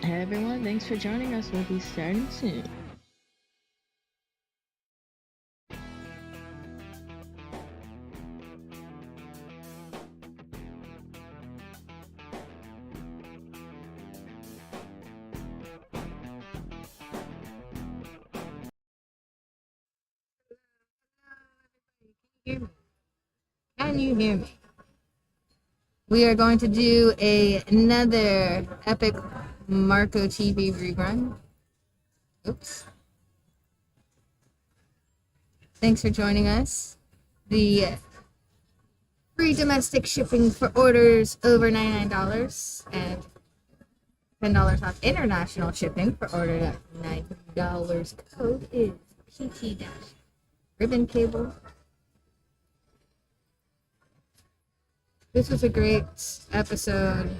Hey everyone, thanks for joining us. We'll be starting soon. Can you hear me? We are going to do another epic Marco TV rerun. Oops. Thanks for joining us. The free domestic shipping for orders over $99 and $10 off international shipping for orders at $90. Code is PT-ribbon cable. This was a great episode.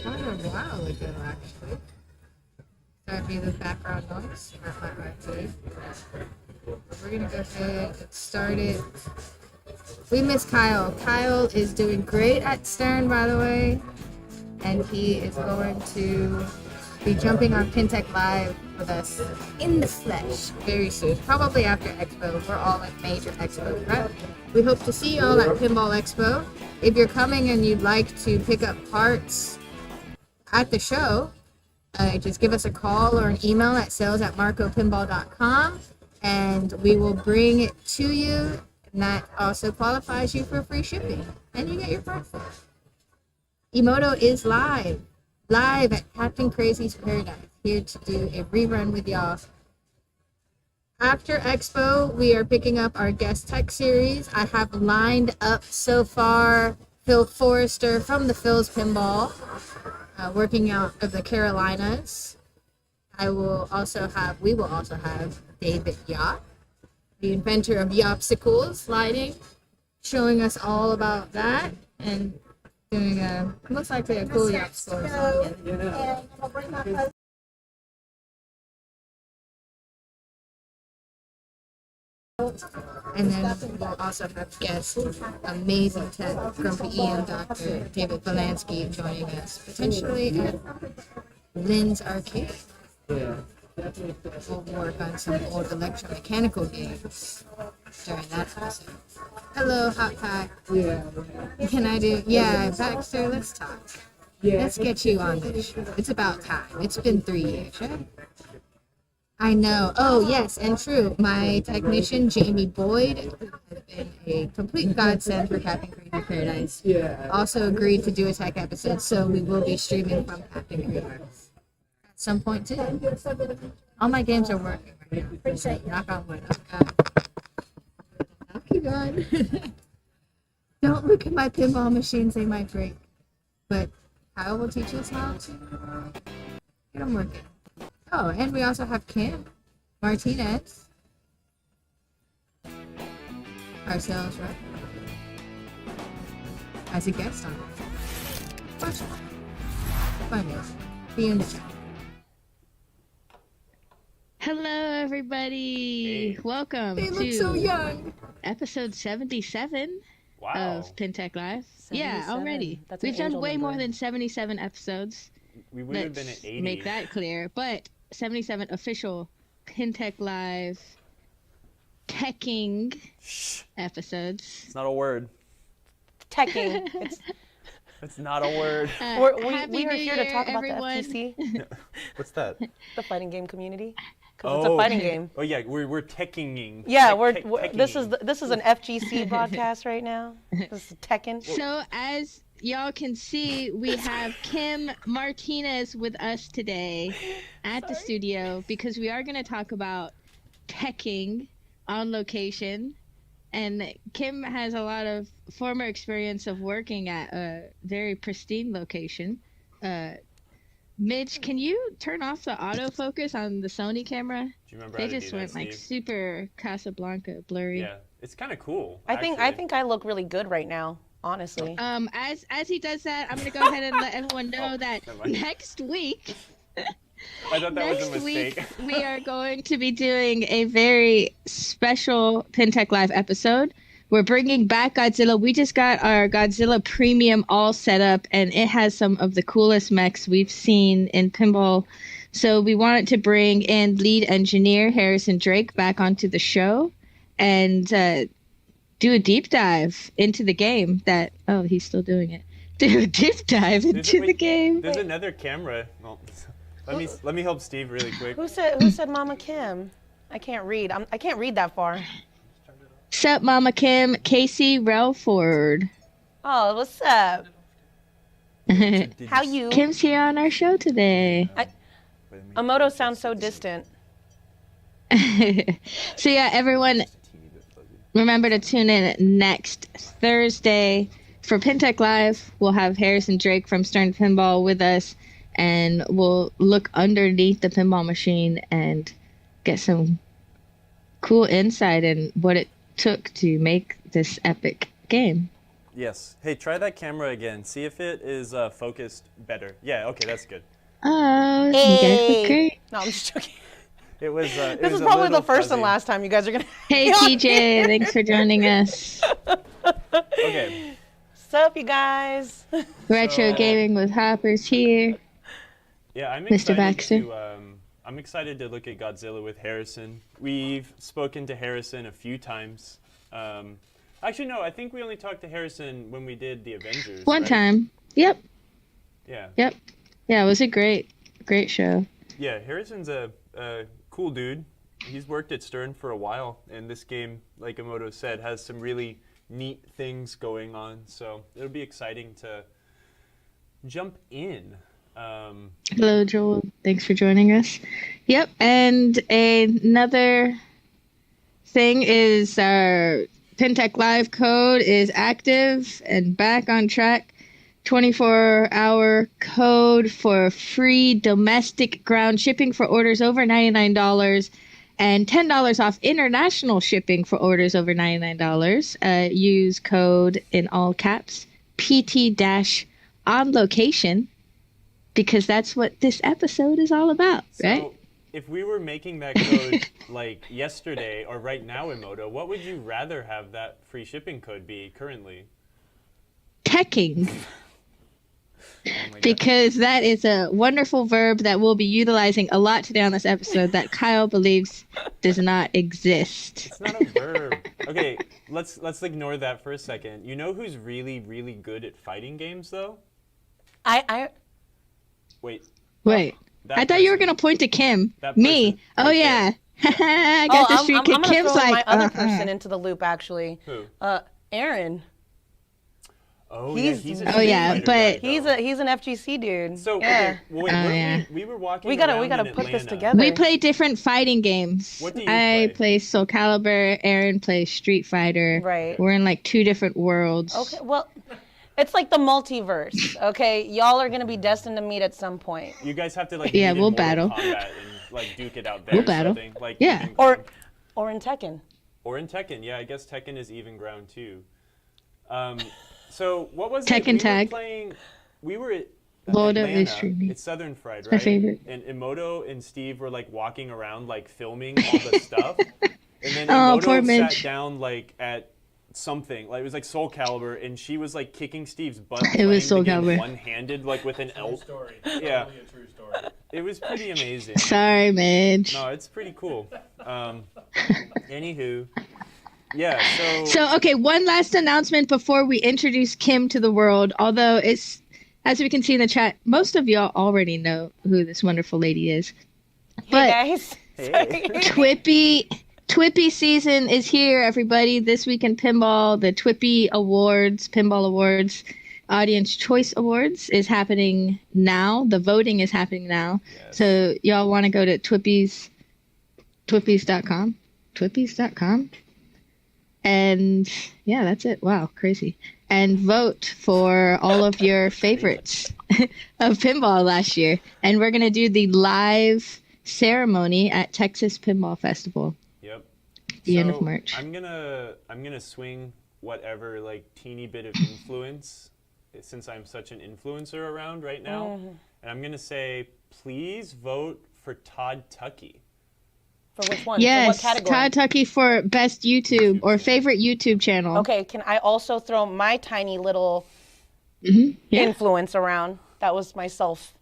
Quite a while ago, actually. That'd be the background noise. Not my right. We're gonna go ahead and start it. We miss Kyle. Kyle is doing great at Stern, by the way, and he is going to be jumping on PinTech Live with us in the flesh very soon, probably after Expo. We're all at major Expo prep. We hope to see you all at Pinball Expo. If you're coming and you'd like to pick up parts at the show, just give us a call or an email at sales@marcopinball.com and we will bring it to you, and that also qualifies you for free shipping and you get your parts. Emoto is live at Captain Crazy's Paradise, here to do a rerun with y'all. After Expo, we are picking up our guest tech series. I have lined up so far Phil Forrester from the Phil's Pinball, working out of the Carolinas. We will also have David Yop, the inventor of Yopsicles lighting, showing us all about that and doing most likely a cool Yopsicle song. And then we'll also have guest, amazing tech, Grumpy EM Dr. David Volansky joining us, potentially at Lynn's Arcade. We'll work on some old electromechanical games during that episode. Hello, Hot Pack. Can I do? Yeah, Baxter, let's talk. Let's get you on this show. It's about time. It's been 3 years, right? I know. Oh, yes, and true. My technician, Jamie Boyd, has been a complete godsend for Captain Crazy Paradise. Also agreed to do a tech episode, so we will be streaming from Captain Crazy Paradise at some point, too. All my games are working right now. Knock on wood. Knock you on. Don't look at my pinball machines. They might break. But Kyle will teach us how to get them working. Oh, and we also have Kim Martinez, our sales rep, as a guest on it. Watch it. Find it. Be in the chat. Hello everybody! Hey. Welcome They look to so young. episode 77 of PinTech Live. Yeah, 77. already. That's an We've done angel way number. more than 77 episodes. We would have been at 80. Make that clear. But 77 official PinTech Live teching episodes. It's not a word. Teching. It's not a word. We are here to talk about everyone. the FGC, What's that? the fighting game community, because it's a fighting game. Oh yeah, we're teching. Yeah, this is an FGC broadcast right now. This is Tekken. So as y'all can see, we have Kim Martinez with us today at the studio because we are going to talk about teching on location. And Kim has a lot of former experience of working at a very pristine location. Mitch, can you turn off the autofocus on the Sony camera? Do you remember They how to just do went that, like Steve? super Casablanca blurry. Yeah, it's kind of cool. I think I look really good right now, honestly. As he does that, I'm gonna go ahead and let everyone know that never mind. next week I thought that was next a mistake. week we are going to be doing a very special PinTech Live episode. we're bringing back Godzilla. We just got our Godzilla Premium all set up, and it has some of the coolest mechs we've seen in pinball. So we wanted to bring in lead engineer Harrison Drake back onto the show and do a deep dive into the game that, oh, he's still doing it. Do a deep dive into the game. There's another camera. Well, let me help Steve really quick. Who said Mama Kim? I can't read. I can't read that far. Sup, Mama Kim? Casey Relford. Oh, what's up? How you? Kim's here on our show today. Amoto sounds so distant. So yeah, everyone, remember to tune in next Thursday for PinTech Live. We'll have Harrison Drake from Stern Pinball with us, and we'll look underneath the pinball machine and get some cool insight in what it took to make this epic game. Yes. Hey, try that camera again. See if it is focused better. Yeah, okay, that's good. Oh, Hey. you guys look great. No, I'm just joking. It was. This is probably the first and last time you guys are gonna. Hey TJ, thanks for joining us. Okay. Sup, you guys? Retro Gaming with Hoppers here. Yeah, I'm Mr. excited Baxter. I'm excited to look at Godzilla with Harrison. We've spoken to Harrison a few times. Actually, no, I think we only talked to Harrison when we did the Avengers. One right? time. Yep. Yeah. Yep. Yeah, it was a great show. Yeah, Harrison's a cool dude. He's worked at Stern for a while, and this game, like Emoto said, has some really neat things going on. So it'll be exciting to jump in. Hello, Joel. Thanks for joining us. Yep, and another thing is our PinTech Live code is active and back on track. 24-hour code for free domestic ground shipping for orders over $99 and $10 off international shipping for orders over $99. Use code in all caps PT-on location, because that's what this episode is all about, right? So if we were making that code like yesterday or right now in Moto, what would you rather have that free shipping code be currently? Teching. Oh my God. Because that is a wonderful verb that we'll be utilizing a lot today on this episode that Kyle believes does not exist. It's not a verb. Okay, let's ignore that for a second. You know who's really, really good at fighting games, though? Wait. Wait, that I thought you were person. going to point to Kim. That Me. person Oh, right yeah. I got the street I'm kick. gonna Kim's throw like, my other person into the loop, actually. Who? Aaron. Oh, He's- yeah, he's a Oh, Street yeah, Fighter but- guy, He's an FGC dude. So, yeah. okay, well, wait, Oh, weren't yeah. we were walking We gotta around in put this Atlanta. together. we play different fighting games. What do you I play? Soul Calibur. Aaron plays Street Fighter. Right. We're in like two different worlds. Okay, well, it's like the multiverse. Okay, y'all are gonna be destined to meet at some point. You guys have to like Yeah, meet in we'll Mortal battle. Kombat and like duke it out there. We'll or battle. something. Like Yeah. even Or, ground. or in Tekken. Or in Tekken. Yeah, I guess Tekken is even ground too. So what was Tekken it? We Tag. were playing. We were at Lord of Atlanta. the Streaming. It's Southern Fried, right? My favorite. And Emoto and Steve were like walking around like filming all the stuff. And then Oh, poor Emoto Mitch. sat down like at something. Like it was like Soul Calibur, and she was like kicking Steve's butt. It was Soul playing the game Calibur. one-handed, like with an L. Story. Yeah. Totally a true story. It was pretty amazing. Sorry, Midge. No, it's pretty cool. Anywho, yeah. So, okay, one last announcement before we introduce Kim to the world. Although it's, as we can see in the chat, most of y'all already know who this wonderful lady is. But Hey guys. Hey. Twippy season is here, everybody. This week in pinball, the Twippy Awards, Pinball Awards, Audience Choice Awards is happening now. The voting is happening now. Yes. So y'all want to go to Twippies.com? Twippies.com? And yeah, that's it. Wow, crazy. And vote for all of your favorites of pinball last year. And we're going to do the live ceremony at Texas Pinball Festival. Yep. The end of March. I'm gonna swing whatever like teeny bit of influence, since I'm such an influencer around right now, and I'm gonna say please vote for Todd Tuckey. For which one? For what Yes, category? Todd Tucky for best YouTube or favorite YouTube channel. Okay, can I also throw my tiny little Yeah. influence around? That was my self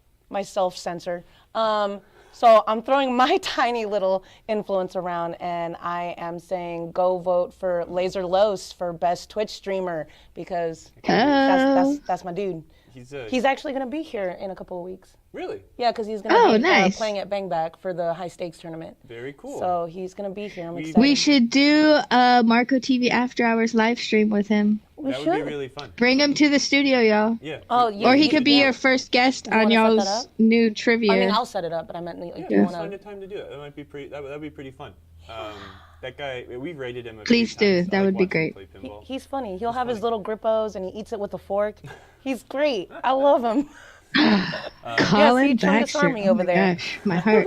censor. So I'm throwing my tiny little influence around, and I am saying go vote for Laser Los for best Twitch streamer because that's my dude. He's actually gonna be here in a couple of weeks. Really? Yeah, because he's gonna be nice. playing at Bang Back for the high stakes tournament. Very cool. So he's gonna be here. I'm excited. We should do a Marco TV After Hours live stream with him. That would be really fun. Bring him to the studio, y'all. Yeah. Oh, yeah. Or he could be your first guest on wanna set that y'all's up? new trivia. I mean, I'll set it up, but I meant like, do you Let's want find to? a time to do it. That might be pretty. That'd be pretty fun. That guy, we've rated him. Please few do. times. That I like would be watching him great. play pinball. He's funny. He'll have his little grippos and he eats it with a fork. He's great. I love him. Colin see, Chungus Baxter. Army Oh over my there. gosh, my heart.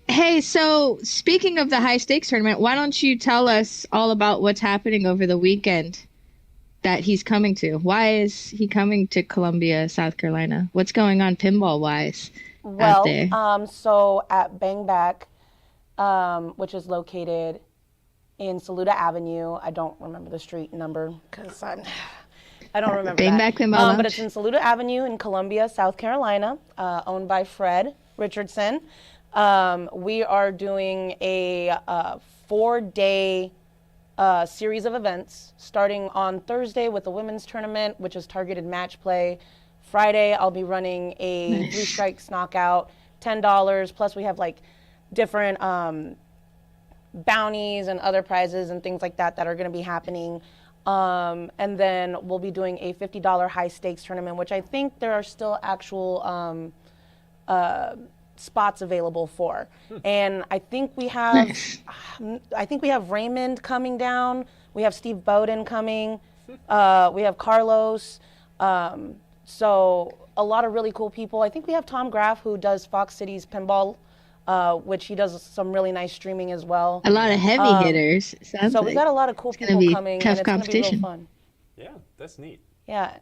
Hey, so speaking of the high stakes tournament, why don't you tell us all about what's happening over the weekend that he's coming to? Why is he coming to Columbia, South Carolina? What's going on pinball wise out there? So at Bang Back, which is located in Saluda Avenue. I don't remember the street number because I don't remember Bang that. Back Pinball Lounge. But it's in Saluda Avenue in Columbia, South Carolina, owned by Fred Richardson. We are doing a 4-day series of events, starting on Thursday with the women's tournament, which is targeted match play. Friday, I'll be running a 3 strikes knockout, $10. Plus, we have like different bounties and other prizes and things like that that are going to be happening. And then we'll be doing a $50 high stakes tournament, which I think there are still actual spots available for. And I think we have, Raymond coming down. We have Steve Bowden coming. We have Carlos. So a lot of really cool people. I think we have Tom Graff, who does Fox Cities Pinball, which he does some really nice streaming as well. A lot of heavy hitters. Sounds So like. we got a lot of cool people be coming, tough and it's going to be real competition. fun. Yeah, that's neat. Yeah.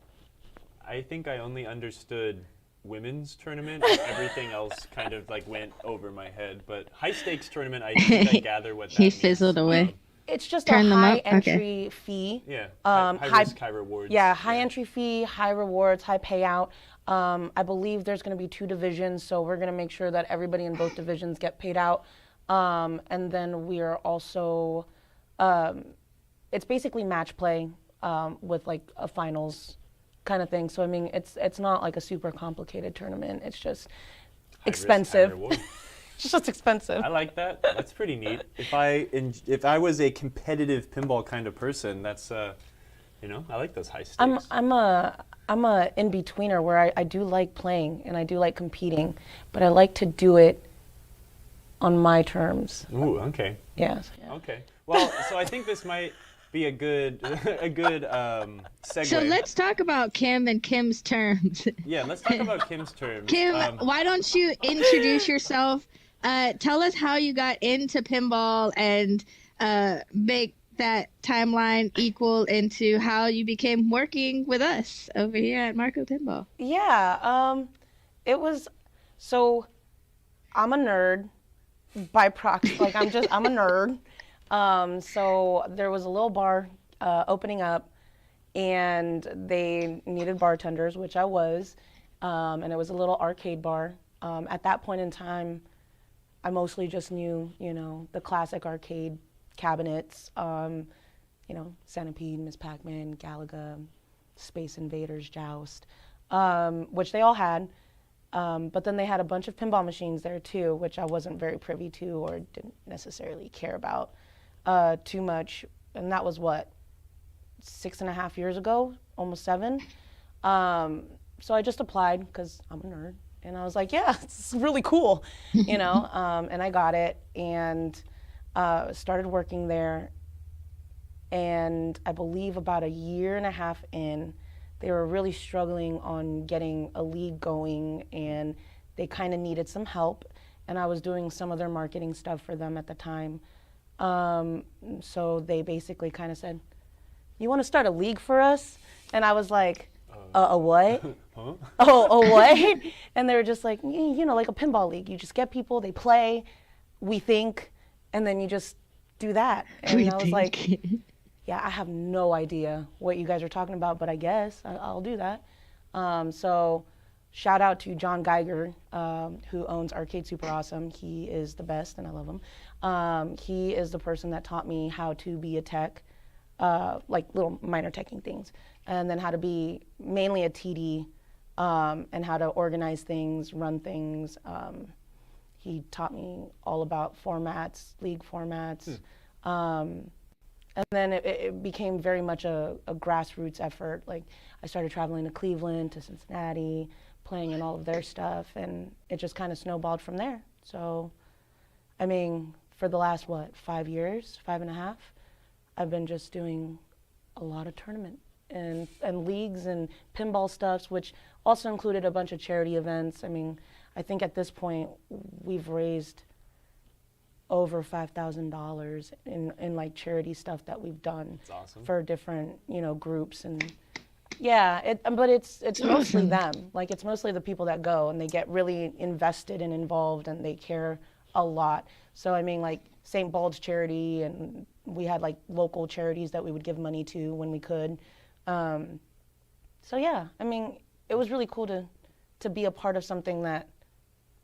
I think I only understood women's tournament. Everything else kind of like went over my head. But high stakes tournament, I think I gather what that He means. fizzled away. It's just Turn a them high up? Okay. entry fee. Yeah. high- High risk, high rewards. Yeah, high entry fee, high rewards, high payout. I believe there's going to be 2 divisions, so we're going to make sure that everybody in both divisions get paid out. And then we are also, it's basically match play with like a finals kind of thing. So I mean, it's not like a super complicated tournament. It's just High risk, high expensive. reward. It's just expensive. I like that. That's pretty neat. If I was a competitive pinball kind of person, that's I like those high stakes. I'm a in-betweener where I do like playing and I do like competing, but I like to do it on my terms. Ooh, okay. Yeah. Okay. Well, so I think this might be a good segue. So let's talk about Kim and Kim's terms. Yeah, let's talk about Kim's terms. Kim, why don't you introduce yourself? Tell us how you got into pinball and make that timeline equal into how you became working with us over here at Marco Pinball. Yeah. It was, so I'm a nerd by proxy. Like I'm a nerd. So there was a little bar opening up and they needed bartenders, which I was. And it was a little arcade bar. At that point in time, I mostly just knew, the classic arcade cabinets, Centipede, Miss Pac-Man, Galaga, Space Invaders, Joust, which they all had. But then they had a bunch of pinball machines there too, which I wasn't very privy to or didn't necessarily care about too much. And that was 6.5 years ago, almost 7. So I just applied because I'm a nerd. And I was like, yeah, it's really cool, and I got it and started working there. And I believe about 1.5 years in, they were really struggling on getting a league going and they kind of needed some help. And I was doing some of their marketing stuff for them at the time. So they basically kind of said, you want to start a league for us? And I was like, a what? Huh? Oh, what? And they were just like, like a pinball league. You just get people, they play, we think, and then you just do that. And We I was like, think. yeah, I have no idea what you guys are talking about, but I guess I'll do that. So shout out to John Geiger, who owns Arcade Super Awesome. He is the best, and I love him. He is the person that taught me how to be a tech, like little minor teching things, and then how to be mainly a TD, and how to organize things, run things. He taught me all about formats, league formats. And then it became very much a grassroots effort. Like I started traveling to Cleveland, to Cincinnati, playing in all of their stuff, and it just kind of snowballed from there. So, I mean, for the last, 5 years, 5.5, I've been just doing a lot of tournament and leagues and pinball stuffs, which also included a bunch of charity events. I mean, I think at this point we've raised over $5,000 in like charity stuff that we've done. That's awesome. For different, groups. And yeah, but it's mostly them. Like it's mostly the people that go and they get really invested and involved and they care a lot. So I mean, like St. Bald's charity, and we had like local charities that we would give money to when we could. So yeah, I mean, it was really cool to be a part of something that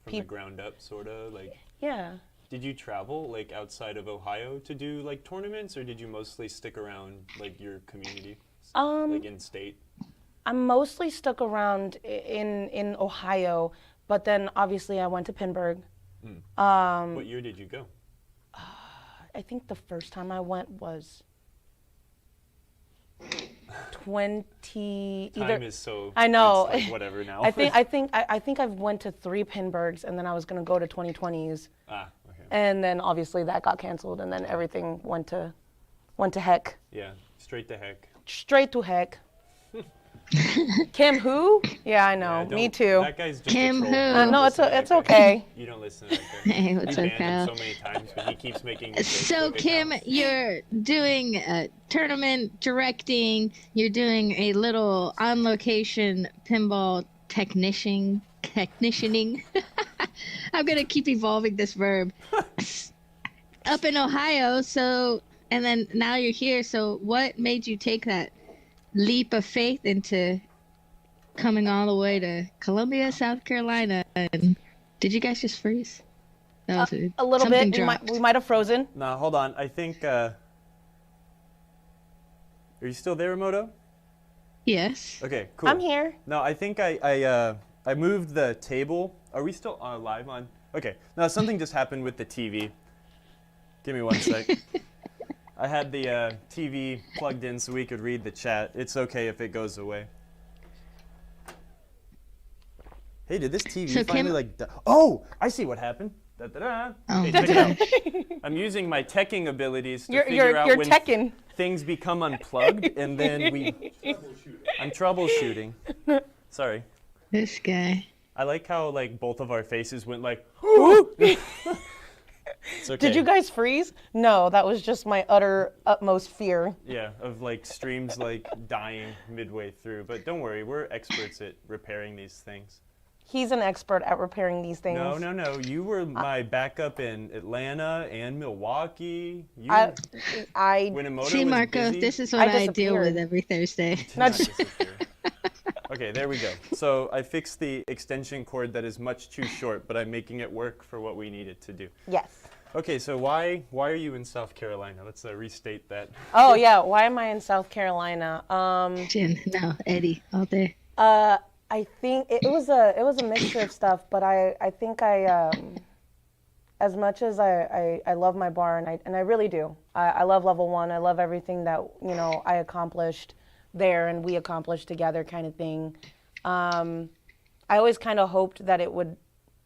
From the ground up, sort of, like. Yeah. Did you travel, like, outside of Ohio to do, like, tournaments, or did you mostly stick around, like, your community, like, in-state? I'm mostly stuck around in Ohio, but then obviously I went to Pinburg. What year did you go? I think the first time I went was 20. Time is so. I know. It's like whatever now. I think I've went to 3 Pinburgs, and then I was gonna go to 2020s. Okay. And then obviously that got canceled, and then everything went to heck. Yeah, straight to heck. Straight to heck. Kim who? Yeah, I know. Yeah, Me too. That guy's just Kim a troll. who? You don't No, listen to it's that guy. okay. You don't listen to that guy. Hey, what's We up, banned him pal? so many times, but he keeps making new So Facebook Kim, accounts. you're doing a tournament directing. You're doing a little on-location pinball technicianing. I'm gonna keep evolving this verb. Up in Ohio, so and then now you're here. So what made you take that leap of faith into coming all the way to Columbia, South Carolina? And did you guys just freeze? That was A little something bit. dropped. We might have frozen. Nah, hold on. I think. Are you still there, Remoto? Yes. Okay, cool. I'm here. No, I think I moved the table. Are we still live on? Okay. No, something just happened with the TV. Give me one sec. I had the TV plugged in so we could read the chat. It's okay if it goes away. Hey, did this TV So finally Kim- like? Oh, I see what happened. Da-da-da. Oh, Okay, check it out. I'm using my teching abilities to figure out You're when teching. things become unplugged, and then I'm troubleshooting. Sorry. This guy. I like how like both of our faces went like. It's okay. Did you guys freeze? No, that was just my utmost fear. Yeah, of like streams like dying midway through. But don't worry, we're experts at repairing these things. He's an expert at repairing these things. No. You were my backup in Atlanta and Milwaukee. You, I when Emoto See, was Marco, busy, this is what I deal disappeared. with every Thursday. did not disappear. Okay, there we go. So I fixed the extension cord that is much too short, but I'm making it work for what we need it to do. Yes. Okay, so why are you in South Carolina? Let's restate that. Oh yeah, why am I in South Carolina? Jen, no, Eddie, all day. I think it was a mixture of stuff, but I think as much as I love my bar, and I really do. I love level 1. I love everything that I accomplished there and we accomplished together, kind of thing. I always kind of hoped that it would,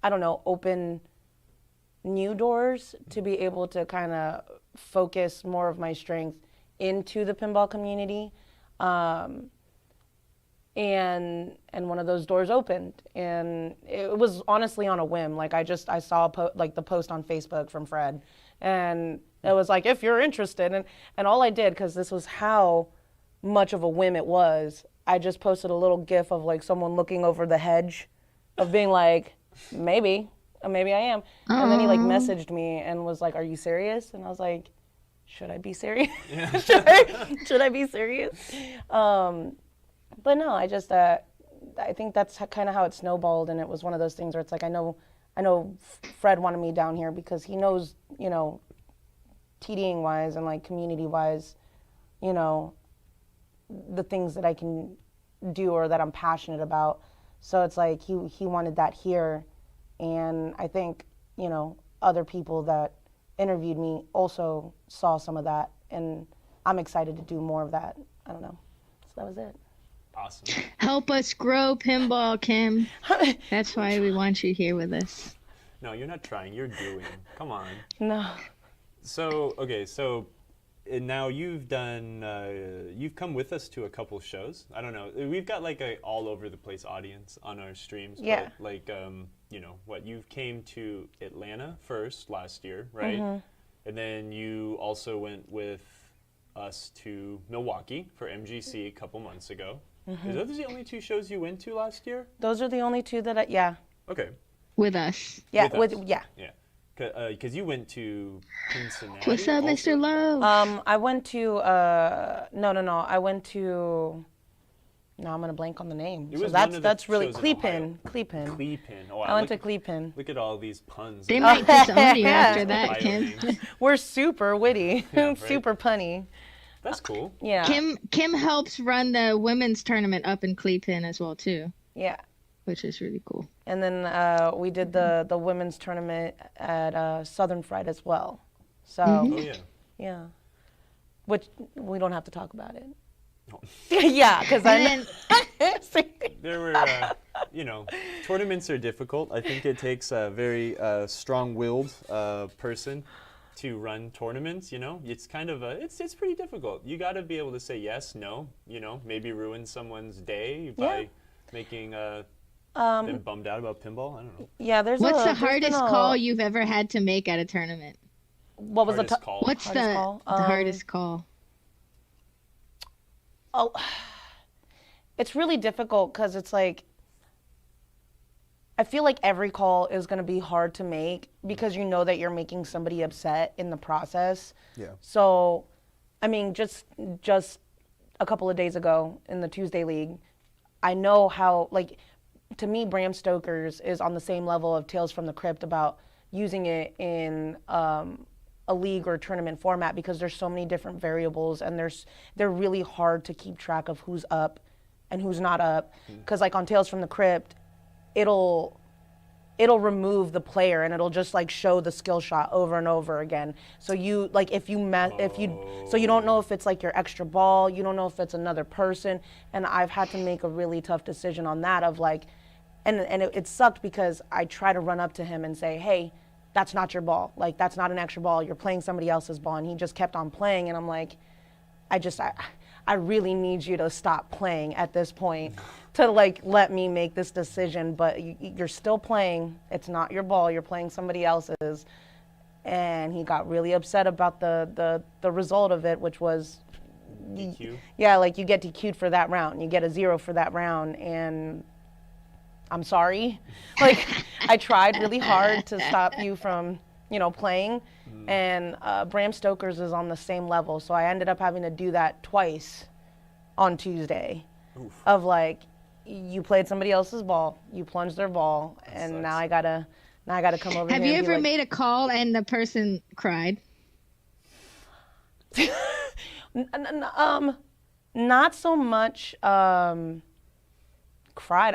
I don't know, open new doors to be able to kind of focus more of my strength into the pinball community. And one of those doors opened, and it was honestly on a whim. Like I saw the post on Facebook from Fred, and it was like, if you're interested, and all I did, because this was how much of a whim it was, I just posted a little gif of like someone looking over the hedge, of being like, maybe, Maybe I am. And then he like Aw. messaged me and was like, "Are you serious?" And I was like, "Should I be serious? Should I be serious?" But no, I think that's kind of how it snowballed, and it was one of those things where it's like I know Fred wanted me down here because he knows, TDing wise and like community wise, you know, the things that I can do or that I'm passionate about. So it's like he wanted that here, and I think other people that interviewed me also saw some of that, and I'm excited to do more of that. I don't know. So that was it. Awesome. Help us grow pinball, Kim. That's why we want you here with us. No, you're not trying. You're doing. Come on. No. So okay, so and now you've done. You've come with us to a couple shows. I don't know. We've got like a all over the place audience on our streams. Yeah. But like what you came to Atlanta first last year, right? And then you also went with us to Milwaukee for MGC a couple months ago. Is those the only two shows you went to last year? Those are the only two that yeah. Okay. With us. Yeah, With us. yeah. Yeah. Because you went to Cincinnati. What's up, also? Mr. Love? I went to no. I went to no, I'm gonna blank on the name. It So was one of the that's really shows in Ohio. Cleapin. Cleapin. Oh, I went to look, Cleapin. look at all these puns. They might disown you after that, Ohio Kim. names. We're super witty, Yeah, right. super punny. That's cool. Yeah. Kim helps run the women's tournament up in Cleveland as well too, Yeah. which is really cool. And then we did the women's tournament at Southern Fried as well. So Oh yeah. yeah, which we don't have to talk about it. No. Yeah, because And There were, tournaments are difficult. I think it takes a very strong-willed person to run tournaments. It's kind of it's pretty difficult. You got to be able to say yes, no. Maybe ruin someone's day by making them bummed out about pinball. I don't know. yeah, what's the hardest call you've ever had to make at a tournament? What was Hardest call. What's Hardest the call? the hardest call? Oh, it's really difficult because it's like, I feel like every call is going to be hard to make because you know that you're making somebody upset in the process. Yeah. So, I mean, just a couple of days ago in the Tuesday League, I know how, like, to me, Bram Stoker's is on the same level of Tales from the Crypt about using it in a league or tournament format because there's so many different variables and they're really hard to keep track of who's up and who's not up. Because like on Tales from the Crypt, it'll remove the player and it'll just like show the skill shot over and over again. So you like so you don't know if it's like your extra ball, you don't know if it's another person. And I've had to make a really tough decision on that of like, and it sucked because I try to run up to him and say, hey, that's not your ball. Like, that's not an extra ball. You're playing somebody else's ball. And he just kept on playing. And I'm like, I really need you to stop playing at this point to, like, let me make this decision. But you're still playing. It's not your ball. You're playing somebody else's. And he got really upset about the result of it, which was, DQ. yeah, like, you get DQ'd for that round. You get a 0 for that round. And I'm sorry. Like, I tried really hard to stop you from, playing. And Bram Stoker's is on the same level. So I ended up having to do that twice on Tuesday. Oof. Of like, you played somebody else's ball, you plunged their ball, and sucks. now I gotta come over Have here you and be ever like, made a call and the person cried? Not so much cried.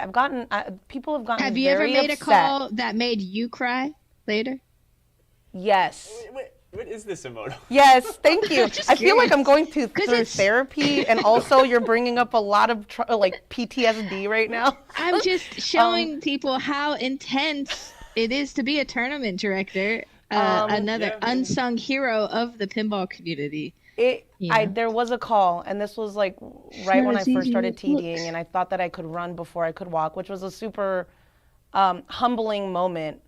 People have gotten Have you ever very made a upset. call that made you cry later? Yes. Wait, what is this emote? Yes, thank you. Just I feel like curious. I'm going through it's- therapy, and also you're bringing up a lot of like PTSD right now. I'm just showing people how intense it is to be a tournament director. Another yeah. unsung hero of the pinball community. Yeah. There was a call, and this was like right when I Sure, first it's started easy. TDing, and I thought that I could run before I could walk, which was a super humbling moment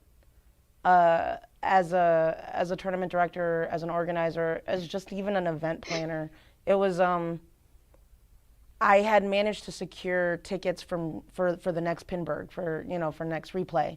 as a tournament director, as an organizer, as just even an event planner. It was I had managed to secure tickets for the next Pinburg for next replay,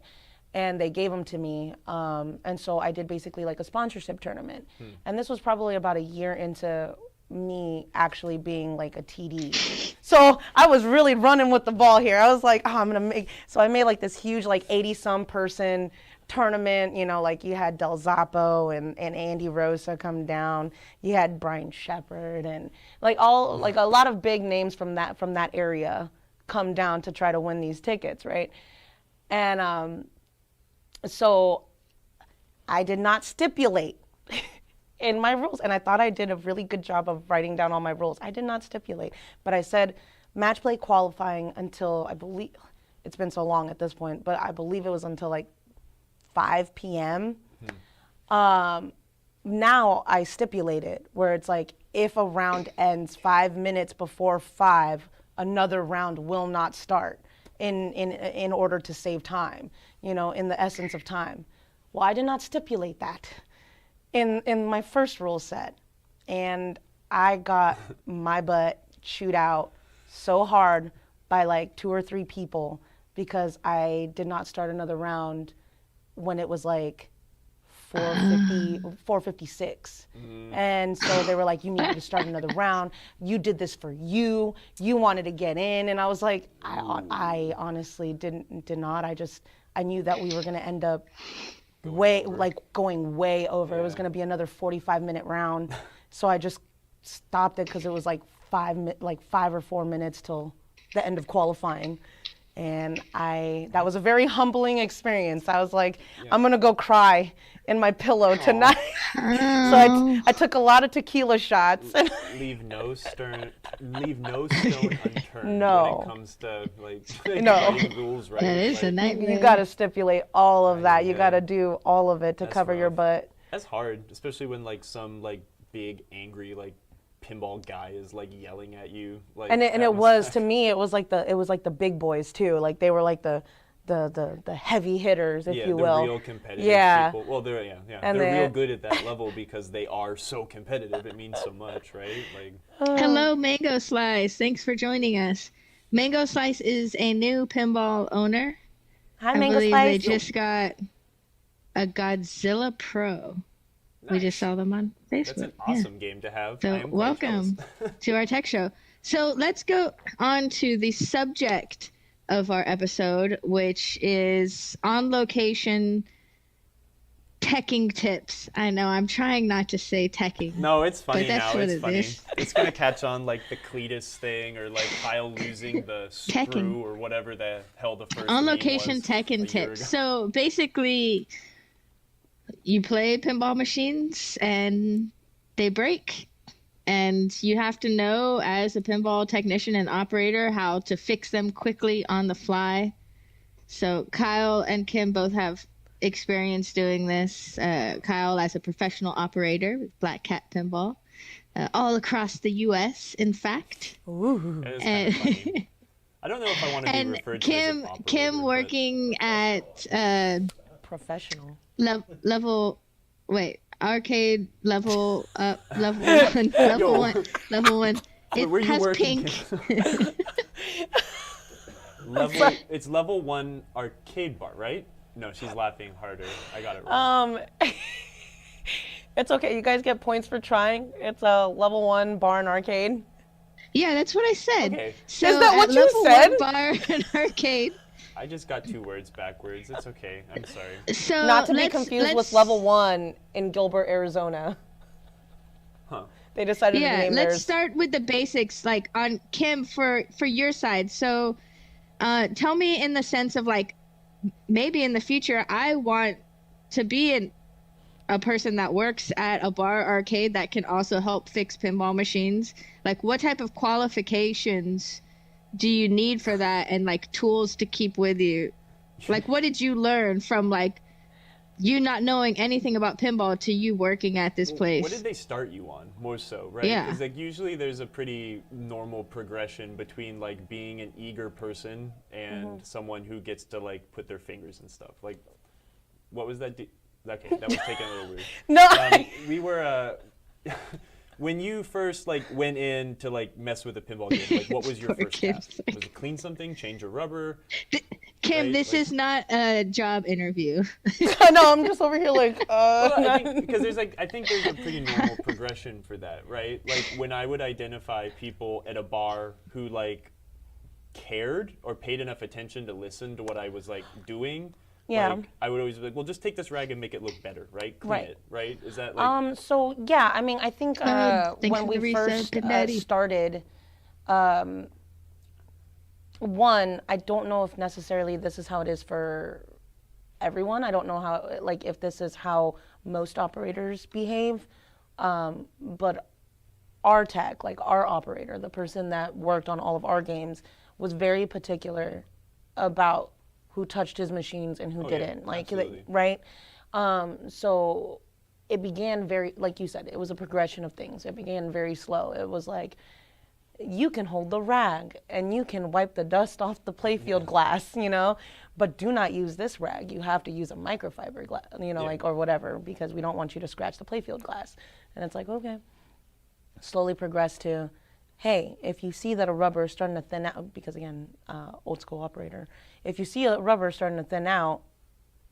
and they gave them to me. And so I did basically like a sponsorship tournament. And this was probably about a year into me actually being like a TD. So I was really running with the ball here. I was like, oh, I'm going to make, so I made like this huge like 80 some person tournament, you know, like you had Del Zappo and Andy Rosa come down. You had Brian Shepard and like all, like a lot of big names from that area come down to try to win these tickets, right? And so I did not stipulate in my rules, and I thought I did a really good job of writing down all my rules. I did not stipulate, but I said match play qualifying until, I believe, it's been so long at this point, but I believe it was until like 5 p.m. Now I stipulate it where it's like if a round ends 5 minutes before 5, another round will not start in order to save time, you know, in the essence of time. Well, I did not stipulate that in my first rule set, and I got my butt chewed out so hard by like 2 or 3 people because I did not start another round when it was like 4:56. And so they were like, you need to start another round. You did this for you. You wanted to get in. And I was like, I honestly did not. I knew that we were going to end up going way over. Yeah. It was going to be another 45-minute round. So I just stopped it because it was like 5 or 4 minutes till the end of qualifying. And that was a very humbling experience. I was like, I'm going to go cry in my pillow tonight. So I took a lot of tequila shots. Leave no stone unturned No. when it comes to like No. writing rules, right? That is a Like, nightmare. You got to stipulate all of that. You Yeah. got to do all of it to That's cover your rough. butt. That's hard, especially when like some like big angry like pinball guy is like yelling at you. Like And that it was to me, it was like the big boys too. Like they were like the heavy hitters, if yeah, you the will. real competitive Yeah. people. Well, they're And they're real they're- good at that level because they are so competitive. It means so much, right? Like Hello, Mango Slice. Thanks for joining us. Mango Slice is a new pinball owner. Hi, I Mango believe Slice. they just got a Godzilla Pro. We just saw them on Facebook. that's an Yeah. awesome game to have. I So am quite welcome jealous. to our tech show. So let's go on to the subject of our episode, which is on location teching tips. I know I'm trying not to say teching. No, it's funny that's now. what It's it funny. is. It's gonna catch on like the Cletus thing or like Kyle losing the screw Teching. or whatever the hell the first On name location was tech a and year tips. ago. So basically, you play pinball machines and they break. And you have to know, as a pinball technician and operator, how to fix them quickly on the fly. So Kyle and Kim both have experience doing this. Kyle as a professional operator with Black Cat Pinball, all across the U.S., in fact. Ooh. It is kind And, of funny. I don't know if I want to be and referred to as an Kim, operator, Kim but working at Professional. level, wait, arcade level up, level one, level one, level one. It where you has working, pink. it's level 1 arcade bar, right? No, she's laughing harder. I got it wrong. It's okay. You guys get points for trying. It's a level 1 bar and arcade. Yeah, that's what I said. Okay. So Is that what at you level said? one bar and arcade. I just got 2 words backwards. It's okay. I'm sorry. So Not to be let's- confused with let's- level 1 in Gilbert, Arizona. Huh. They decided to Yeah, name let's theirs. start with the basics, like on Kim for your side. So, tell me in the sense of like, maybe in the future I want to be a person that works at a bar arcade that can also help fix pinball machines. Like, what type of qualifications do you need for that, and like tools to keep with you? Like, what did you learn from like you not knowing anything about pinball to you working at this place? What did they start you on, more so, right? Yeah. Because like usually there's a pretty normal progression between like being an eager person and someone who gets to like put their fingers and stuff. Like, what was that? Okay, that was taking a little weird. No. We were when you first like went in to like mess with a pinball game, like what was your Poor first Kim. task? Was it clean something, change a rubber? Kim, Right, this like- is not a job interview. I know, I'm just over here like, Well, I think because there's like I think there's a pretty normal progression for that, right? Like when I would identify people at a bar who like cared or paid enough attention to listen to what I was like doing. Yeah. Like, I would always be like, well, just take this rag and make it look better, right? Clean Right. it, right? Is that like So yeah, I mean, I think Thanks when for the we resub, first good nighty. started, one, I don't know if necessarily this is how it is for everyone. I don't know how, like, if this is how most operators behave, but our tech, like our operator, the person that worked on all of our games, was very particular about who touched his machines and who Oh, yeah, didn't. Like, absolutely. right? So it began very, like you said, it was a progression of things. It began very slow. It was like, you can hold the rag and you can wipe the dust off the playfield glass, you know, but do not use this rag. You have to use a microfiber glass, you know, Yeah. like, or whatever, because we don't want you to scratch the playfield glass. And it's like, okay. Slowly progress to, hey, if you see that a rubber is starting to thin out, because again, old school operator, if you see a rubber starting to thin out,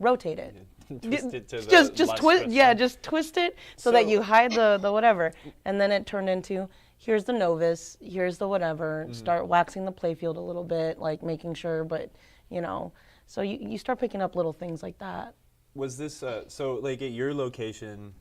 rotate it. twist it to the Just less twist, stressful? yeah, just twist it so that So- you hide the whatever. And then it turned into, here's the novice, here's the whatever. Start waxing the playfield a little bit, like making sure, but you know, so you start picking up little things like that. Was this so like at your location?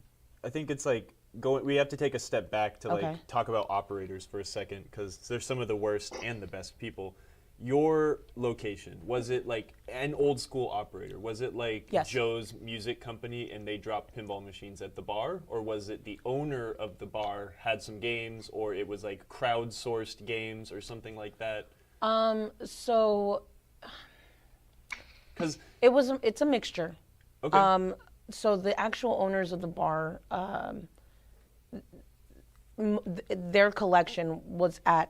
I think it's like going. We have to take a step back to like Okay. talk about operators for a second because they're some of the worst and the best people. Your location, was it like an old school operator? Was it like Yes. Joe's music company and they dropped pinball machines at the bar? Or was it the owner of the bar had some games, or it was like crowdsourced games or something like that? So Because it's a mixture. okay, So the actual owners of the bar, their collection was at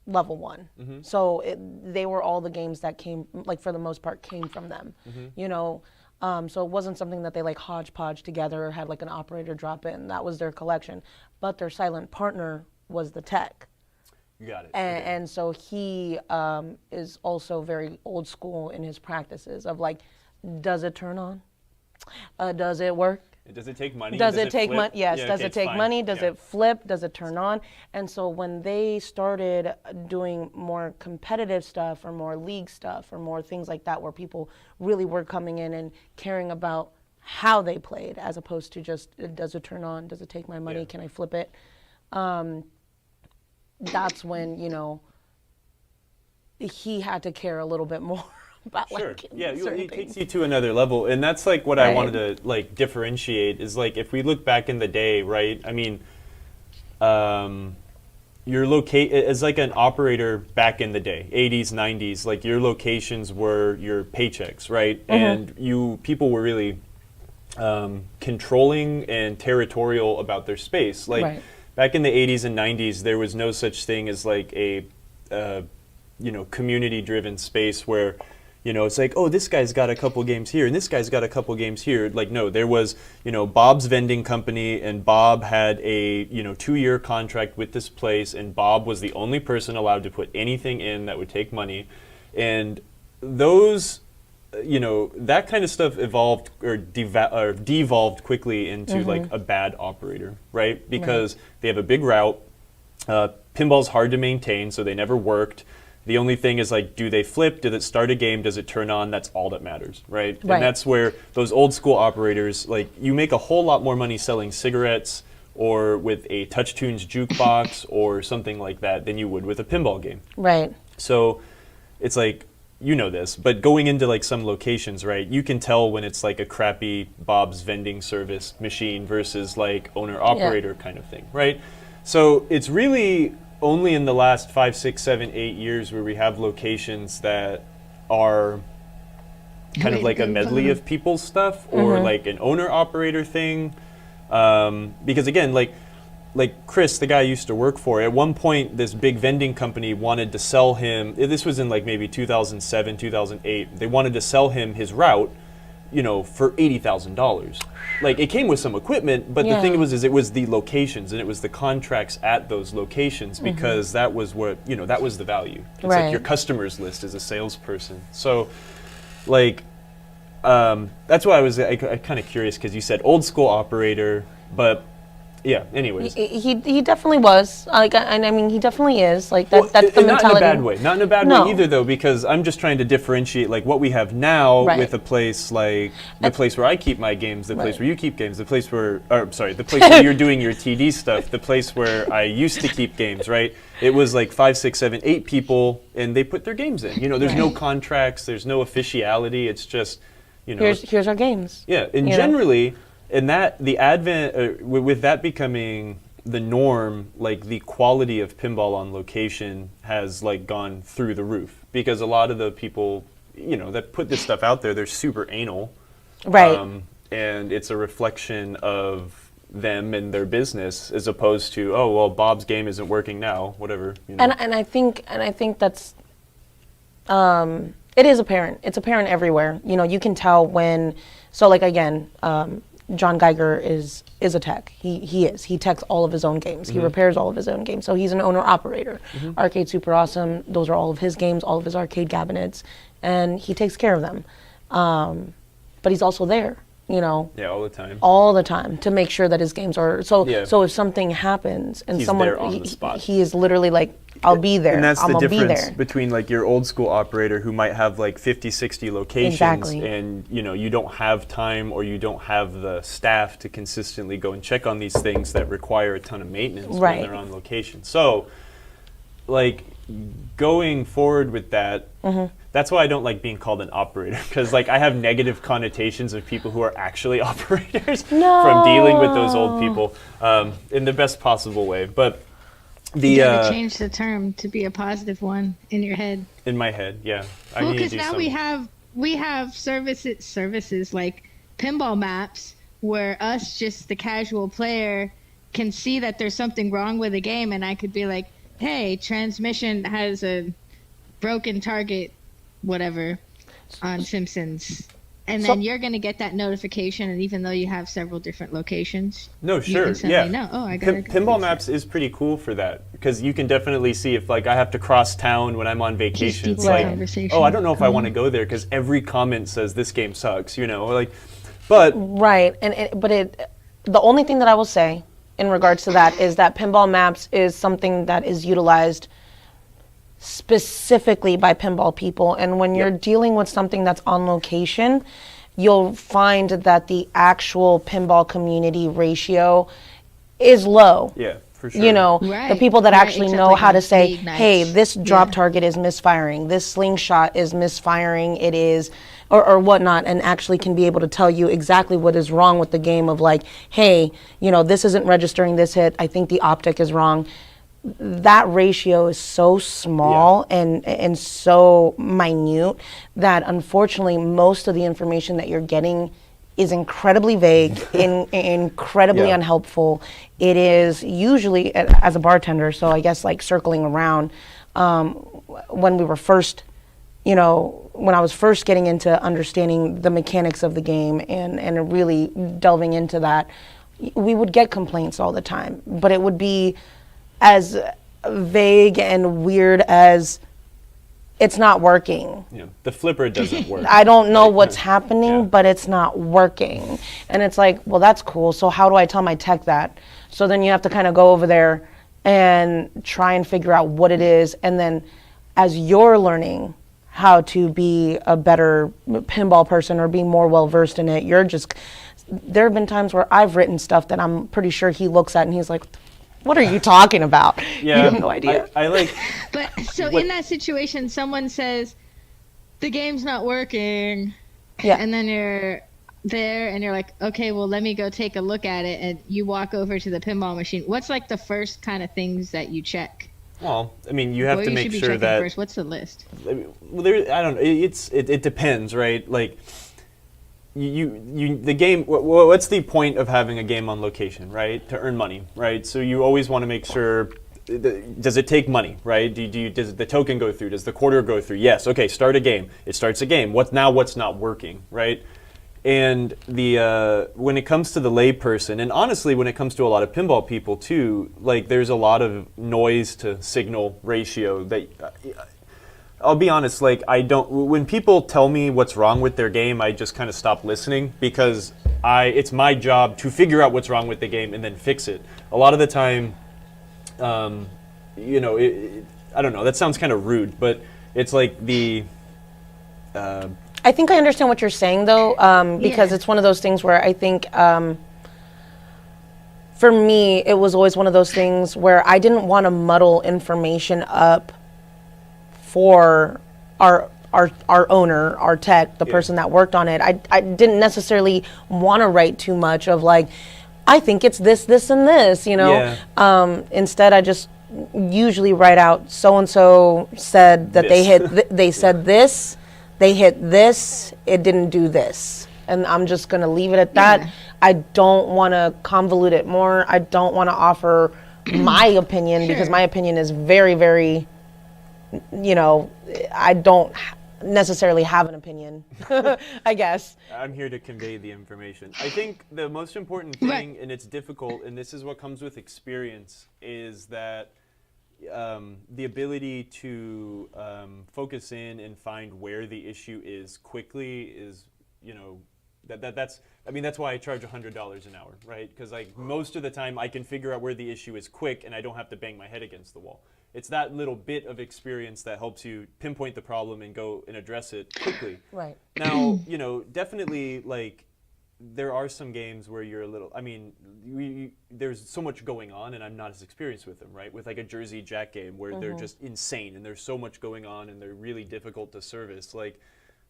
level one. So they were all the games that came, like for the most part, came from them. You know, so it wasn't something that they like hodgepodge together or had like an operator drop in. That was their collection. But their silent partner was the tech. you got it. And, Okay. and so he is also very old school in his practices of like, does it turn on? Does it work? Does it take money? Does it take flip? money? Yes. Yeah, Does okay, it it's take fine. money? Does Yeah. it flip? Does it turn on? And so when they started doing more competitive stuff or more league stuff or more things like that, where people really were coming in and caring about how they played as opposed to just, does it turn on? Does it take my money? Yeah. Can I flip it? That's when, you know, he had to care a little bit more about Sure. like Yeah, certain it things. takes you to another level, and that's like what I Right. wanted to like differentiate is like if we look back in the day, right? I mean, your as like an operator back in the day, 80s, 90s, like your locations were your paychecks, right? And people were really controlling and territorial about their space. Like Right. back in the 80s and 90s, there was no such thing as like a community-driven space where, you know, it's like, oh, this guy's got a couple games here and this guy's got a couple games here. Like, no, there was, you know, Bob's vending company, and Bob had a, 2-year contract with this place, and Bob was the only person allowed to put anything in that would take money. And those, that kind of stuff evolved or devolved quickly into like a bad operator, right? Because they have a big route. Pinball's hard to maintain, so they never worked. The only thing is like, do they flip? Does it start a game? Does it turn on? That's all that matters, right? Right. And that's where those old school operators, like you make a whole lot more money selling cigarettes or with a Touch Tunes jukebox or something like that than you would with a pinball game. Right. So it's like, you know this, but going into like some locations, right, you can tell when it's like a crappy Bob's vending service machine versus like owner operator kind of thing, right? So it's really only in the last 5, 6, 7, 8 years where we have locations that are kind of like a medley of people's stuff or like an owner operator thing. Because again, like Chris, the guy I used to work for, at one point this big vending company wanted to sell him, this was in like maybe 2007, 2008, they wanted to sell him his route, for $80,000. Like, it came with some equipment, but the Yeah. thing was, it was the locations and it was the contracts at those locations, because that was what, that was the value. It's like Right. your customers list as a salesperson. So, like, that's why I was kind of curious, because you said old school operator, but yeah. Anyways, He definitely was. Like, I mean, he definitely is. Like that. Well, That's the and mentality. Not in a bad way. Not in a bad No. way either, though, because I'm just trying to differentiate like what we have now Right. with a place like the place where I keep my games, the place Right. where you keep games, the place where, the place where you're doing your TD stuff, the place where I used to keep games. Right? It was like 5, 6, 7, 8 people, and they put their games in. There's no Right. contracts, there's no officiality. It's just, Here's our games. yeah, and You know? generally, in that the advent with that becoming the norm, like the quality of pinball on location has like gone through the roof, because a lot of the people that put this stuff out there, they're super anal, Right. and it's a reflection of them and their business, as opposed to, oh well, Bob's game isn't working now, whatever. And I think that's it is apparent. It's apparent everywhere. You can tell when. So like again, John Geiger is a tech. He is. He techs all of his own games. He repairs all of his own games. So he's an owner operator. Arcade Super Awesome. Those are all of his games, all of his arcade cabinets, and he takes care of them. But he's also there. Yeah, all the time. All the time to make sure that his games are so. Yeah. So if something happens and He's someone there on the spot. he is literally like, I'll be there. And that's I'm the gonna be difference there. between like your old school operator who might have like 50, 60 locations, Exactly. and you don't have time or you don't have the staff to consistently go and check on these things that require a ton of maintenance Right. when they're on location. So, like, going forward with that, that's why I don't like being called an operator, because like I have negative connotations of people who are actually operators from dealing with those old people in the best possible way. But You gotta change the term to be a positive one in your head. in my head, yeah. I Well, need to because do now some- we have services like pinball maps, where us, just the casual player, can see that there's something wrong with a game, and I could be like, hey, transmission has a broken target, whatever, on Simpsons. And then you're going to get that notification, and even though you have several different locations, No, you sure, instantly yeah. know, oh, I got to Pinball Maps is pretty cool for that, because you can definitely see if like I have to cross town when I'm on vacation. It's deep like, conversation. oh, I don't know if I want to go there because every comment says this game sucks, like, but Right, the only thing that I will say in regards to that is that Pinball Maps is something that is utilized specifically by pinball people, and when you're dealing with something that's on location, you'll find that the actual pinball community ratio is low. yeah, for sure. The Right, people that right, actually except know like how on to say, league nights. hey, this drop Yeah. target is misfiring, this slingshot is misfiring, it is, or whatnot, and actually can be able to tell you exactly what is wrong with the game of like, hey, this isn't registering this hit, I think the optic is wrong. That ratio is so small and so minute that unfortunately most of the information that you're getting is incredibly vague and incredibly Yeah. unhelpful. It is usually, as a bartender, so I guess like circling around, when we were first, when I was first getting into understanding the mechanics of the game and really delving into that, we would get complaints all the time, but it would be as vague and weird as it's not working. The flipper doesn't work. I don't know what's happening, Yeah. but it's not working. And it's like, well, that's cool. So how do I tell my tech that? So then you have to kind of go over there and try and figure out what it is. And then as you're learning how to be a better pinball person or be more well-versed in it, there have been times where I've written stuff that I'm pretty sure he looks at and he's like, what are you talking about? Yeah, You have no idea. I like. But so What- in that situation, someone says, the game's not working. Yeah. And then you're there and you're like, okay, well, let me go take a look at it. And you walk over to the pinball machine. What's like the first kind of things that you check? Well, I mean, you have What to you make should be sure checking that. first? What's the list? Well, I don't know. It depends, right? Like, the game. What's the point of having a game on location, right? To earn money, right? So you always want to make sure. Does it take money, right? Does the token go through? Does the quarter go through? Yes. Okay. Start a game. It starts a game. What's not working, right? And the when it comes to the layperson, and honestly, when it comes to a lot of pinball people too, like there's a lot of noise to signal ratio that. I'll be honest, like I don't. When people tell me what's wrong with their game, I just kind of stop listening because it's my job to figure out what's wrong with the game and then fix it. A lot of the time, you know, I don't know. That sounds kind of rude, but it's like the. I think I understand what you're saying, though, because Yeah. it's one of those things where I think, for me, it was always one of those things where I didn't want to muddle information up for our owner, our tech, the person that worked on it. I didn't necessarily want to write too much of like, I think it's this, this, and this, you know. Yeah. Instead, I just usually write out so and so said that they This. hit. They said this. They hit this. It didn't do this, and I'm just gonna leave it at that. Yeah. I don't want to convolute it more. I don't want to offer my opinion because Sure. my opinion is very, very. You know, I don't necessarily have an opinion. I guess. I'm here to convey the information. I think the most important Right. thing, and it's difficult, and this is what comes with experience, is that the ability to focus in and find where the issue is quickly is, you know, that's I mean that's why I charge $100 an hour, right? Because like most of the time I can figure out where the issue is quick and I don't have to bang my head against the wall. It's that little bit of experience that helps you pinpoint the problem and go and address it quickly. Right. Now, you know, definitely like there are some games where you're a little. I mean, there's so much going on, and I'm not as experienced with them, right? With like a Jersey Jack game where they're just insane, and there's so much going on, and they're really difficult to service. Like,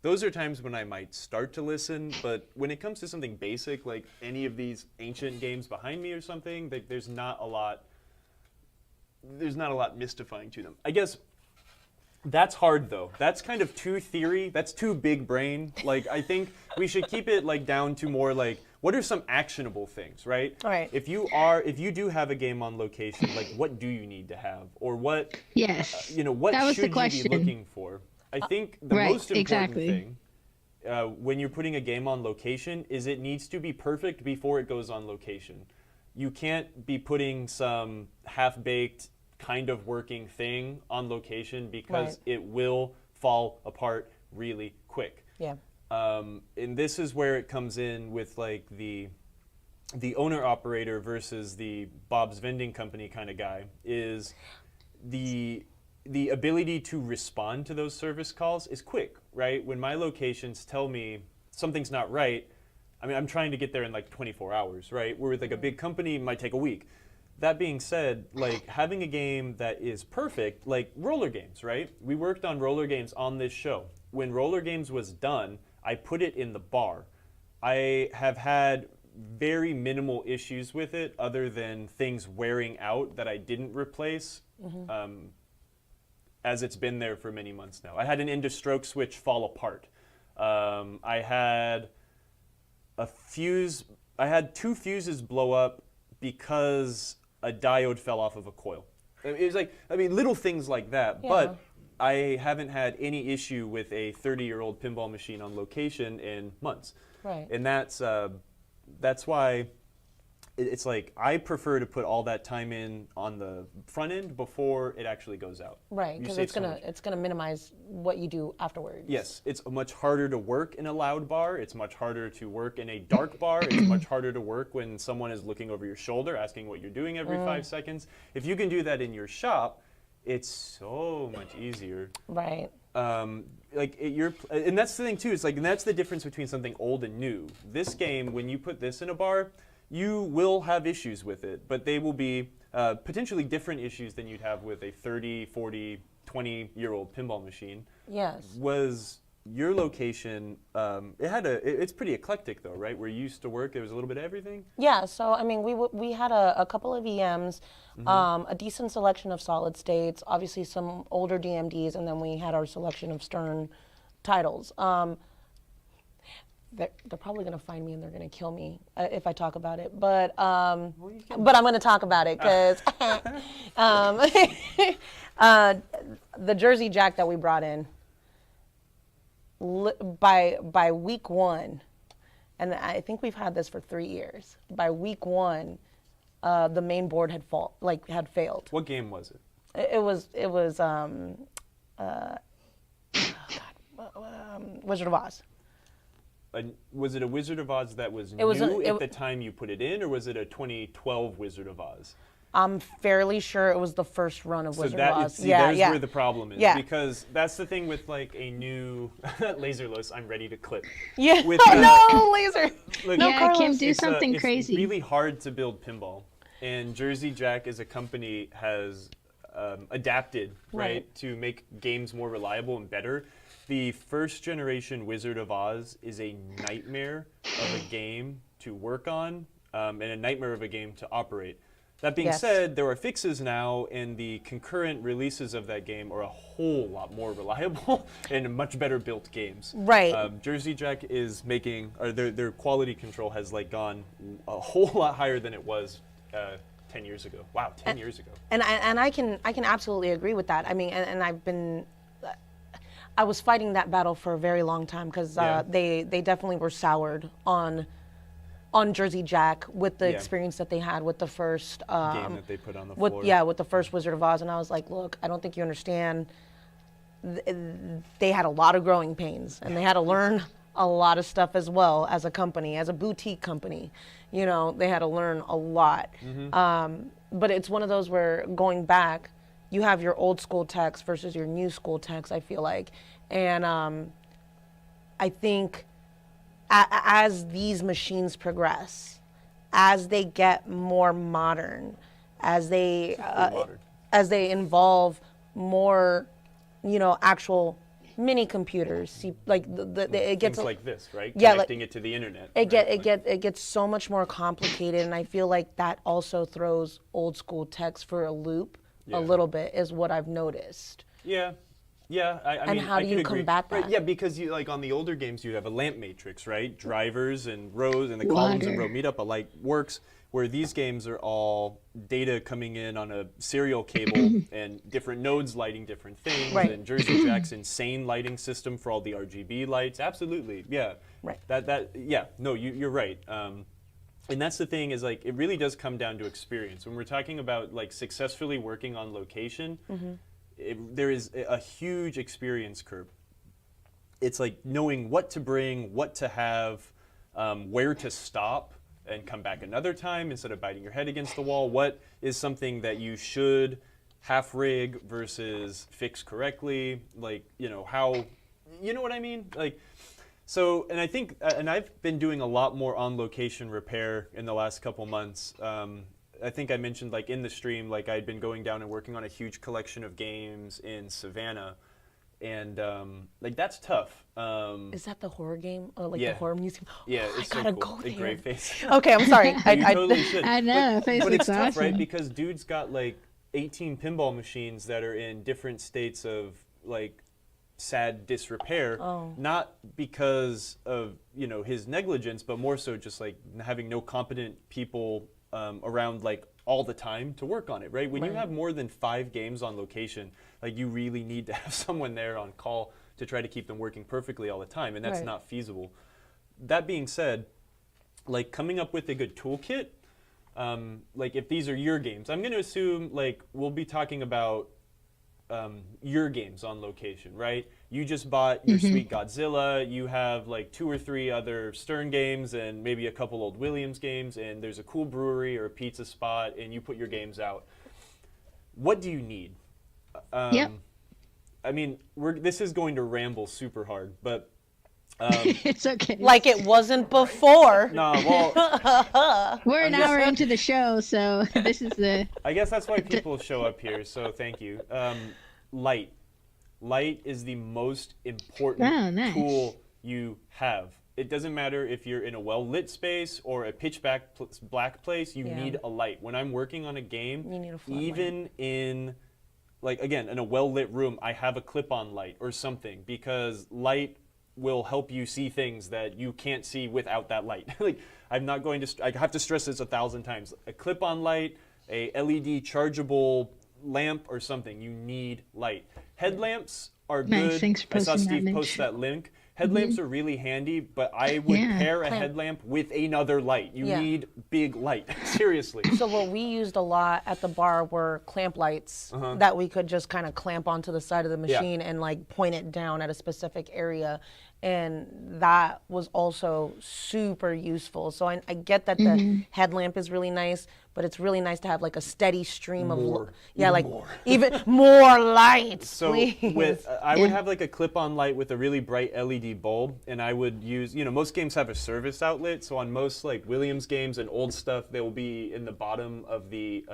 those are times when I might start to listen, but when it comes to something basic, like any of these ancient games behind me or something, there's not a lot. There's not a lot mystifying to them. I guess that's hard though. That's kind of too theory. That's too big brain. Like I think we should keep it like down to more like what are some actionable things, right? Right. If you do have a game on location, like what do you need to have, or what Yes. you know what That was the should you be question. looking for? I think the Right, most important exactly. thing when you're putting a game on location is it needs to be perfect before it goes on location. You can't be putting some half-baked kind of working thing on location because Right. it will fall apart really quick. Yeah. And this is where it comes in with like the owner operator versus the Bob's Vending Company kind of guy is the ability to respond to those service calls is quick, right? When my locations tell me something's not right, I mean, I'm trying to get there in like 24 hours, right? Where with like a big company, it might take a week. That being said, like having a game that is perfect, like roller games, right? We worked on roller games on this show. When roller games was done, I put it in the bar. I have had very minimal issues with it other than things wearing out that I didn't replace as it's been there for many months now. I had an end of stroke switch fall apart. I had two fuses blow up because a diode fell off of a coil. It was like, I mean, little things like that, but I haven't had any issue with a 30-year-old pinball machine on location in months. Right. And that's why it's like I prefer to put all that time in on the front end before it actually goes out. Right. You Because save so much. it's gonna minimize what you do afterwards. Yes, it's much harder to work in a loud bar. It's much harder to work in a dark bar. It's much harder to work when someone is looking over your shoulder, asking what you're doing every 5 seconds. If you can do that in your shop, it's so much easier. Right. And that's the thing too. It's like, and that's the difference between something old and new. This game, when you put this in a bar, you will have issues with it, but they will be potentially different issues than you'd have with a 30, 40, 20-year-old pinball machine. Yes. Was your location, it's pretty eclectic though, right? Where you used to work, there was a little bit of everything? Yeah, so I mean, we had a couple of EMs, a decent selection of solid states, obviously some older DMDs, and then we had our selection of Stern titles. They're probably going to find me and they're going to kill me if I talk about it, but I'm going to talk about it because the Jersey Jack that we brought in, by week one, and I think we've had this for 3 years. By week 1, the main board had failed. What game was it? It was Wizard of Oz. Was it a Wizard of Oz that was was new at the time you put it in, or was it a 2012 Wizard of Oz? I'm fairly sure it was the first run of Wizard of Oz. There's where the problem is. Yeah. Because that's the thing with like a new Laserless, I'm ready to clip. Yeah. With, No, laser. Like, No, yeah, Carlos. Kim, do something it's crazy. really hard to build pinball. And Jersey Jack as a company has adapted, right, to make games more reliable and better. The first generation Wizard of Oz is a nightmare of a game to work on and a nightmare of a game to operate. That being said, there are fixes now, and the concurrent releases of that game are a whole lot more reliable and much better built games. Right. Jersey Jack is making, or their quality control has like gone a whole lot higher than it was 10 years ago. Wow, 10 years ago. And I can absolutely agree with that. I mean, and I was fighting that battle for a very long time because they definitely were soured on Jersey Jack with the experience that they had with the first Game that they put on the floor. with the first Wizard of Oz, and I was like, look, I don't think you understand. They had a lot of growing pains, and they had to learn a lot of stuff as well as a company, as a boutique company. You know, they had to learn a lot. But it's one of those where going back, you have your old school techs versus your new school techs, I feel like. And I think as these machines progress, as they get more modern, as they involve more, actual mini computers, it gets Things like this, right? Yeah, Connecting it to the internet. It gets so much more complicated, and I feel like that also throws old school techs for a loop a little bit, is what I've noticed. Yeah. Yeah, I mean, how do you combat that? Right, yeah, because you like on the older games, you have a lamp matrix, right? Drivers and rows, and the columns and row meet up. A light works. Where these games are all data coming in on a serial cable and different nodes lighting different things. Right. And Jersey Jack's insane lighting system for all the RGB lights. Absolutely, yeah. Right. No, you're right. And that's the thing is like it really does come down to experience. When we're talking about like successfully working on location. There is a huge experience curve. It's like knowing what to bring, what to have, where to stop and come back another time instead of biting your head against the wall. What is something that you should half rig versus fix correctly? Like, how, you know what I mean? Like, so, and I think, and I've been doing a lot more on location repair in the last couple months. I think I mentioned like in the stream, like I'd been going down and working on a huge collection of games in Savannah, and like that's tough. Is that the horror game? Or like Yeah. the horror museum? Yeah, Oh, it's I so gotta cool. go The there. gray face. Okay, I'm sorry. You totally should. I know, But it's Facebook's tough, right? awesome. Because dude's got like 18 pinball machines that are in different states of like sad disrepair. Not because of his negligence, but more so just like having no competent people around like all the time to work on it, right? When you have more than 5 games on location, like you really need to have someone there on call to try to keep them working perfectly all the time, and that's not feasible. That being said, like coming up with a good toolkit, like if these are your games, I'm going to assume like we'll be talking about your games on location, right? You just bought your sweet Godzilla, you have like 2 or 3 other Stern games and maybe a couple old Williams games, and there's a cool brewery or a pizza spot, and you put your games out. What do you need? Yep. I mean, this is going to ramble super hard, but It's okay. Like it wasn't before. no, well, We're an hour into the show, so this is the. I guess that's why people show up here, so thank you. Light. Light is the most important nice. tool you have. It doesn't matter if you're in a well-lit space or a pitch black place, you need a light. When I'm working on a game, You need a floodlight. even in, like, again, in a well-lit room, I have a clip-on light or something, because light will help you see things that you can't see without that light. Like, I'm not going to, I have to stress this 1,000 times. A clip-on light, a LED chargeable lamp or something, you need light. Headlamps are Nice, good. thanks for I saw posting that, Steve Mitch. post that link. Headlamps are really handy, but I would Yeah. pair a Clamp. headlamp with another light. You Yeah. need big light, seriously. So what we used a lot at the bar were clamp lights that we could just kind of clamp onto the side of the machine and like point it down at a specific area. And that was also super useful. So I get that the headlamp is really nice, but it's really nice to have like a steady stream of More. even more lights. So please. I would have like a clip-on light with a really bright LED bulb, and I would use, most games have a service outlet. So on most like Williams games and old stuff, they will be in the bottom of the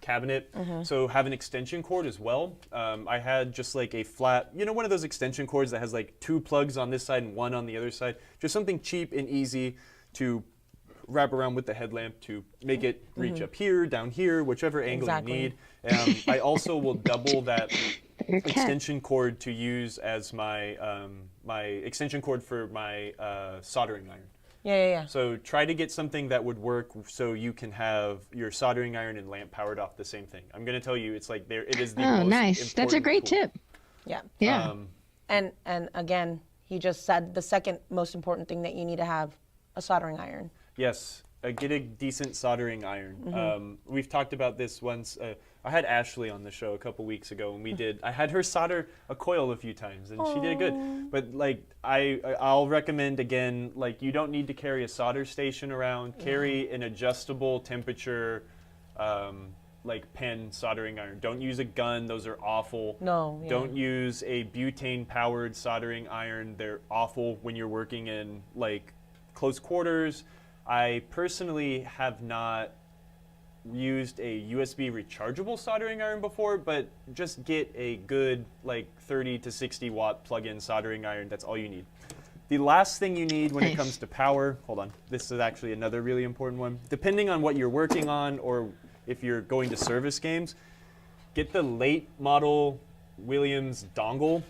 cabinet. So have an extension cord as well. I had just like a flat, one of those extension cords that has like 2 plugs on this side and 1 on the other side. Just something cheap and easy to wrap around with the headlamp to make it reach up here, down here, whichever angle Exactly. you need. I also will double that extension cord to use as my my extension cord for my soldering iron. Yeah. So try to get something that would work so you can have your soldering iron and lamp powered off the same thing. I'm going to tell you, it's like it is the Oh, most nice. That's a important great tool. tip. Yeah. Yeah. And again, he just said the second most important thing that you need to have, a soldering iron. Yes, get a decent soldering iron. We've talked about this once. I had Ashley on the show a couple weeks ago, and I had her solder a coil a few times, and she did it good. But like, I'll recommend again, like you don't need to carry a solder station around. Carry an adjustable temperature, like pen soldering iron. Don't use a gun; those are awful. No. Yeah. Don't use a butane-powered soldering iron. They're awful when you're working in like close quarters. I personally have not used a USB rechargeable soldering iron before, but just get a good like 30 to 60 watt plug-in soldering iron. That's all you need. The last thing you need when it comes to power, hold on, this is actually another really important one. Depending on what you're working on or if you're going to service games, get the late model Williams dongle.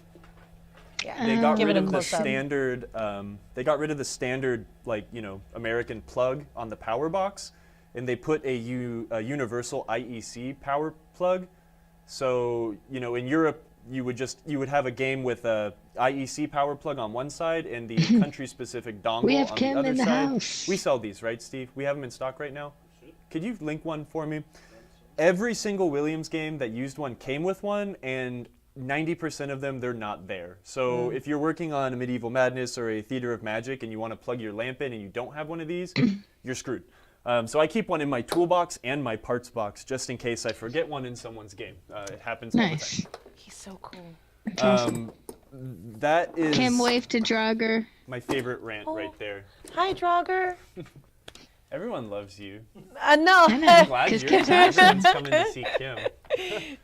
Yeah. They got Give rid it a of the close-up. standard. They got rid of the standard, like American plug on the power box, and they put a universal IEC power plug. So in Europe, you would have a game with a IEC power plug on one side and the country-specific dongle We have on Kim the other in the side. house. We sell these, right, Steve? We have them in stock right now. Could you link one for me? Every single Williams game that used one came with one, and 90% of them, they're not there. So if you're working on a Medieval Madness or a Theater of Magic and you want to plug your lamp in and you don't have one of these, you're screwed. So I keep one in my toolbox and my parts box just in case I forget one in someone's game. It happens all the Nice. time. He's so cool. That is Kim wave to Draugr. my favorite rant right there. Hi, Draugr. Everyone loves you. No. I know. I'm glad Because your Kim's passion's coming to see Kim.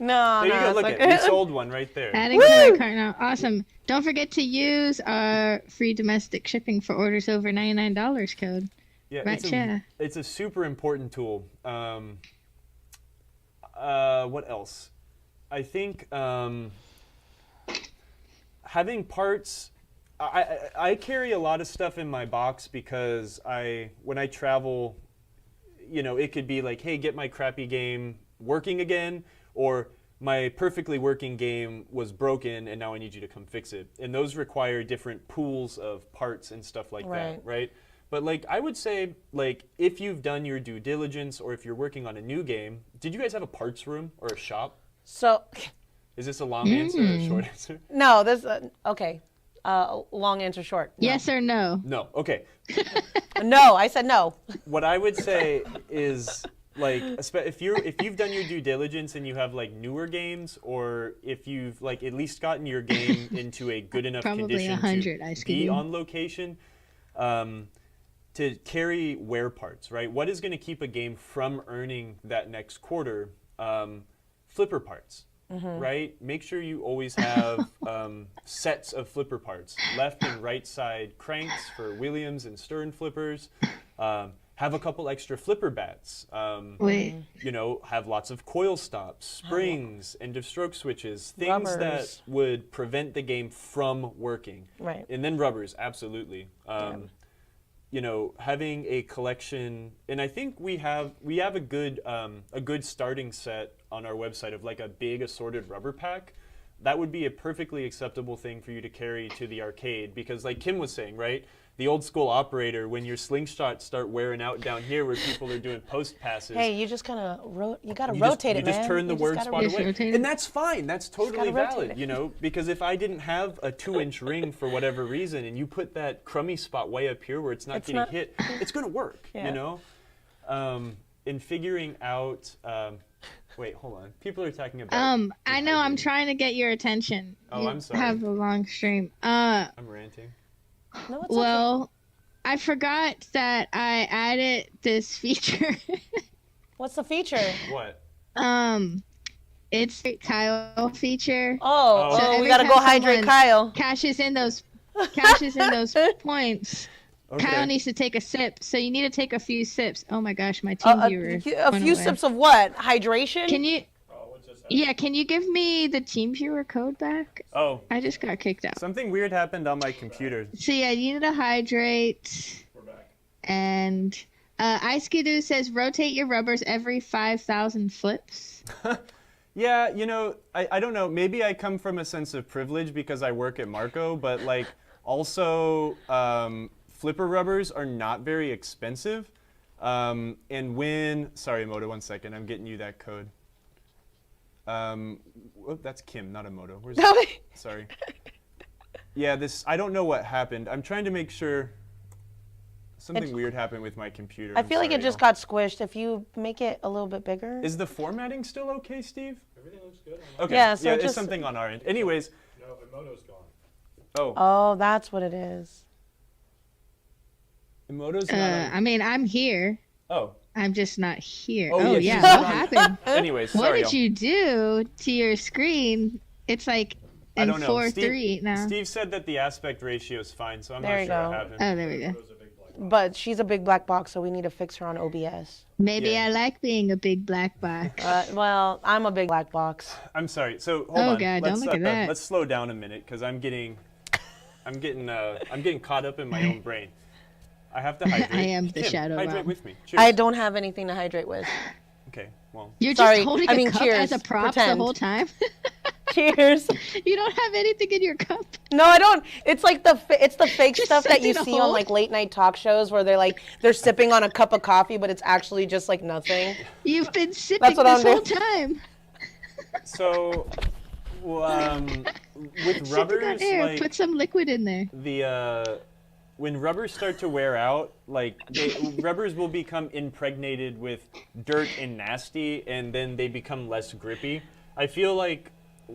No. There you go. it's Look like- at we sold one right there. Adding to my cart now. Awesome. Don't forget to use our free domestic shipping for orders over $99 code. Yeah, Right, yeah. it's a super important tool. What else? I think having parts. I carry a lot of stuff in my box because when I travel, it could be like, hey, get my crappy game working again, or my perfectly working game was broken and now I need you to come fix it. And those require different pools of parts and stuff like that, right? But like I would say, like if you've done your due diligence or if you're working on a new game, did you guys have a parts room or a shop? So, Is this a long answer or a short answer? no, this, okay. Long answer short. No. Yes or no? No. Okay. No, I said no. What I would say is like if you've done your due diligence and you have like newer games, or if you've like at least gotten your game into a good enough Probably condition 100 to ice be cream. on location, to carry wear parts, right? What is going to keep a game from earning that next quarter? Flipper parts. Right? Make sure you always have sets of flipper parts. Left and right side cranks for Williams and Stern flippers. Have a couple extra flipper bats. Wait. Have lots of coil stops, springs, end of stroke switches, things that Rubbers. would prevent the game from working. Right. And then rubbers, absolutely. Having a collection, and I think we have a good starting set on our website of like a big assorted rubber pack. that would be a perfectly acceptable thing for you to carry to the arcade, because like Kim was saying, right? The old school operator, when your slingshots start wearing out down here where people are doing post passes. Hey, you just kind of you got to you rotate just, it, you just turn the word spot away. rotate it. And that's fine. That's totally rotate valid, it. you know, because if I didn't have a 2-inch ring for whatever reason and you put that crummy spot way up here where it's not getting hit, it's going to work, you know? In figuring out, wait, hold on. People are talking about. I know. I'm trying to get your attention. Oh, You I'm sorry. Have a long stream. I'm ranting. No, it's Well, I forgot that I added this feature. What's the feature? What? It's a Kyle feature. Oh, So we every gotta go time hydrate someone Kyle. Cashes in those points. Okay. Kyle needs to take a sip, so you need to take a few sips. Oh my gosh, my team viewer. A went few away. sips of what? Hydration? Can you? Yeah, can you give me the team viewer code back? Oh, I just got kicked out. something weird happened on my computer. So yeah, you need to hydrate. We're back. And Ice Skidoo says rotate your rubbers every 5,000 flips. Yeah, you know, I don't know. Maybe I come from a sense of privilege because I work at Marco, but like also flipper rubbers are not very expensive. And when, sorry, Moto, 1 second. I'm getting you that code. That's Kim, not a Moto. Where's sorry. Yeah, I don't know what happened. I'm trying to make sure something weird happened with my computer. I feel like it just got squished. If you make it a little bit bigger. Is the formatting still okay, Steve? Everything looks good. Okay. Yeah, so it's just- something on our end. Anyways, No, Emoto's gone. Oh, that's what it is. Emoto's not. I mean, I'm here. Oh. I'm just not here. Oh, Oh, yeah, yeah. she's What not on. happened? Anyways, What sorry. did you do to your screen? It's like I in don't know. 4:3 now. Steve said that the aspect ratio is fine, so I'm There not you sure go. what happened. Oh, there we go. Emoto's a big black box. But she's a big black box, so we need to fix her on OBS. Maybe Yeah. I like being a big black box. Well, I'm a big black box. I'm sorry. So hold Oh, on. God, let's, don't look at that. Let's slow down a minute because I'm getting caught up in my own brain. I have to hydrate. I am the Kim, shadow hydrate realm. with me. Cheers. I don't have anything to hydrate with. Okay. Well. You're Sorry, just holding I a mean, cup cheers. as a prop Pretend. the whole time. Cheers. You don't have anything in your cup. No, I don't. It's like it's the fake Just stuff that you something to see on hold. like late night talk shows where they're sipping on a cup of coffee, but it's actually just like nothing. You've been sipping That's what this I'm whole doing. time. So, with Sip in that rubbers, air. like Put some liquid in there. when rubbers start to wear out, like rubbers will become impregnated with dirt and nasty, and then they become less grippy. I feel like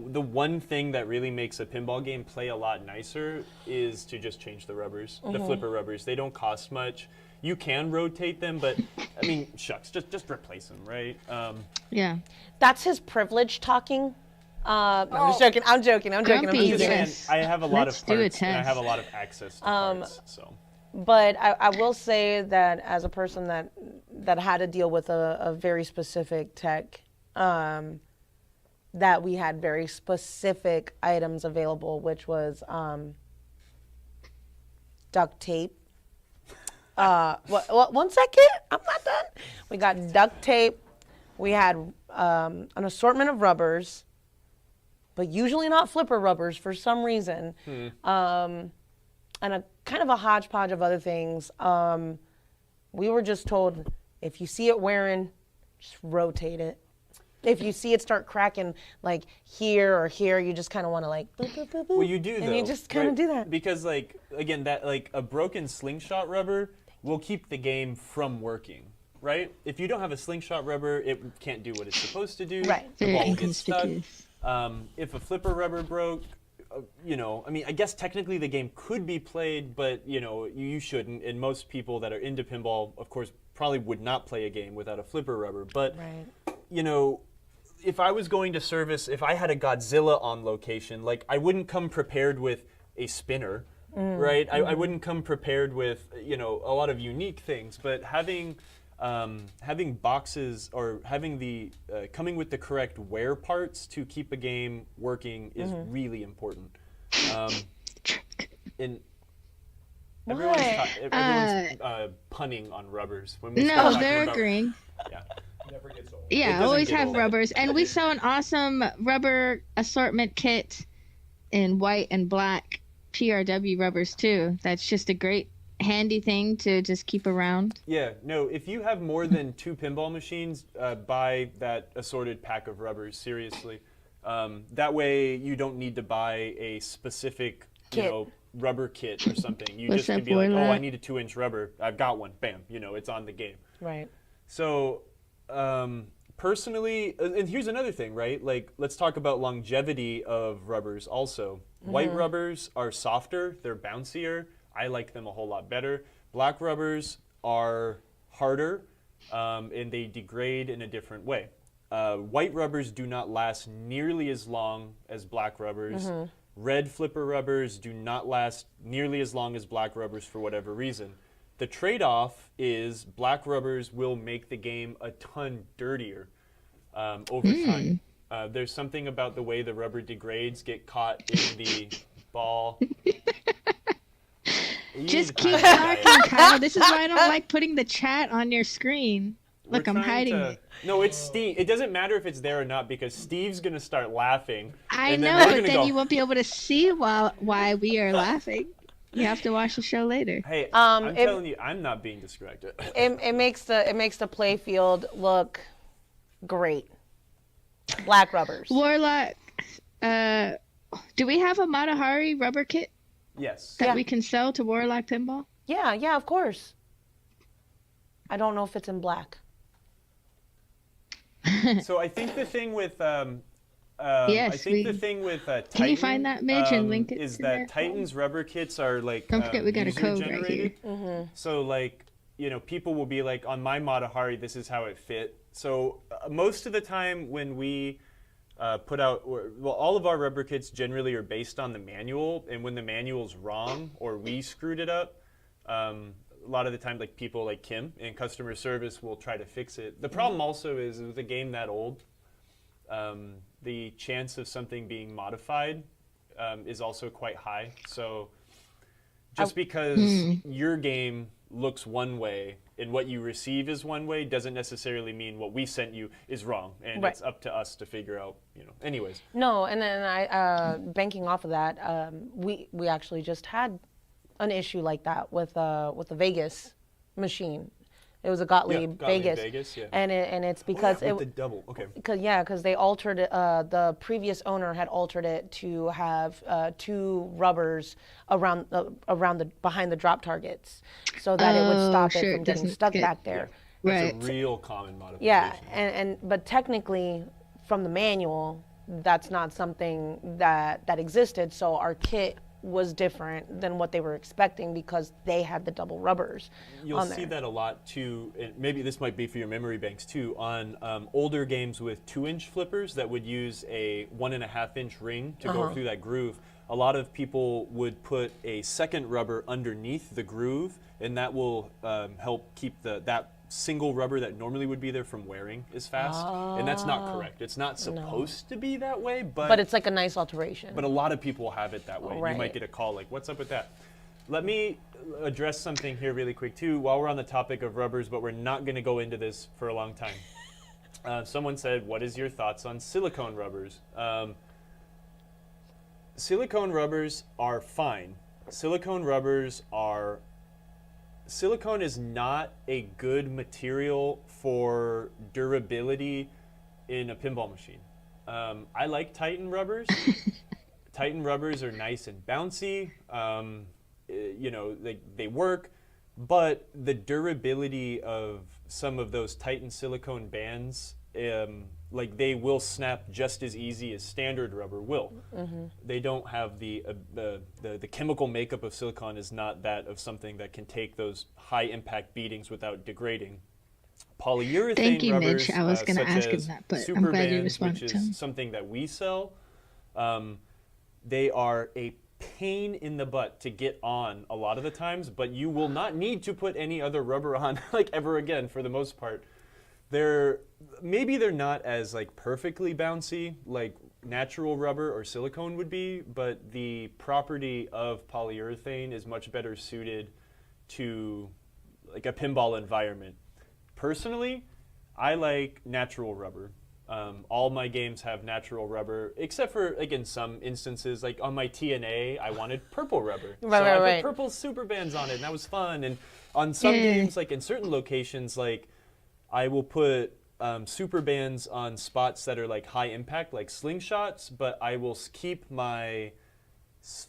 the one thing that really makes a pinball game play a lot nicer is to just change the rubbers, the flipper rubbers. They don't cost much. You can rotate them, but I mean, shucks, just replace them, right? Yeah. That's his privilege talking. No, I'm just joking. I'm joking. I'm Grumpy I'm just saying, Yes. I have a lot Let's of do a parts, and I test. have a lot of access to parts, so. But I will say that as a person that had to deal with a very specific tech, that we had very specific items available, which was duct tape. One second, I'm not done. We got duct tape. We had an assortment of rubbers, but usually not flipper rubbers for some reason. And a kind of a hodgepodge of other things. We were just told, if you see it wearing, just rotate it. If you see it start cracking like here or here, you just kind of want to like boop, boop, boop, boop. Well, you do though. And you just kind of right? do that. Because like again, that like a broken slingshot rubber will keep the game from working, right? If you don't have a slingshot rubber, it can't do what it's supposed to do. Right. The Very ball will get stuck. inconspicuous. If a flipper rubber broke, you know, I mean, I guess technically the game could be played, but you know, you shouldn't. And most people that are into pinball, of course, probably would not play a game without a flipper rubber. But Right. you know, if I was going to service, if I had a Godzilla on location, like I wouldn't come prepared with a spinner, right? I wouldn't come prepared with, you know, a lot of unique things, but having boxes or having the coming with the correct wear parts to keep a game working is really important. And everyone's, What? everyone's punning on rubbers when we start No, talking they're about, agreeing. Yeah. Never gets old. It Yeah, doesn't always get have old. rubbers. And we sell an awesome rubber assortment kit in white and black PRW rubbers too. That's just a great handy thing to just keep around. Yeah, no, if you have more than 2 pinball machines, buy that assorted pack of rubbers, seriously. That way you don't need to buy a specific, Kit. rubber kit or something. You What's just can that be like, for, oh, I lad? need a 2-inch rubber. I've got one. Bam, it's on the game. Right. So, personally, and here's another thing, right? Like, let's talk about longevity of rubbers also. White rubbers are softer, they're bouncier. I like them a whole lot better. Black rubbers are harder, and they degrade in a different way. White rubbers do not last nearly as long as black rubbers. Red flipper rubbers do not last nearly as long as black rubbers for whatever reason. The trade-off is black rubbers will make the game a ton dirtier over time. There's something about the way the rubber degrades, get caught in the ball. Just keep talking, Kyle. This is why I don't like putting the chat on your screen. Look, I'm hiding it. No, it's Steve. It doesn't matter if it's there or not because Steve's gonna start laughing. I and then know, we're but gonna then go, you won't be able to see why we are laughing. You have to watch the show later. Hey, I'm it- telling you, I'm not being distracted. It makes the play field look great. Black rubbers. Warlock, do we have a Matahari rubber kit Yes. that Yeah. we can sell to Warlock Pinball? Yeah, of course. I don't know if it's in black. So I think the thing with Yes, I think the thing with Titan, Can you find that, Midge, and link it is to that there? Titan's rubber kits are like Don't forget we got a code right user-generated. here. So like people will be like, on my Matahari, this is how it fit. So most of the time when we put out, all of our rubber kits generally are based on the manual, and when the manual's wrong or we screwed it up, a lot of the time, like people like Kim in customer service will try to fix it. The problem also is with a game that old, the chance of something being modified is also quite high. So just because your game looks one way and what you receive is one way doesn't necessarily mean what we sent you is wrong, and Right. it's up to us to figure out. Anyways. No, and then I banking off of that, we actually just had an issue like that with the Vegas machine. It was a Gottlieb, Vegas, yeah. and it's because with the double. Okay. because they altered it. The previous owner had altered it to have 2 rubbers around the behind the drop targets, so that it would Oh, stop sure, it it from getting doesn't stuck get- back there. That's Right. a real common modification. Yeah, but technically, from the manual, that's not something that existed. So our kit was different than what they were expecting because they had the double rubbers You'll on see there. that a lot too, and maybe this might be for your memory banks too, on older games with 2-inch flippers that would use a 1.5-inch ring to go through that groove. A lot of people would put a second rubber underneath the groove, and that will help keep that single rubber that normally would be there from wearing as fast. And that's not correct. It's not supposed to be that way, But it's like a nice alteration. but a lot of people have it that way. You Right. might get a call like, what's up with that? Let me address something here really quick too while we're on the topic of rubbers, but we're not going to go into this for a long time. Someone said, what is your thoughts on silicone rubbers? Silicone rubbers are fine. Silicone is not a good material for durability in a pinball machine. I like Titan rubbers. Titan rubbers are nice and bouncy. They work, but the durability of some of those Titan silicone bands, they will snap just as easy as standard rubber will. They don't have the chemical makeup of silicone is not that of something that can take those high impact beatings without degrading. Polyurethane Thank you, rubbers, Mitch. I was gonna such ask him as that, but I'm super glad you bands, responded which to him. is something that we sell. They are a pain in the butt to get on a lot of the times, but you will not need to put any other rubber on ever again for the most part. Maybe they're not as perfectly bouncy like natural rubber or silicone would be, but the property of polyurethane is much better suited to a pinball environment. Personally, I like natural rubber. All my games have natural rubber, except for, again, some instances, like on my TNA, I wanted purple rubber. Right, so right, I right. put purple super bands on it, and that was fun. And on some games, like in certain locations, like I will put super bands on spots that are like high impact, like slingshots, but I will keep my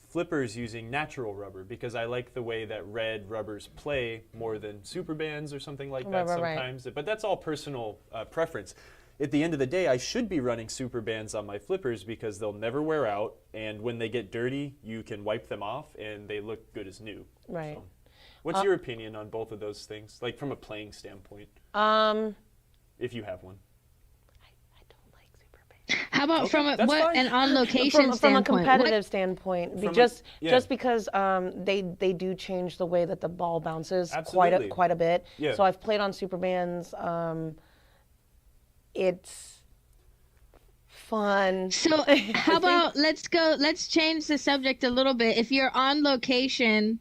flippers using natural rubber because I like the way that red rubbers play more than super bands or something like that Right, right. sometimes. But that's all personal preference. At the end of the day, I should be running super bands on my flippers because they'll never wear out, and when they get dirty, you can wipe them off and they look good as new. Right. So, what's your opinion on both of those things, like from a playing standpoint, if you have one? I don't like super bands. How about from a, that's what fine. an on location From a standpoint? competitive standpoint, From a- just yeah. because they do change the way that the ball bounces Absolutely. quite a bit. Yeah. So I've played on super bands. It's fun. So how about let's change the subject a little bit. If you're on location,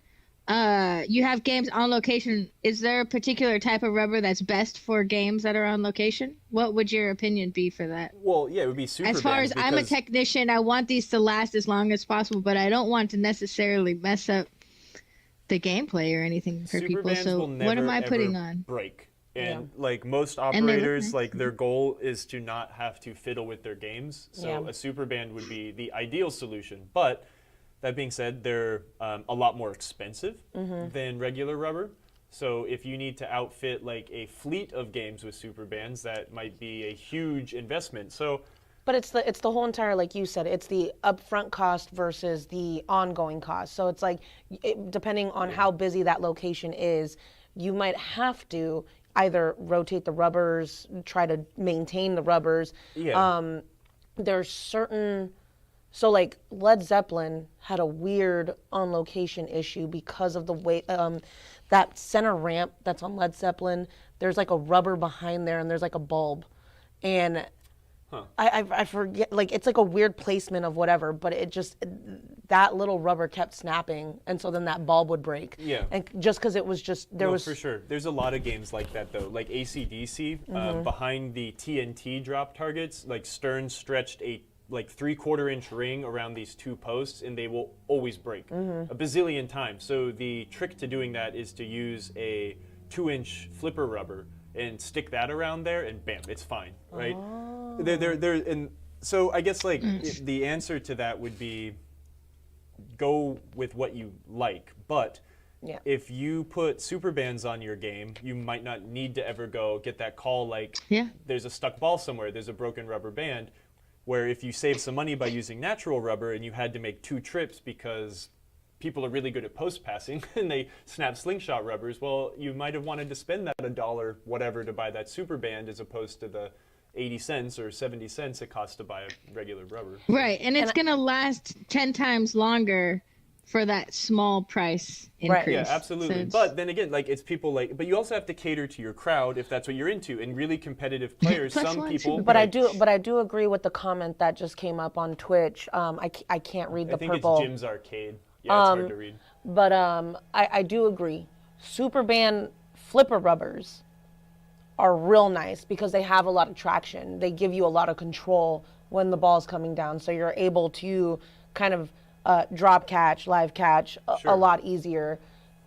you have games on location, is there a particular type of rubber that's best for games that are on location? What would your opinion be for that? Well, yeah, it would be super As far bands as I'm a because- technician, I want these to last as long as possible, but I don't want to necessarily mess up the gameplay or anything for super people. bands So will never, what am I putting ever on? break. And Yeah. like most they look operators, nice. like their goal is to not have to fiddle with their games. So Yeah. a super band would be the ideal solution. But that being said, they're a lot more expensive than regular rubber. So if you need to outfit like a fleet of games with super bands, that might be a huge investment. So But it's the whole entire, like you said, it's the upfront cost versus the ongoing cost. So it's like, depending on how busy that location is, you might have to either rotate the rubbers, try to maintain the rubbers. yeah, There's certain, so like Led Zeppelin had a weird on location issue because of the way, that center ramp that's on Led Zeppelin, there's like a rubber behind there and there's like a bulb. And I forget, like it's like a weird placement of whatever, but it just, that little rubber kept snapping, and so then that bulb would break. Yeah. And just because it was just, there no, was, for sure. There's a lot of games like that though. Like AC/DC, behind the TNT drop targets, like Stern stretched a like 3/4 inch ring around these two posts, and they will always break a bazillion times. So the trick to doing that is to use a 2-inch flipper rubber and stick that around there, and bam, it's fine, right? And so I guess like the answer to that would be go with what you like, but Yeah. if you put super bands on your game, you might not need to ever go get that call like Yeah. there's a stuck ball somewhere, there's a broken rubber band, where if you save some money by using natural rubber and you had to make 2 trips because people are really good at post passing and they snap slingshot rubbers, well, you might have wanted to spend that $1 whatever to buy that super band as opposed to the 80 cents or 70 cents it costs to buy a regular rubber. Right, and it's going to last 10 times longer for that small price Right. increase. Yeah, So absolutely. it's- But then again, like it's people like, but you also have to cater to your crowd if that's what you're into. And really competitive players, Plus some one, people. super but like, I do agree with the comment that just came up on Twitch. I can't read the I think purple. it's Jim's Arcade. Yeah, it's hard to read. But I do agree. Super band flipper rubbers are real nice because they have a lot of traction. They give you a lot of control when the ball's coming down. So you're able to kind of drop catch, live catch Sure. a lot easier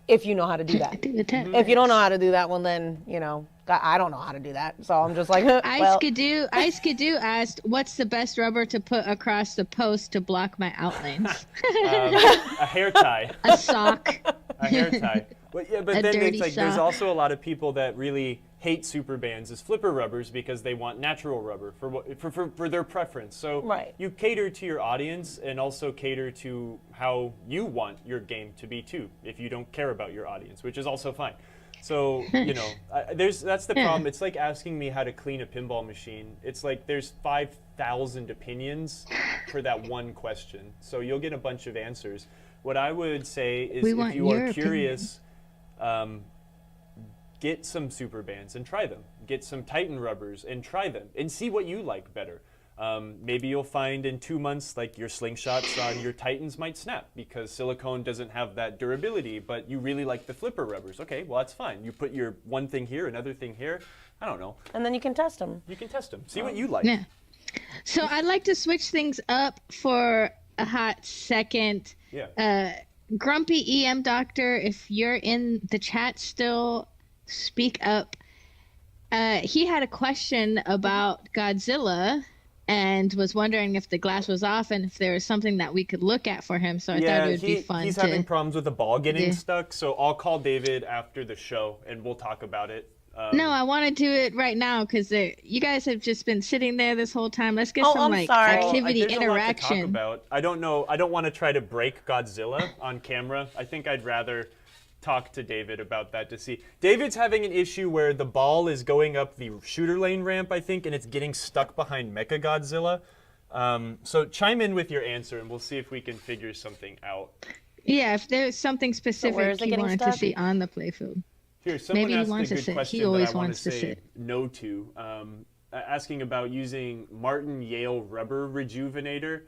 if you know how to do that. do the tech. If you don't know how to do that, well then, you know, I don't know how to do that. So I'm just like, Ice well, Skidoo asked, "What's the best rubber to put across the post to block my outlanes?" A hair tie. A sock. A hair tie. But yeah, but A then dirty it's like there's sock. also a lot of people that really hate super bands as flipper rubbers because they want natural rubber for their preference. So Right. you cater to your audience and also cater to how you want your game to be too. If you don't care about your audience, which is also fine. So you know, that's the problem. It's like asking me how to clean a pinball machine. It's like there's 5,000 opinions for that one question. So you'll get a bunch of answers. What I would say is We if want you your are opinion. curious, get some super bands and try them. Get some Titan rubbers and try them and see what you like better. Maybe you'll find in 2 months, like your slingshots on your Titans might snap because silicone doesn't have that durability, but you really like the flipper rubbers. Okay, well, that's fine. You put your one thing here, another thing here. I don't know. And then you can test them. You can test them. See what you like. Yeah. So I'd like to switch things up for a hot second. Yeah. Grumpy EM Doctor, if you're in the chat still, speak up. He had a question about Godzilla and was wondering if the glass was off and if there was something that we could look at for him. So I thought it would be fun. He's having problems with the ball getting stuck, so I'll call David after the show and we'll talk about it. No, I want to do it right now because you guys have just been sitting there this whole time. Let's get some I'm sorry. activity, there's interaction. A lot to talk about. I don't know. I don't want to try to break Godzilla on camera. I think I'd rather talk to David about that to see. David's having an issue where the ball is going up the shooter lane ramp, I think, and it's getting stuck behind Mechagodzilla. So chime in with your answer, and we'll see if we can figure something out. Yeah, if there's something specific you wanted to see on the playfield. Here, someone Maybe he asked wants a to good sit. question He always that I want wants to to say sit. no to. Asking about using Martin Yale rubber rejuvenator.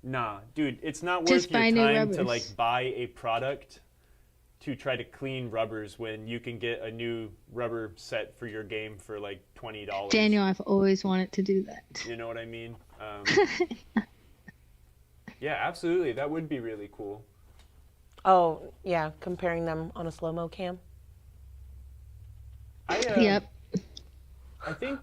Nah, dude, it's not worth Just your buy new time rubbers. to like buy a product to try to clean rubbers when you can get a new rubber set for your game for like $20. Daniel, I've always wanted to do that. You know what I mean? Yeah, absolutely. That would be really cool. Oh, yeah, comparing them on a slow-mo cam. Yep. I think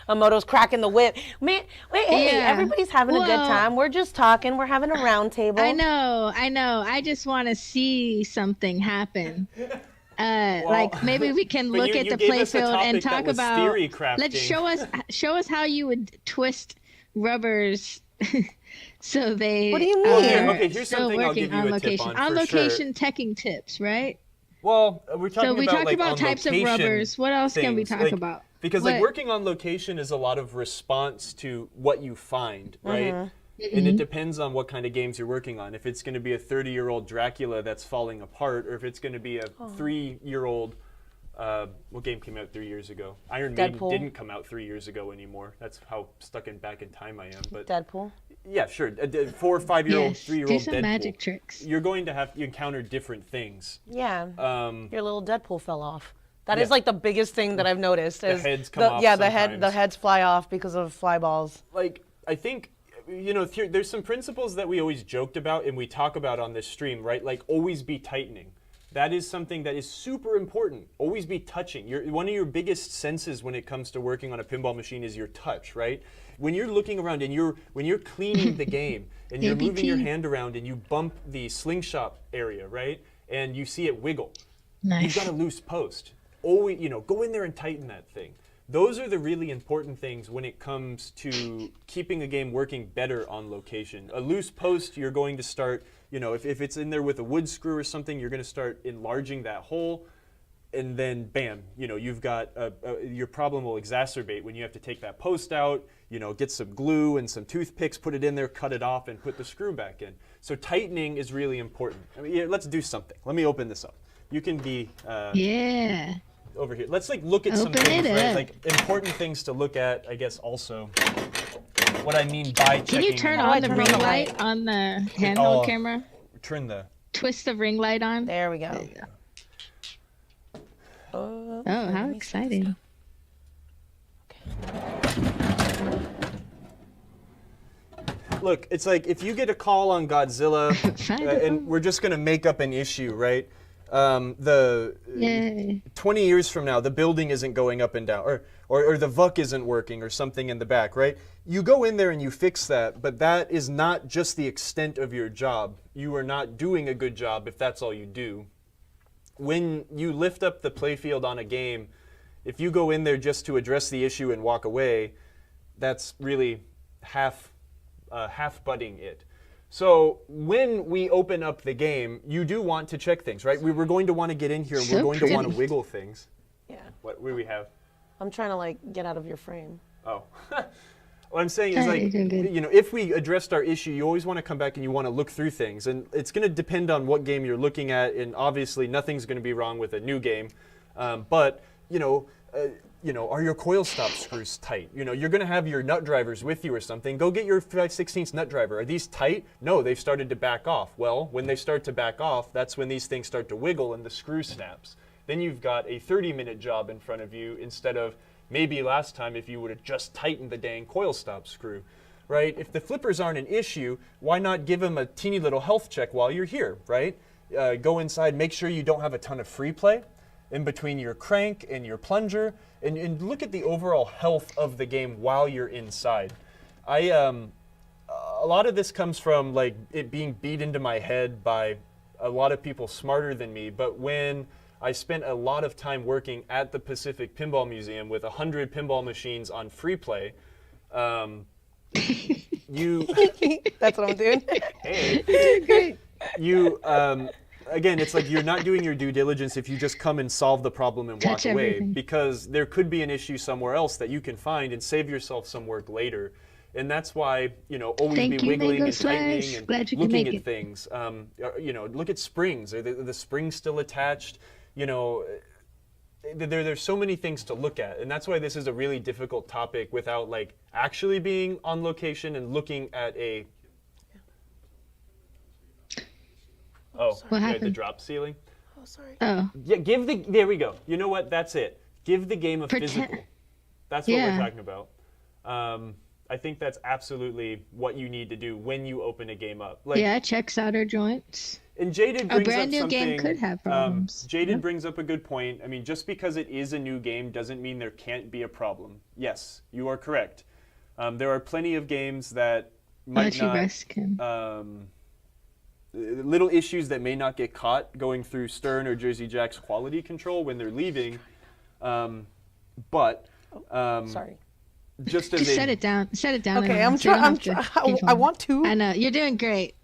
Moto's cracking the whip. Man, wait, hey, Yeah. everybody's having a good Well- time. We're just talking. We're having a round table. I know. I just want to see something happen. Like maybe we can but look you at the gave us a playfield and topic that talk was about. theory crafting. Let's show us how you would twist rubbers so they. What do you mean? Okay, here's still something I'll working give you on a tip location. on for location teching tips, right? Well, we're talking So we about talked like about on types of location rubbers. What else can we things. talk Like, about? Because like What- working on location is a lot of response to what you find, right? And Mm-hmm. it depends on what kind of games you're working on. If it's going to be a 30-year-old Dracula that's falling apart, or if it's going to be a 3-year-old. What game came out 3 years ago? Iron Maiden Deadpool. didn't come out 3 years ago anymore. That's how back in time I am. But Deadpool. yeah, sure. A 4 or 5-year-old, Yes, 3-year-old do some Deadpool. magic tricks. You're going to have to encounter different things. Yeah. Your little Deadpool fell off. That Yeah. is like the biggest thing that I've noticed. Is heads come off Yeah, sometimes. the heads fly off because of fly balls. Like, I think, there's some principles that we always joked about and we talk about on this stream, right? Like, always be tightening. That is something that is super important. Always be touching. One of your biggest senses when it comes to working on a pinball machine is your touch, right? When you're looking around and when you're cleaning the game and you're moving your hand around and you bump the slingshot area, right? And you see it wiggle. Nice. You've got a loose post. Always, go in there and tighten that thing. Those are the really important things when it comes to keeping a game working better on location. A loose post, you're going to start, if it's in there with a wood screw or something, you're going to start enlarging that hole, and then bam, you've got your problem will exacerbate when you have to take that post out, get some glue and some toothpicks, put it in there, cut it off, and put the screw back in. So tightening is really important. I mean, let's do something. Let me open this up. You can be Yeah. over here. Let's look at some Open things, it right? up. Like important things to look at, I guess also. What I mean by checking. Can you turn How do I on the turn ring on the light light? on the handheld camera? Turn the. Twist the ring light on. There we go. There you go. Oh, Oh, how exciting. Look, it's like if you get a call on Godzilla, Find and we're just gonna make up an issue, right? The Yay. 20 years from now, the building isn't going up and down, or the VUC isn't working, or something in the back, right? You go in there and you fix that, but that is not just the extent of your job. You are not doing a good job if that's all you do. When you lift up the playfield on a game, if you go in there just to address the issue and walk away, that's really half-butting it. So when we open up the game, you do want to check things, right? We were going to want to get in here. So We're going to want to pretty. wiggle things. Yeah. What do we have? I'm trying to get out of your frame. Oh. What I'm saying is, You're doing good. if we addressed our issue, you always want to come back and you want to look through things. And it's going to depend on what game you're looking at. And obviously, nothing's going to be wrong with a new game. But are your coil stop screws tight? You're going to have your nut drivers with you or something. Go get your 5/16 nut driver. Are these tight? No, they've started to back off. Well, when they start to back off, that's when these things start to wiggle and the screw snaps. Then you've got a 30-minute job in front of you instead of maybe last time if you would have just tightened the dang coil stop screw, right? If the flippers aren't an issue, why not give them a teeny little health check while you're here, right? Go inside, make sure you don't have a ton of free play in between your crank and your plunger, and look at the overall health of the game while you're inside. A lot of this comes from like it being beat into my head by a lot of people smarter than me, but when I spent a lot of time working at the Pacific Pinball Museum with 100 pinball machines on free play, you That's what I'm doing. hey, you again, it's like you're not doing your due diligence if you just come and solve the problem and walk Touch away, everything. because there could be an issue somewhere else that you can find and save yourself some work later. And that's why, always Thank be you, wiggling Mango and tightening Slice. and Glad you can looking make at it. things. Look at springs. Are the springs still attached? There's so many things to look at, and that's why this is a really difficult topic without like actually being on location and looking at a. Oh, What yeah, the happened? drop ceiling. Oh, sorry. Oh, Yeah, there we go. You know what? That's it. Give the game a physical. That's what Yeah. we're talking about. I think that's absolutely what you need to do when you open a game up. Like, yeah, check solder joints. and Jaded A brings brand up new something. game could have problems. Jaded Yep. brings up a good point. I mean, just because it is a new game doesn't mean there can't be a problem. Yes, you are correct. There are plenty of games that might Let you not. rest him. Little issues that may not get caught going through Stern or Jersey Jack's quality control when they're leaving. But Sorry. just as Just a set it down. Set it down. Okay, enough I'm so you trying. don't have to keep I on. want to. I know you're doing great.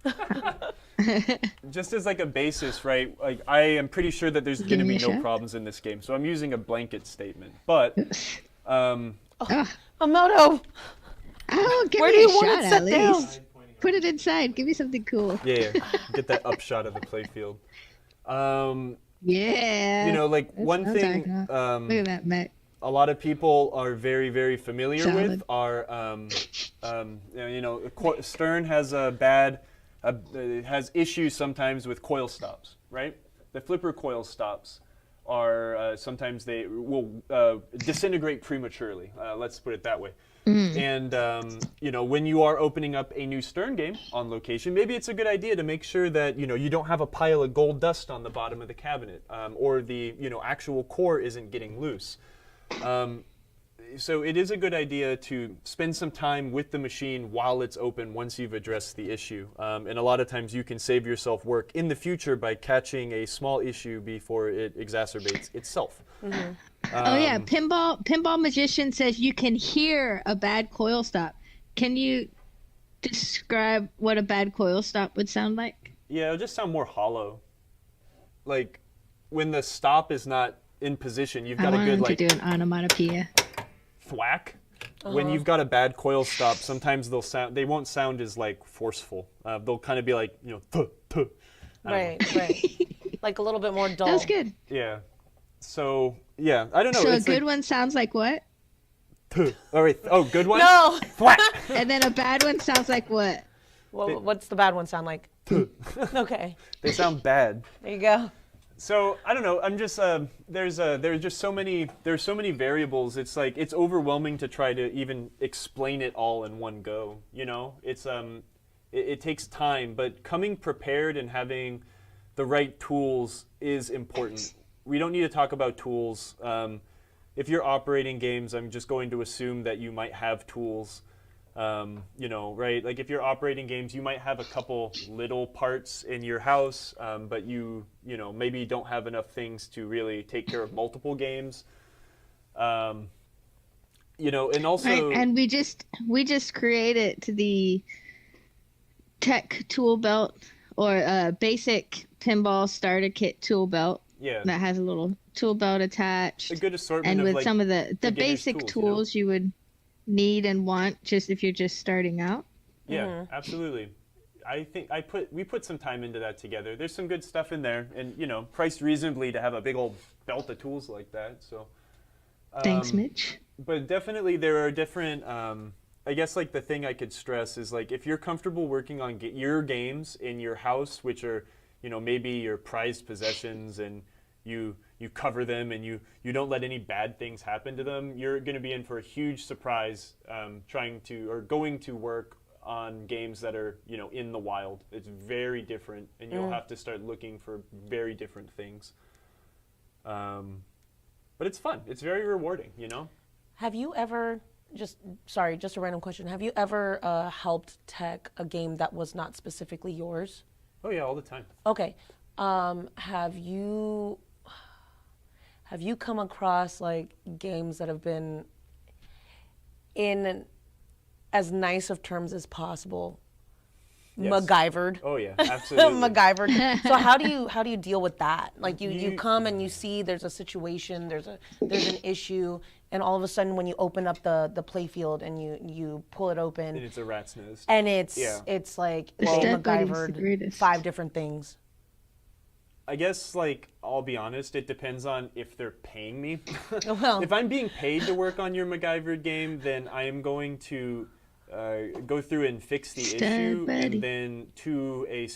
just as like a basis, right? Like I am pretty sure that there's going to Give me be a no shot. problems in this game, so I'm using a blanket statement. But Amoto, Oh, give where me do a you want shot it at set down? least. Put it inside. Give me something cool. yeah, get that upshot of the playfield. Yeah. Like That's one what I'm thing. talking about. Look at that, Mac. A lot of people are very, very familiar Solid. with are, Stern has has issues sometimes with coil stops, right? The flipper coil stops are sometimes they will disintegrate prematurely. Let's put it that way. And when you are opening up a new Stern game on location, maybe it's a good idea to make sure that you don't have a pile of gold dust on the bottom of the cabinet, or the actual core isn't getting loose. So it is a good idea to spend some time with the machine while it's open once you've addressed the issue. And a lot of times you can save yourself work in the future by catching a small issue before it exacerbates itself. Oh yeah, pinball magician says you can hear a bad coil stop. Can you describe what a bad coil stop would sound like? Yeah, it'll just sound more hollow. Like when the stop is not in position, you've I got a want good him to like do an onomatopoeia. thwack. When you've got a bad coil stop, sometimes they won't sound as like forceful. They'll kind of be like, tuh, tuh. I don't know. Right. Like a little bit more dull. That's good. Yeah. So, yeah, I don't know. So a it's good like, one sounds like what? tuh. All right. Oh, good one? No. Thwack. And then a bad one sounds like what? Well, what's the bad one sound like? Tuh. Okay. They sound bad. There you go. So I don't know. I'm just there's just so many variables. It's like it's overwhelming to try to even explain it all in one go. It's it takes time, but coming prepared and having the right tools is important. We don't need to talk about tools. If you're operating games, I'm just going to assume that you might have tools. Right? Like if you're operating games, you might have a couple little parts in your house, but maybe you don't have enough things to really take care of multiple games. And also, Right, and we just created the tech tool belt or basic pinball starter kit tool belt yeah, that has a little tool belt attached. a good assortment And of with like some of the beginner's basic tools, tools you would need and want just if you're just starting out. Yeah, absolutely. I think we put some time into that together. There's some good stuff in there, and priced reasonably to have a big old belt of tools like that. So, Thanks, Mitch. But definitely there are different. I guess like the thing I could stress is like if you're comfortable working on your games in your house, which are maybe your prized possessions, and you cover them and you don't let any bad things happen to them, you're going to be in for a huge surprise trying to or going to work on games that are in the wild. It's very different, and you'll have to start looking for very different things. But it's fun. It's very rewarding, Have you ever, just a random question, have you ever helped tech a game that was not specifically yours? Oh yeah, all the time. Okay. Have you come across like games that have been in as nice of terms as possible? Yes. MacGyvered. Oh yeah, absolutely. MacGyvered. So how do you deal with that? Like you come and you see there's a situation, there's an issue, and all of a sudden when you open up the playfield and you pull it open, and it's a rat's nest. and it's like they Step Buddy's the MacGyvered greatest. 5 different things. I guess, like, I'll be honest, it depends on if they're paying me. Well. If I'm being paid to work on your MacGyver game, then I am going to go through and fix the issue, Buddy. and then to a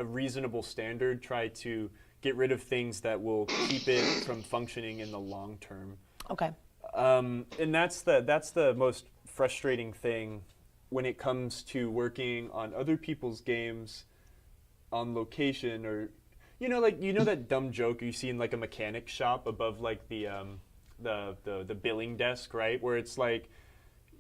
reasonable standard, try to get rid of things that will keep it from functioning in the long term. Okay. And that's the most frustrating thing when it comes to working on other people's games on location, or that dumb joke you see in like a mechanic shop above like the billing desk, right? Where it's like,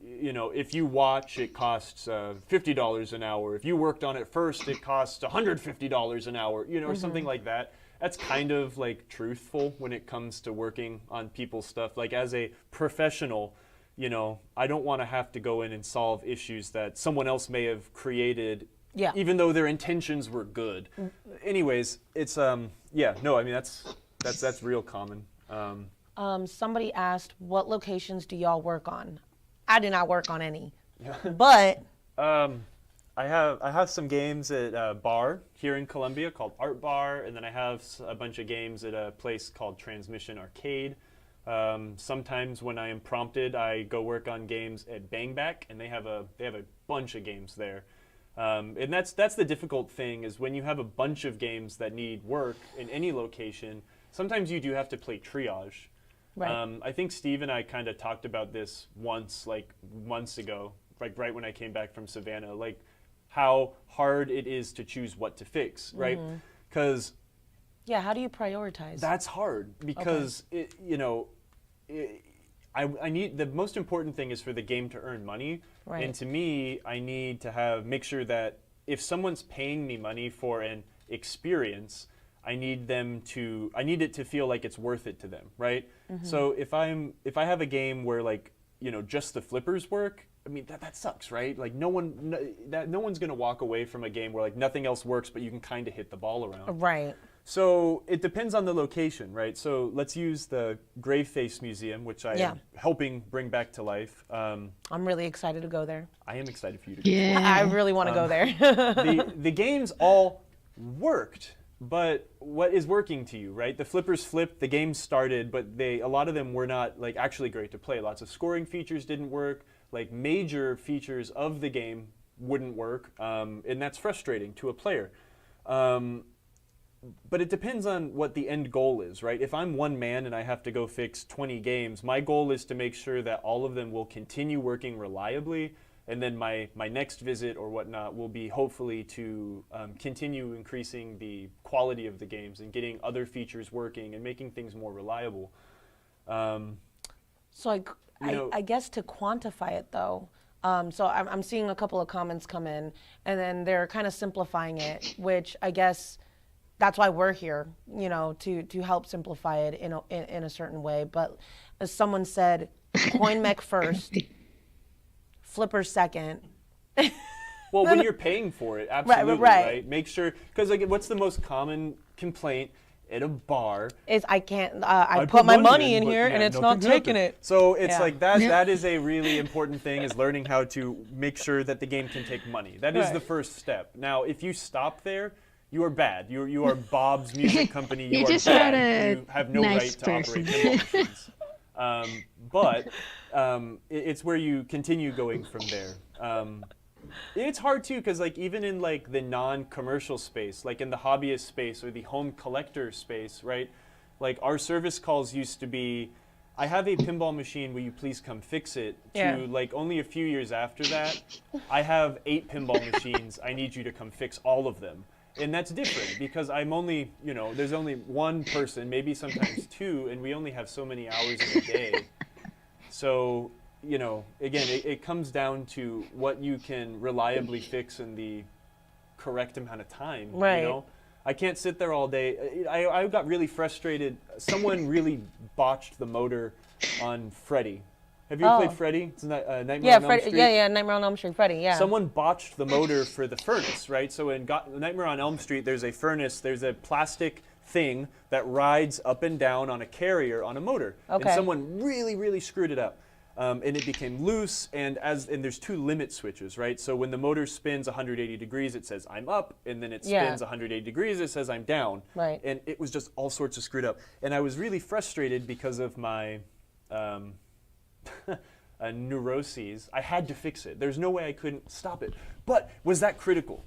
if you watch, it costs $50 an hour. If you worked on it first, it costs $150 an hour, or something like that. That's kind of like truthful when it comes to working on people's stuff. Like as a professional, I don't want to have to go in and solve issues that someone else may have created. Yeah. Even though their intentions were good. Anyways, it's that's real common. Somebody asked, what locations do y'all work on? I do not work on any. But I have some games at a bar here in Columbia called Art Bar, and then I have a bunch of games at a place called Transmission Arcade. Sometimes when I am prompted, I go work on games at Bang Back, and they have a bunch of games there. And that's the difficult thing, is when you have a bunch of games that need work in any location, sometimes you do have to play triage. Right. I think Steve and I kind of talked about this once, like months ago, like right when I came back from Savannah, like how hard it is to choose what to fix, right? Because how do you prioritize? that's hard, because I need, the most important thing is for the game to earn money. Right. And to me, I need to make sure that if someone's paying me money for an experience, I need it to feel like it's worth it to them, right? So if I have a game where like, just the flippers work, I mean that sucks, right? Like no one's going to walk away from a game where like nothing else works, but you can kind of hit the ball around. Right. So it depends on the location, right? So let's use the Graveface Museum, which I am helping bring back to life. I'm really excited to go there. I am excited for you to go. Yeah. I really want to go there. The games all worked, but what is working to you, right? The flippers flipped, the game started, but a lot of them were not like actually great to play. Lots of scoring features didn't work. Like major features of the game wouldn't work, and that's frustrating to a player. But it depends on what the end goal is, right? If I'm one man and I have to go fix 20 games, my goal is to make sure that all of them will continue working reliably, and then my next visit or whatnot will be hopefully to continue increasing the quality of the games and getting other features working and making things more reliable. So I guess to quantify it though, so I'm seeing a couple of comments come in, and then they're kind of simplifying it, which I guess that's why we're here, to help simplify it in a certain way. But as someone said, coin mech first, flipper second. Well, when you're paying for it, absolutely, right? Make sure, because like, what's the most common complaint at a bar? Is I can't, I put my money in here and it's not taking it. So it's like that is a really important thing, is learning how to make sure that the game can take money. That is the first step. Now, if you stop there, you are bad. You are Bob's Music Company. You are just bad. not a You have no nice right to person. operate pinball machines. But it's where you continue going from there. It's hard too, because like even in like the non-commercial space, like in the hobbyist space or the home collector space, right? Like our service calls used to be, I have a pinball machine, will you please come fix it? Yeah. To like only a few years after that, I have 8 pinball machines, I need you to come fix all of them. And that's different because I'm only, there's only one person, maybe sometimes 2, and we only have so many hours in a day. So, again, it comes down to what you can reliably fix in the correct amount of time. Right. I can't sit there all day. I got really frustrated. Someone really botched the motor on Freddy. Have you played Freddy? It's Nightmare on Elm Street. Yeah, Nightmare on Elm Street, Freddy, yeah. Someone botched the motor for the furnace, right? So in Nightmare on Elm Street, there's a furnace, there's a plastic thing that rides up and down on a carrier on a motor. Okay. And someone really, really screwed it up. And it became loose, and there's 2 limit switches, right? So when the motor spins 180 degrees, it says I'm up, and then it spins 180 degrees, it says I'm down. Right. And it was just all sorts of screwed up. And I was really frustrated because of my neuroses. I had to fix it. There's no way I couldn't stop it. But was that critical?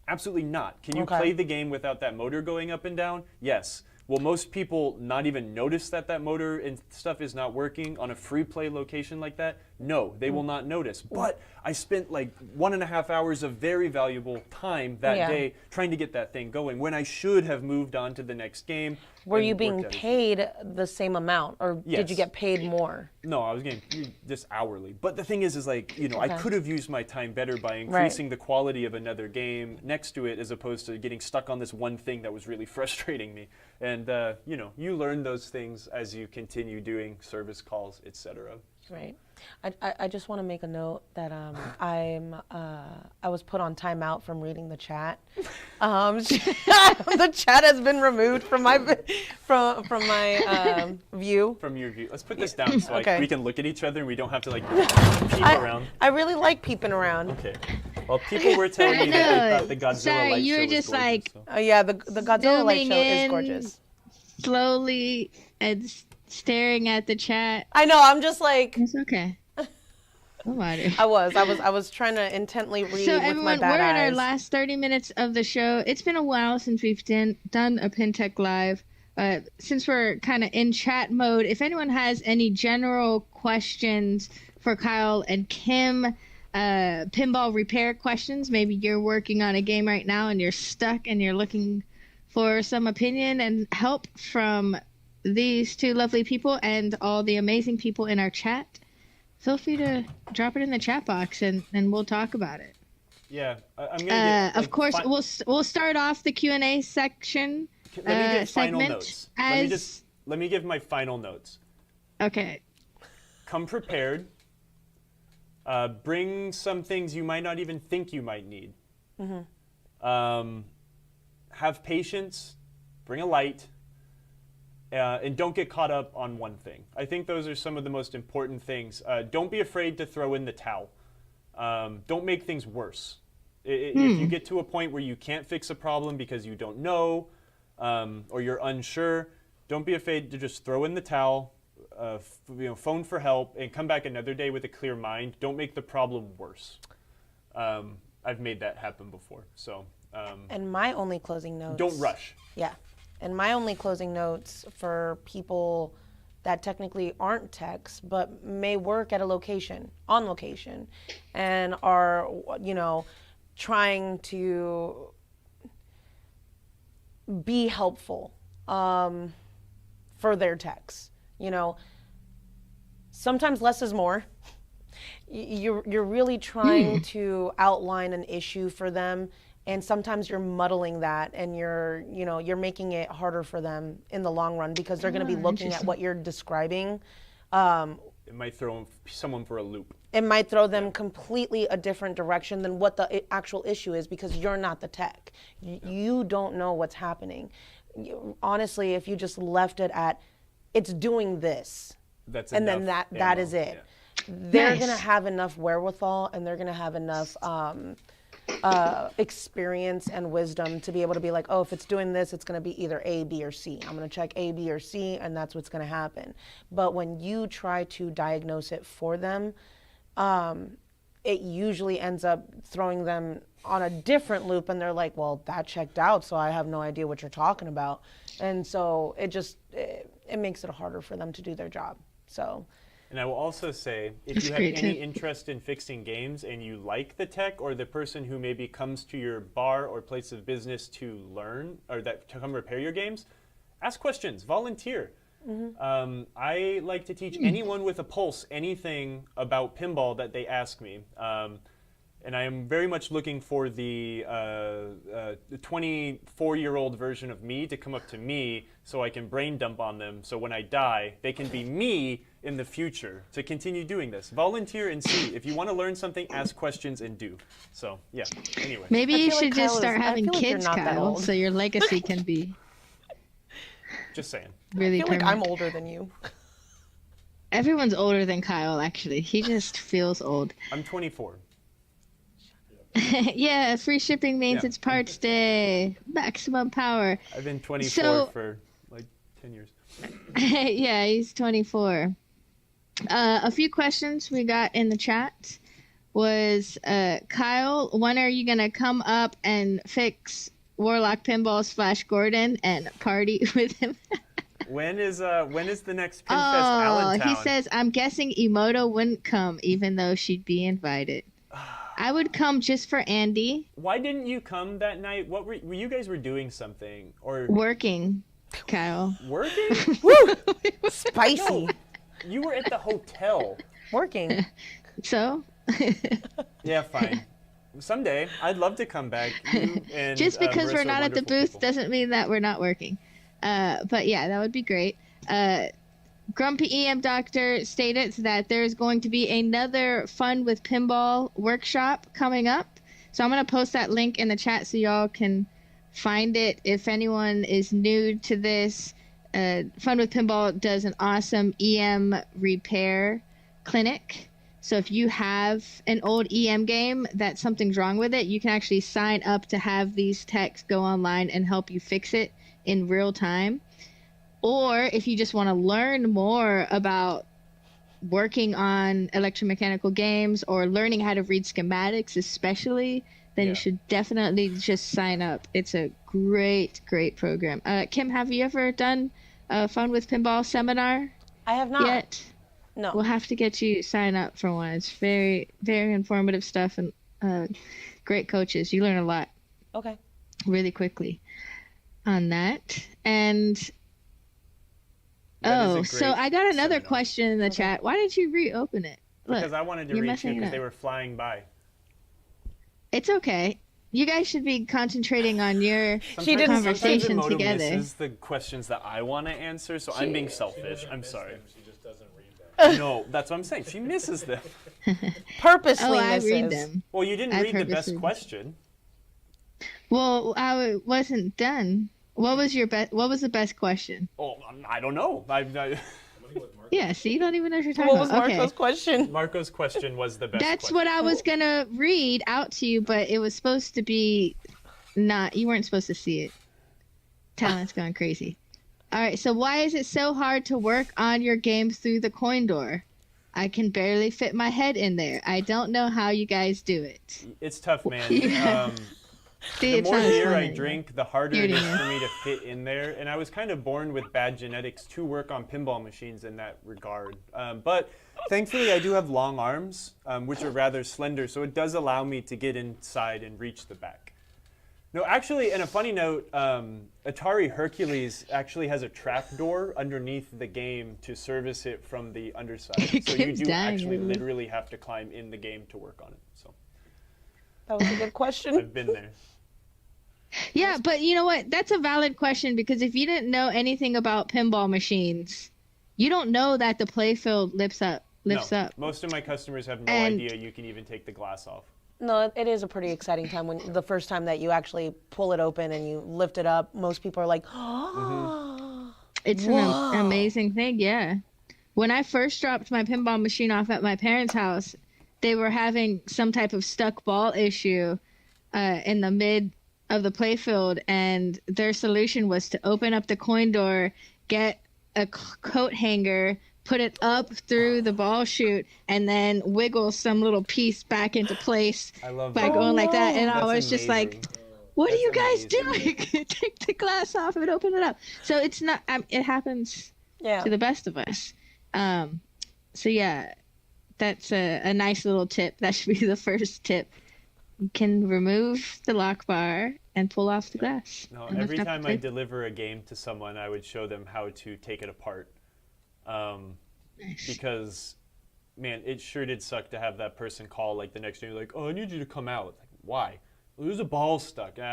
Absolutely not. Can you play the game without that motor going up and down? Yes. Will most people not even notice that motor and stuff is not working on a free play location like that? No, they will not notice. But I spent like 1.5 hours of very valuable time that day trying to get that thing going when I should have moved on to the next game. Were you being paid the same amount, or did you get paid more? No, I was getting just hourly. But the thing is like, I could have used my time better by increasing the quality of another game next to it as opposed to getting stuck on this one thing that was really frustrating me. And, you learn those things as you continue doing service calls, etc. Right. I just want to make a note that I was put on timeout from reading the chat. The chat has been removed from my view. From your view. Let's put this down so we can look at each other and we don't have to peep around. I really like peeping around. Okay. Well, people were telling me that they thought the Godzilla light show was just gorgeous, so. Yeah, the Godzilla light show is gorgeous. Slowly and staring at the chat. I know. I'm just like. It's okay. I was trying to intently read so with everyone, my bad we're eyes. in our last 30 minutes of the show. It's been a while since we've done a PinTech Live. Since we're kind of in chat mode, if anyone has any general questions for Kyle and Kim, pinball repair questions, maybe you're working on a game right now and you're stuck and you're looking for some opinion and help from these 2 lovely people and all the amazing people in our chat, feel free to drop it in the chat box and we'll talk about it. Yeah, I'm gonna get, of course, we'll start off the Q&A section. Let me give final segment notes. as... Let me give my final notes. Okay. Come prepared. Bring some things you might not even think you might need. Mm-hmm. Have patience. Bring a light. And don't get caught up on one thing. I think those are some of the most important things. Don't be afraid to throw in the towel. Don't make things worse. If you get to a point where you can't fix a problem because you don't know or you're unsure, don't be afraid to just throw in the towel, phone for help, and come back another day with a clear mind. Don't make the problem worse. I've made that happen before. So. And my only closing notes. Don't rush. Yeah. And my only closing notes for people that technically aren't techs but may work at a location, on location, and are, trying to be helpful for their techs. Sometimes less is more. You're really trying to outline an issue for them. And sometimes you're muddling that and you're making it harder for them in the long run because they're going to be looking at what you're describing. It might throw someone for a loop. It might throw them completely a different direction than what the actual issue is because you're not the tech. You don't know what's happening. Honestly, if you just left it at, it's doing this, and then that is it. Yeah. They're going to have enough wherewithal and they're going to have enough experience and wisdom to be able to be like, oh, if it's doing this, it's going to be either A, B, or C. I'm going to check A, B, or C, and that's what's going to happen. But when you try to diagnose it for them, it usually ends up throwing them on a different loop, and they're like, well, that checked out, so I have no idea what you're talking about. And so it makes it harder for them to do their job. So. And I will also say, if you have any interest in fixing games and you like the tech, or the person who maybe comes to your bar or place of business to learn, or to come repair your games, ask questions, volunteer. I like to teach anyone with a pulse anything about pinball that they ask me. And I am very much looking for the 24-year-old version of me to come up to me so I can brain dump on them, so when I die, they can be me in the future to continue doing this. Volunteer and see. If you want to learn something, ask questions and do. So, yeah. Anyway. Maybe you should just start I having feel like you're kids, not that Kyle, old. so your legacy can be Just saying. really I feel like permanent. I'm older than you. Everyone's older than Kyle, actually. He just feels old. I'm 24. Yeah, free shipping means Yeah. it's parts day. Maximum power. I've been 24 So- for like 10 years. Yeah, he's 24. A few questions we got in the chat was, Kyle, when are you going to come up and fix Warlock Pinball / Gordon and party with him? When is the next Pinfest Oh, Allentown? he says, I'm guessing Emoto wouldn't come even though she'd be invited. I would come just for Andy. Why didn't you come that night? What were you guys were doing something or Working, Kyle. working? Spicy. You were at the hotel. Working. So? Yeah, fine. Someday, I'd love to come back. You and, Just because Marissa we're are not at the wonderful booth people. doesn't mean that we're not working. But yeah, that would be great. Grumpy EM Doctor stated that there's going to be another Fun with Pinball workshop coming up. So I'm going to post that link in the chat so y'all can find it. If anyone is new to this, Fun with Pinball does an awesome EM repair clinic. So if you have an old EM game that something's wrong with it, you can actually sign up to have these techs go online and help you fix it in real time. Or if you just want to learn more about working on electromechanical games or learning how to read schematics especially, then Yeah. you should definitely just sign up. It's a great, great program. Kim, have you ever done a Fun with Pinball seminar I have not. yet? No. We'll have to get you sign up for one. It's very, very informative stuff and great coaches. You learn a lot Okay. really quickly on that. And That is a oh, so great I got another seminar. question in the chat. Why didn't you reopen it? Look, Because I wanted to you're reach you messing it because up. they were flying by. It's okay. You guys should be concentrating on your She didn't- conversation Sometimes Emoto together. misses the questions that I want to answer, so I'm being selfish. I'm sorry. She just doesn't read them. No, that's what I'm saying. She misses them. Purposely Oh, I misses. read them. Well, you didn't I read the purposely- best question. Well, I wasn't done. What was your best? What was the best question? Oh, I don't know. Yeah, see, you don't even know what you're talking What was about. Marco's Okay. question? Marco's question was the best That's question. what I was gonna read out to you, but it was supposed to be not. You weren't supposed to see it. Talent's gone crazy. All right, so why is it so hard to work on your games through the coin door? I can barely fit my head in there. I don't know how you guys do it. It's tough, man. Yeah. See, The it's more not as beer fun I anymore. drink, the harder Here it it is is. for me to fit in there. And I was kind of born with bad genetics to work on pinball machines in that regard. But thankfully, I do have long arms, which are rather slender, so it does allow me to get inside and reach the back. No, actually, and a funny note, Atari Hercules actually has a trap door underneath the game to service it from the underside. So you Kim's do dying actually over there. literally have to climb in the game to work on it. So That was a good question. I've been there. Yeah, but you know what? That's a valid question because if you didn't know anything about pinball machines, you don't know that the playfield lifts up. No, Up. most of my customers have no And- idea you can even take the glass off. No, it is a pretty exciting time when the first time that you actually pull it open and you lift it up. Most people are like, oh. It's an amazing thing, yeah. When I first dropped my pinball machine off at my parents' house, they were having some type of stuck ball issue in the mid of the playfield, and their solution was to open up the coin door, get a coat hanger, put it up through the ball chute, and then wiggle some little piece back into place I love by that. going like that. And I That's was just like, amazing. what are That's you guys amazing. doing? Take the glass off and open it up. So it's not, it happens Yeah. to the best of us. So yeah, that's a nice little tip. That should be the first tip. You can remove the lock bar and pull off the glass. No, and every lift up time the I plate. deliver a game to someone, I would show them how to take it apart. Because, man, it sure did suck to have that person call like the next day, like, "Oh, I need you to come out." Like, why? Well, there's a ball stuck. No.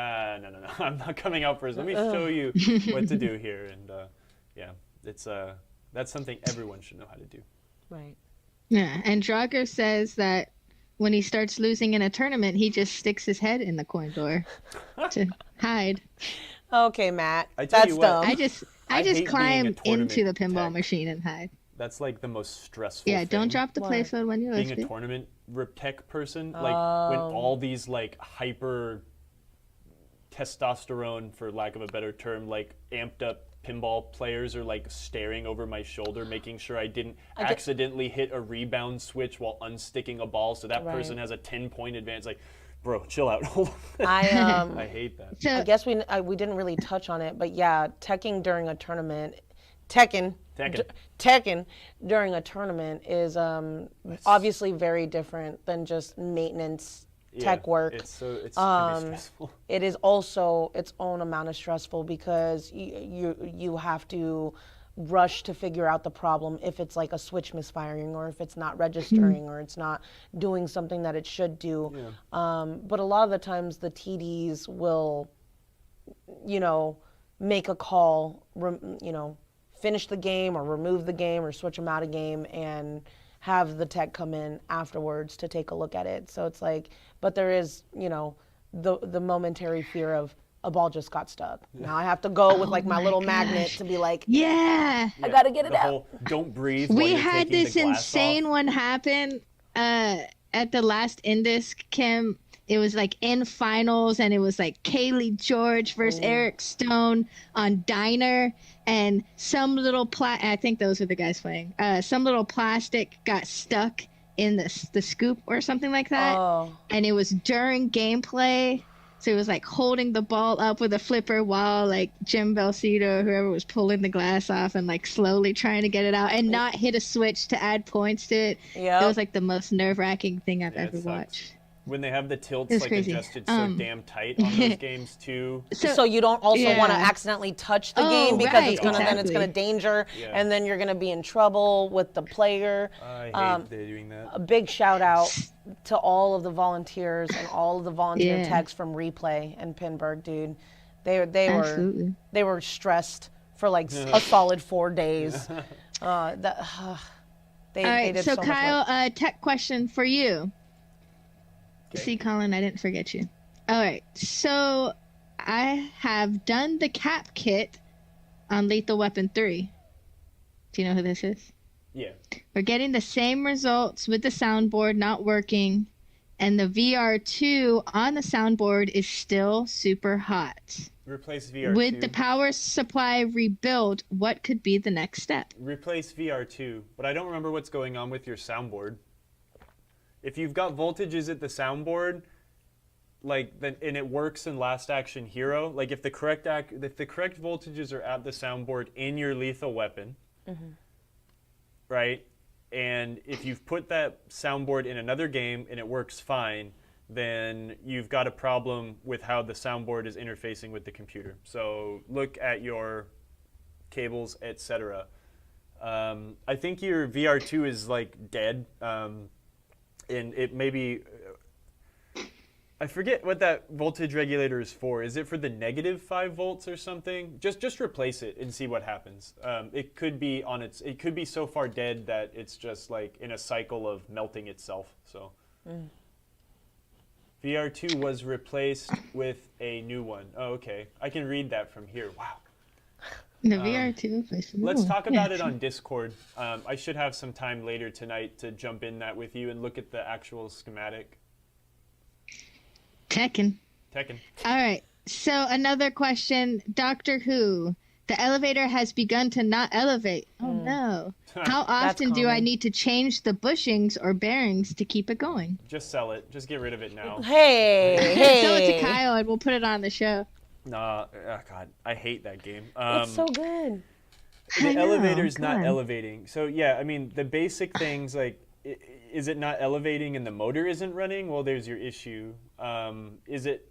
I'm not coming out first. Let me show you what to do here. And yeah, it's that's something everyone should know how to do. Right. Yeah, and Drago says that when he starts losing in a tournament, he just sticks his head in the coin door to hide. Okay, Matt. I tell That's you what, dumb. I just I hate being a climb tournament into the pinball tech. machine and hide. That's like the most stressful. Yeah, thing. don't drop the What? playfield when you Being lift a it. tournament tech person, like when all these like hyper testosterone, for lack of a better term, like amped up pinball players are like staring over my shoulder, making sure I didn't accidentally hit a rebound switch while unsticking a ball, so that Right. person has a 10-point advantage. Like, bro, chill out. I I hate that. So I guess we didn't really touch on it, but yeah, teching during a tournament, Tekken during a tournament is obviously very different than just maintenance tech work. It's pretty stressful. It is also its own amount of stressful because you have to rush to figure out the problem if it's like a switch misfiring or if it's not registering or it's not doing something that it should do. But a lot of the times the TDs will, make a call, finish the game or remove the game or switch them out of game and have the tech come in afterwards to take a look at it. So it's like, but there is, the momentary fear of a ball just got stuck. Now I have to go with like my little magnet to be like, yeah, I gotta get it The out. whole don't breathe while we you're had taking this the glass insane off. one happen at the last Indisc, Kim. It was like in finals, and it was like Kaylee George versus Eric Stone on Diner, and some little I think those are the guys playing. Some little plastic got stuck in the scoop or something like that, and it was during gameplay. So it was like holding the ball up with a flipper while like Jim Belcito, whoever was pulling the glass off and like slowly trying to get it out and not hit a switch to add points to it. Yep. It was like the most nerve-wracking thing I've Yeah, it ever sucks. watched. When they have the tilts It's like crazy. adjusted so damn tight on those games too. So you don't also want to Yeah. accidentally touch the Oh, game because right, it's gonna then it's gonna exactly. danger Yeah. and then you're gonna be in trouble with the player. I hate they're doing that. A big shout out to all of the volunteers and all of the volunteer Yeah. techs from Replay and Pinburg, dude. They Absolutely. were stressed for like a solid 4 days. They All they right, did so so Kyle, much work. tech question for you. Okay. See, Colin, I didn't forget you. All right, so I have done the cap kit on Lethal Weapon 3. Do you know who this is? Yeah. We're getting the same results with the soundboard not working, and the VR2 on the soundboard is still super hot. Replace VR2. With the power supply rebuild, what could be the next step? Replace VR2, but I don't remember what's going on with your soundboard. If you've got voltages at the soundboard, like then and it works in Last Action Hero, like if the correct voltages are at the soundboard in your Lethal Weapon, right? And if you've put that soundboard in another game and it works fine, then you've got a problem with how the soundboard is interfacing with the computer. So look at your cables, etc. I think your VR2 is like dead. And it maybe I forget what that voltage regulator is for. Is it for the negative 5 volts or something? Just replace it and see what happens. It could be it could be so far dead that it's just like in a cycle of melting itself. So VR2 was replaced with a new one. Oh, okay. I can read that from here. Wow. The VR2 replacement. Let's Ooh, talk yeah, about it sure. on Discord. I should have some time later tonight to jump in that with you and look at the actual schematic. Tekken. Tekken. All right. So another question, Doctor Who. The elevator has begun to not elevate. Oh no. How often do I common. need to change the bushings or bearings to keep it going? Just sell it. Just get rid of it now. Hey, Sell it to hey. Kyle and we'll put it on the show. Nah, oh God, I hate that game. It's so good. The I know, elevator's come not on. elevating. So yeah, I mean the basic things like, is it not elevating and the motor isn't running? Well, there's your issue. Is it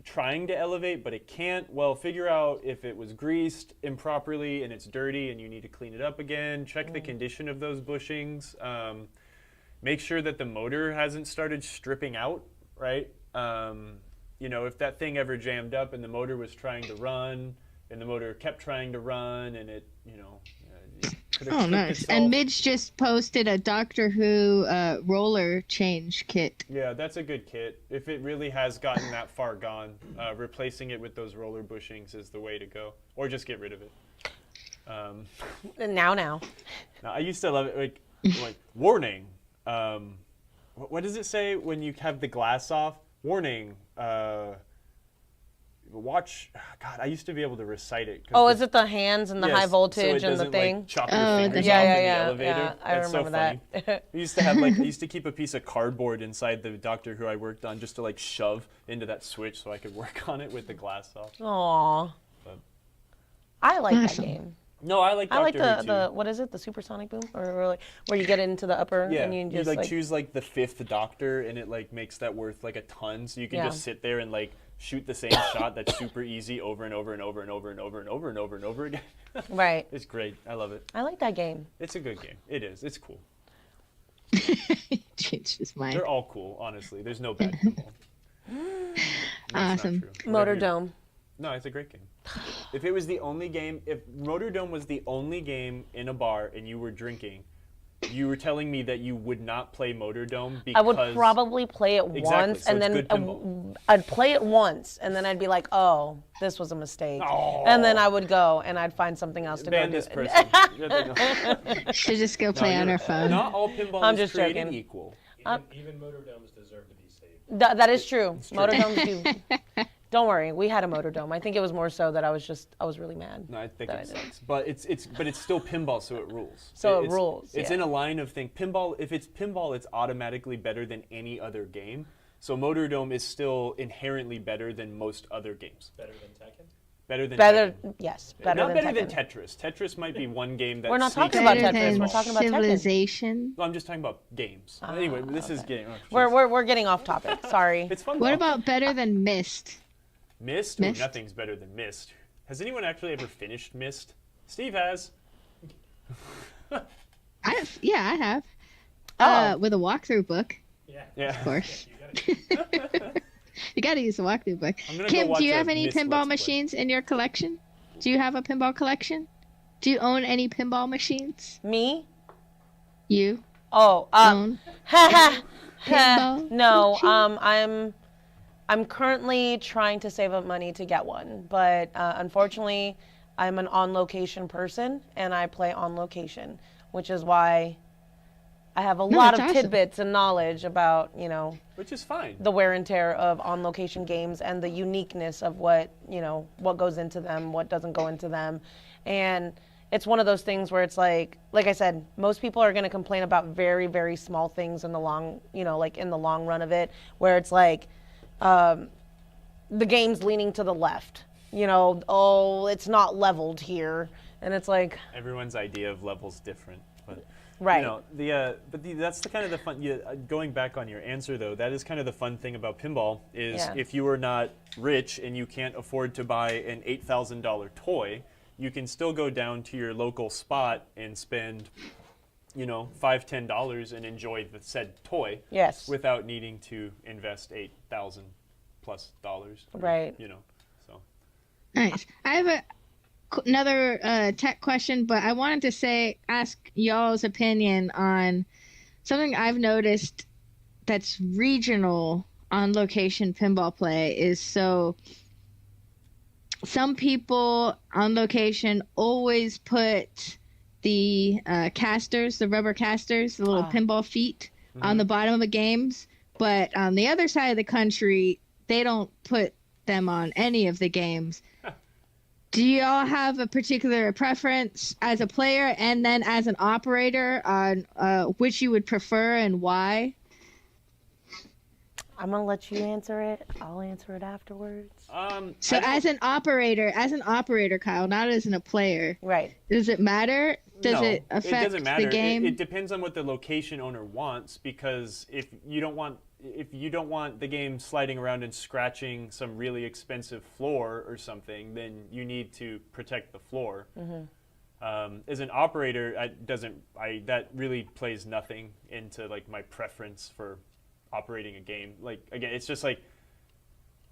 trying to elevate but it can't? Well, figure out if it was greased improperly and it's dirty and you need to clean it up again. Check the condition of those bushings. Make sure that the motor hasn't started stripping out, right? If that thing ever jammed up and the motor was trying to run and the motor kept trying to run and it could've Oh, tripped nice. itself. And Midge just posted a Doctor Who roller change kit. Yeah, that's a good kit. If it really has gotten that far gone, replacing it with those roller bushings is the way to go. Or just get rid of it. Now. Now, I used to love it, like warning. What does it say when you have the glass off? Warning. Watch. God, I used to be able to recite it. Oh, is it the hands and the high voltage so it and the doesn't, thing? Like, chop your Oh, fingers the off hand. in the Yeah, elevator. I That's remember so funny. that. We used to have I used to keep a piece of cardboard inside the Doctor Who I worked on just to like shove into that switch so I could work on it with the glass off. Aw. But- I like that Awesome. game. No, I like I like Doctor Who the too. what is it? The supersonic boom, or like where you get into the upper Yeah, and you just like choose like the 5th Doctor, and it like makes that worth like a ton. So you can Yeah. just sit there and like shoot the same shot that's super easy over and over and over and over and over and over and over and over again. right. It's great. I love it. I like that game. It's a good game. It is. It's cool. Changed his mind. They're all cool, honestly. There's no bad pinball. That's Awesome. not true. Motor Whatever you- Dome. No, it's a great game. If it was the only game, if Motor Dome was the only game in a bar and you were drinking, you were telling me that you would not play Motor Dome because I would probably play it Exactly, once, so and it's then good pinball. I'd play it once, and then I'd be like, "Oh, this was a mistake," and then I would go and I'd find something else to ban go this do. person. Should just go play on you're- her phone. Not all pinball I'm is just created joking. equal. Even motor domes deserve to be saved. That is true. true. Motor domes do. Don't worry, we had a motor dome. I think it was more so that I was really mad. No, I think that it I did. sucks, but it's still pinball, so it rules. So it It's- rules, It's yeah. in a line of things. Pinball, if it's pinball, it's automatically better than any other game. So Motor Dome is still inherently better than most other games. Better than Tekken? Better than Better, Tekken. yes, better Not than better Tekken. than Tetris. Tetris might be one game that We're not sneaks talking about into Better Tetris, than we're pinball. talking about Tekken. Civilization. No, I'm just talking about games. Anyway, this is game. Oh, We're getting off topic. Sorry. it's fun. What though. about better than Myst? Myst? Myst? Ooh, nothing's better than Myst. Has anyone actually ever finished Myst? Steve has. I have. Oh. With a walkthrough book, Yeah. Yeah. of course. You gotta You got to use the walkthrough book. I'm gonna go Kim, watch do you a have any Myst pinball Let's Play. machines in your collection? Do you have a pinball collection? Do you own any pinball machines? Me? You Oh, own? Pinball no. machine? I'm currently trying to save up money to get one, but unfortunately, I'm an on-location person and I play on location, which is why I have a lot of that's awesome. tidbits and knowledge about Which is fine. the wear and tear of on-location games and the uniqueness of what what goes into them, what doesn't go into them, and it's one of those things where it's like I said, most people are going to complain about very, very small things in the long, like in the long run of it, where it's like the game's leaning to the left, oh, it's not leveled here, and it's like Everyone's idea of level's different, but right. that's the kind of the fun. Going back on your answer though, that is kind of the fun thing about pinball is Yeah. if you are not rich and you can't afford to buy an $8,000 toy, you can still go down to your local spot and spend, $5-10 and enjoy the said toy. Yes. Without needing to invest $8,000+ dollars. Right. So. Nice. I have another tech question, but I wanted to ask y'all's opinion on something I've noticed that's regional on location pinball play is some people on location always put the casters, the rubber casters, the little pinball feet on the bottom of the games. But on the other side of the country, they don't put them on any of the games. Do y'all have a particular preference as a player and then as an operator on which you would prefer and why? I'm gonna let you answer it. I'll answer it afterwards. So as an operator, Kyle, not as a player, Right. does it matter? Does No, it affect doesn't matter. the game? It depends on what the location owner wants, because if you don't want the game sliding around and scratching some really expensive floor or something, then you need to protect the floor. As an operator, that really plays nothing into like my preference for operating a game. Like, again, it's just like,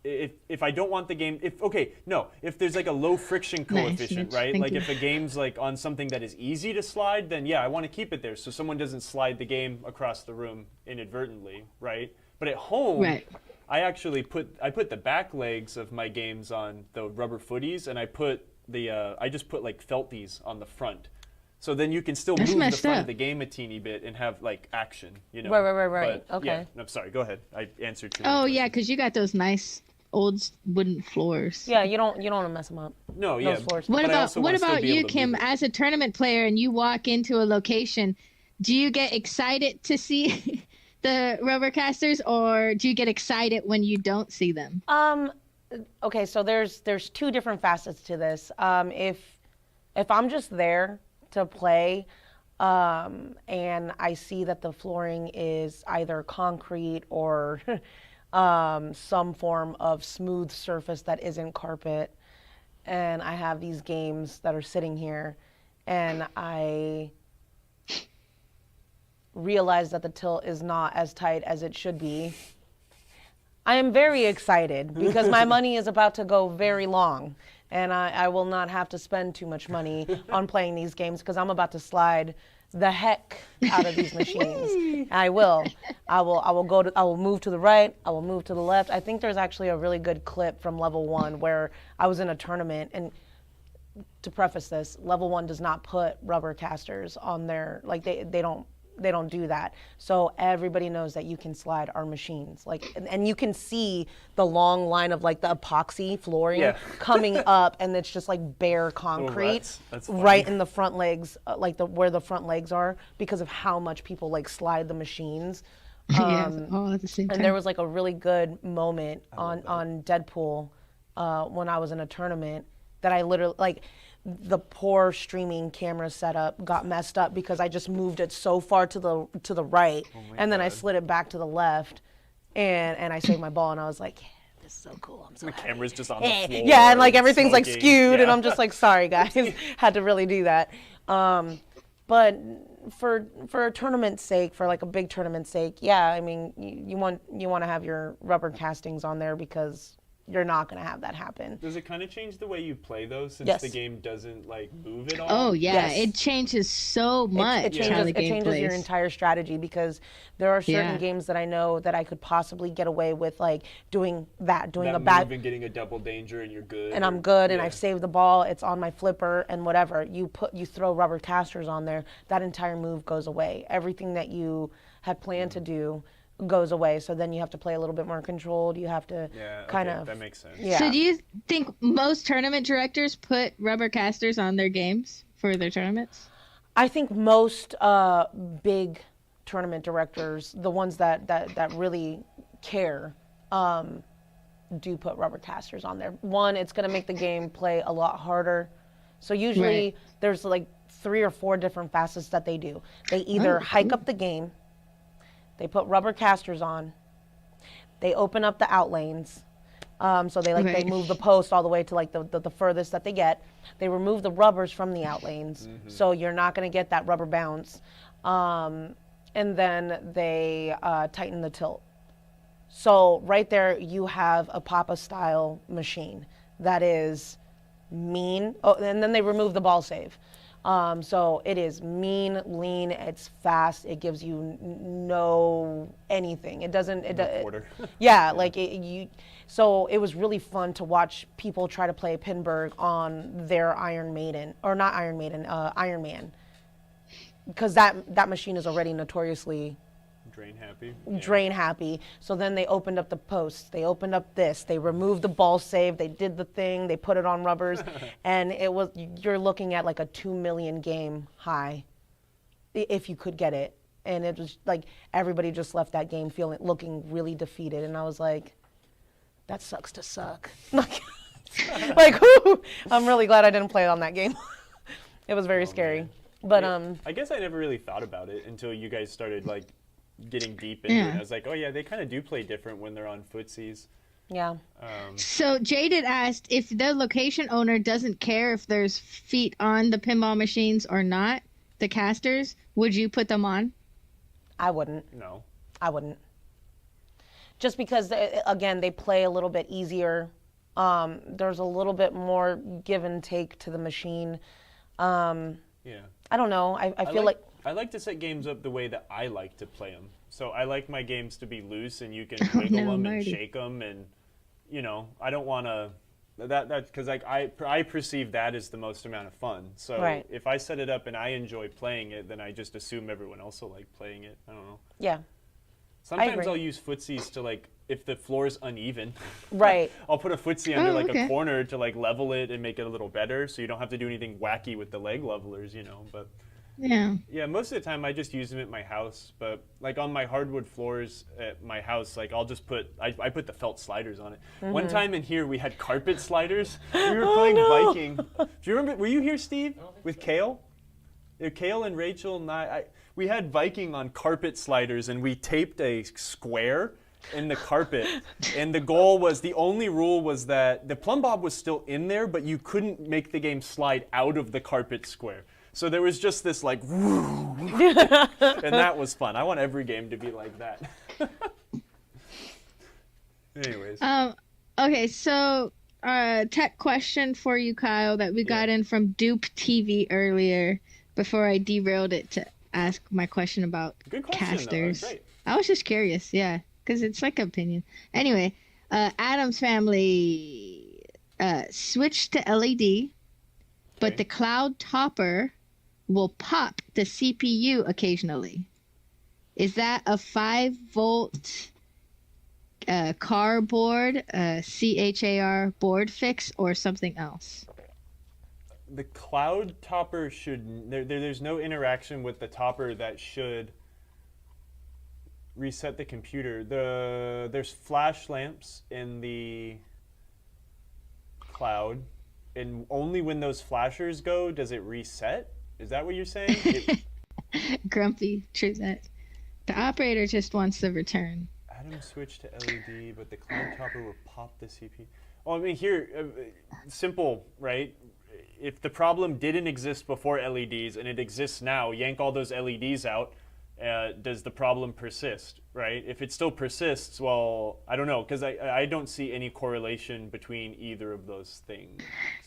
if I don't want the game, if there's like a low friction coefficient, Mitch, right? thank Like you. if the game's like on something that is easy to slide, then yeah, I want to keep it there so someone doesn't slide the game across the room inadvertently, right? But at home, Right. I actually put the back legs of my games on the rubber footies, and I just put like felties on the front. So then you can still That's move the messed front up. of the game a teeny bit and have like action, you know. Right. But, Okay. Yeah, no, sorry. Go ahead. I answered you. Oh yeah, because you got those nice old wooden floors. Yeah, you don't want to mess them up. No, yeah. Those floors. What but I also about wanna still be you, able to Kim? move it. As a tournament player, and you walk into a location, do you get excited to see the rubber casters, or do you get excited when you don't see them? Okay, so there's two different facets to this. If I'm just there to play, and I see that the flooring is either concrete or some form of smooth surface that isn't carpet, and I have these games that are sitting here, and I realize that the tilt is not as tight as it should be, I am very excited because my money is about to go very long, and I will not have to spend too much money on playing these games because I'm about to slide the heck out of these machines. I will move to the right, I will move to the left. I think there's actually a really good clip from level 1 where I was in a tournament, and to preface this, level 1 does not put rubber casters on their, like they don't do that. So everybody knows that you can slide our machines. Like, and you can see the long line of like the epoxy flooring coming up, and it's just like bare concrete that's funny. right in the front legs, like where the front legs are, because of how much people like slide the machines. All at the same time. And there was like a really good moment on Deadpool when I was in a tournament that I literally, like, the poor streaming camera setup got messed up because I just moved it so far to the right, and then I slid it back to the left, and I saved my ball, and I was like, yeah, this is so cool. I'm so The happy. camera's just on the floor. Yeah, and like everything's like smoking. skewed, and Yeah. I'm just like, sorry guys, had to really do that. But for a tournament's sake, for like a big tournament's sake, yeah, I mean, you want to have your rubber castings on there because you're not going to have that happen. Does it kind of change the way you play though, since Yes. the game doesn't like move at all? Oh yeah, Yes. it changes so much It how the changes, game plays. your entire strategy because there are certain Yeah. games that I know that I could possibly get away with, like doing That a move bad, and getting a double danger, and you're good. and I'm good, and I've saved the ball. It's on my flipper and whatever. You throw rubber casters on there, that entire move goes away. Everything that you had planned to do goes away. So then you have to play a little bit more controlled. You have to kind of. That makes sense. Yeah. So do you think most tournament directors put rubber casters on their games for their tournaments? I think most big tournament directors, the ones that really care, do put rubber casters on there. One, it's going to make the game play a lot harder. So usually there's like 3 or 4 different facets that they do. They either hike up the game, they put rubber casters on, they open up the out lanes. So they move the post all the way to like the furthest that they get. They remove the rubbers from the out lanes, so you're not going to get that rubber bounce. And then they tighten the tilt. So right there you have a Papa style machine that is mean. Oh, and then they remove the ball save. So it is mean, lean, it's fast, it gives you no anything. It doesn't, Quarter. yeah, like so it was really fun to watch people try to play Pinberg on their Iron Maiden, or not Iron Maiden, Iron Man. Because that machine is already notoriously Drain happy. Yeah. drain happy. So then they opened up the posts. They opened up this. They removed the ball save. They did the thing. They put it on rubbers, and you're looking at like a 2 million game high, if you could get it. And it was like everybody just left that game looking really defeated. And I was like, that sucks to suck. Like, whoo, I'm really glad I didn't play on that game. It was very scary. Man. But I guess I never really thought about it until you guys started like getting deep into it. I was like, oh yeah, they kind of do play different when they're on footsies. yeah. So Jaded asked if the location owner doesn't care if there's feet on the pinball machines or not, the casters, would you put them on? I wouldn't. No. I wouldn't. Just because, again, they play a little bit easier. There's a little bit more give and take to the machine. Yeah. I don't know. I feel like I like to set games up the way that I like to play them. So I like my games to be loose and you can wiggle them and Marty. shake them, and you know, I don't want to that's because like I perceive that as the most amount of fun. So Right. if I set it up and I enjoy playing it, then I just assume everyone else will like playing it. I don't know. yeah, Sometimes agree. I'll use footsies to like, if the floor is uneven, right. I'll put a footsie under like okay. a corner to like level it and make it a little better, so you don't have to do anything wacky with the leg levelers, you know. But Yeah. yeah, most of the time I just use them at my house. But like on my hardwood floors at my house, like I'll just put I put the felt sliders on it. One time in here we had carpet sliders. We were playing no. Viking. Do you remember? Were you here, Steve, with Kale? Kale and Rachel and we had Viking on carpet sliders, and we taped a square in the carpet. And the goal was, the only rule was that the plumb bob was still in there, but you couldn't make the game slide out of the carpet square. So there was just this like, woo, and that was fun. I want every game to be like that. Anyways. Okay, so tech question for you, Kyle, that we got in from Dupe TV earlier before I derailed it to ask my question about Good question, casters. though. That's great. I was just curious, yeah, because it's like an opinion. Anyway, Adam's family switched to LED, but Okay. the cloud topper will pop the CPU occasionally. Is that a 5-volt car board, CHAR board fix, or something else? The cloud topper should, there's no interaction with the topper that should reset the computer. There's flash lamps in the cloud, and only when those flashers go does it reset. Is that what you're saying? Grumpy, true that. The operator just wants the return. Adam switched to LED, but the cloud topper will pop the CPU. Well, I mean, here, simple, right? If the problem didn't exist before LEDs and it exists now, yank all those LEDs out, does the problem persist, right? If it still persists, well, I don't know, because I don't see any correlation between either of those things.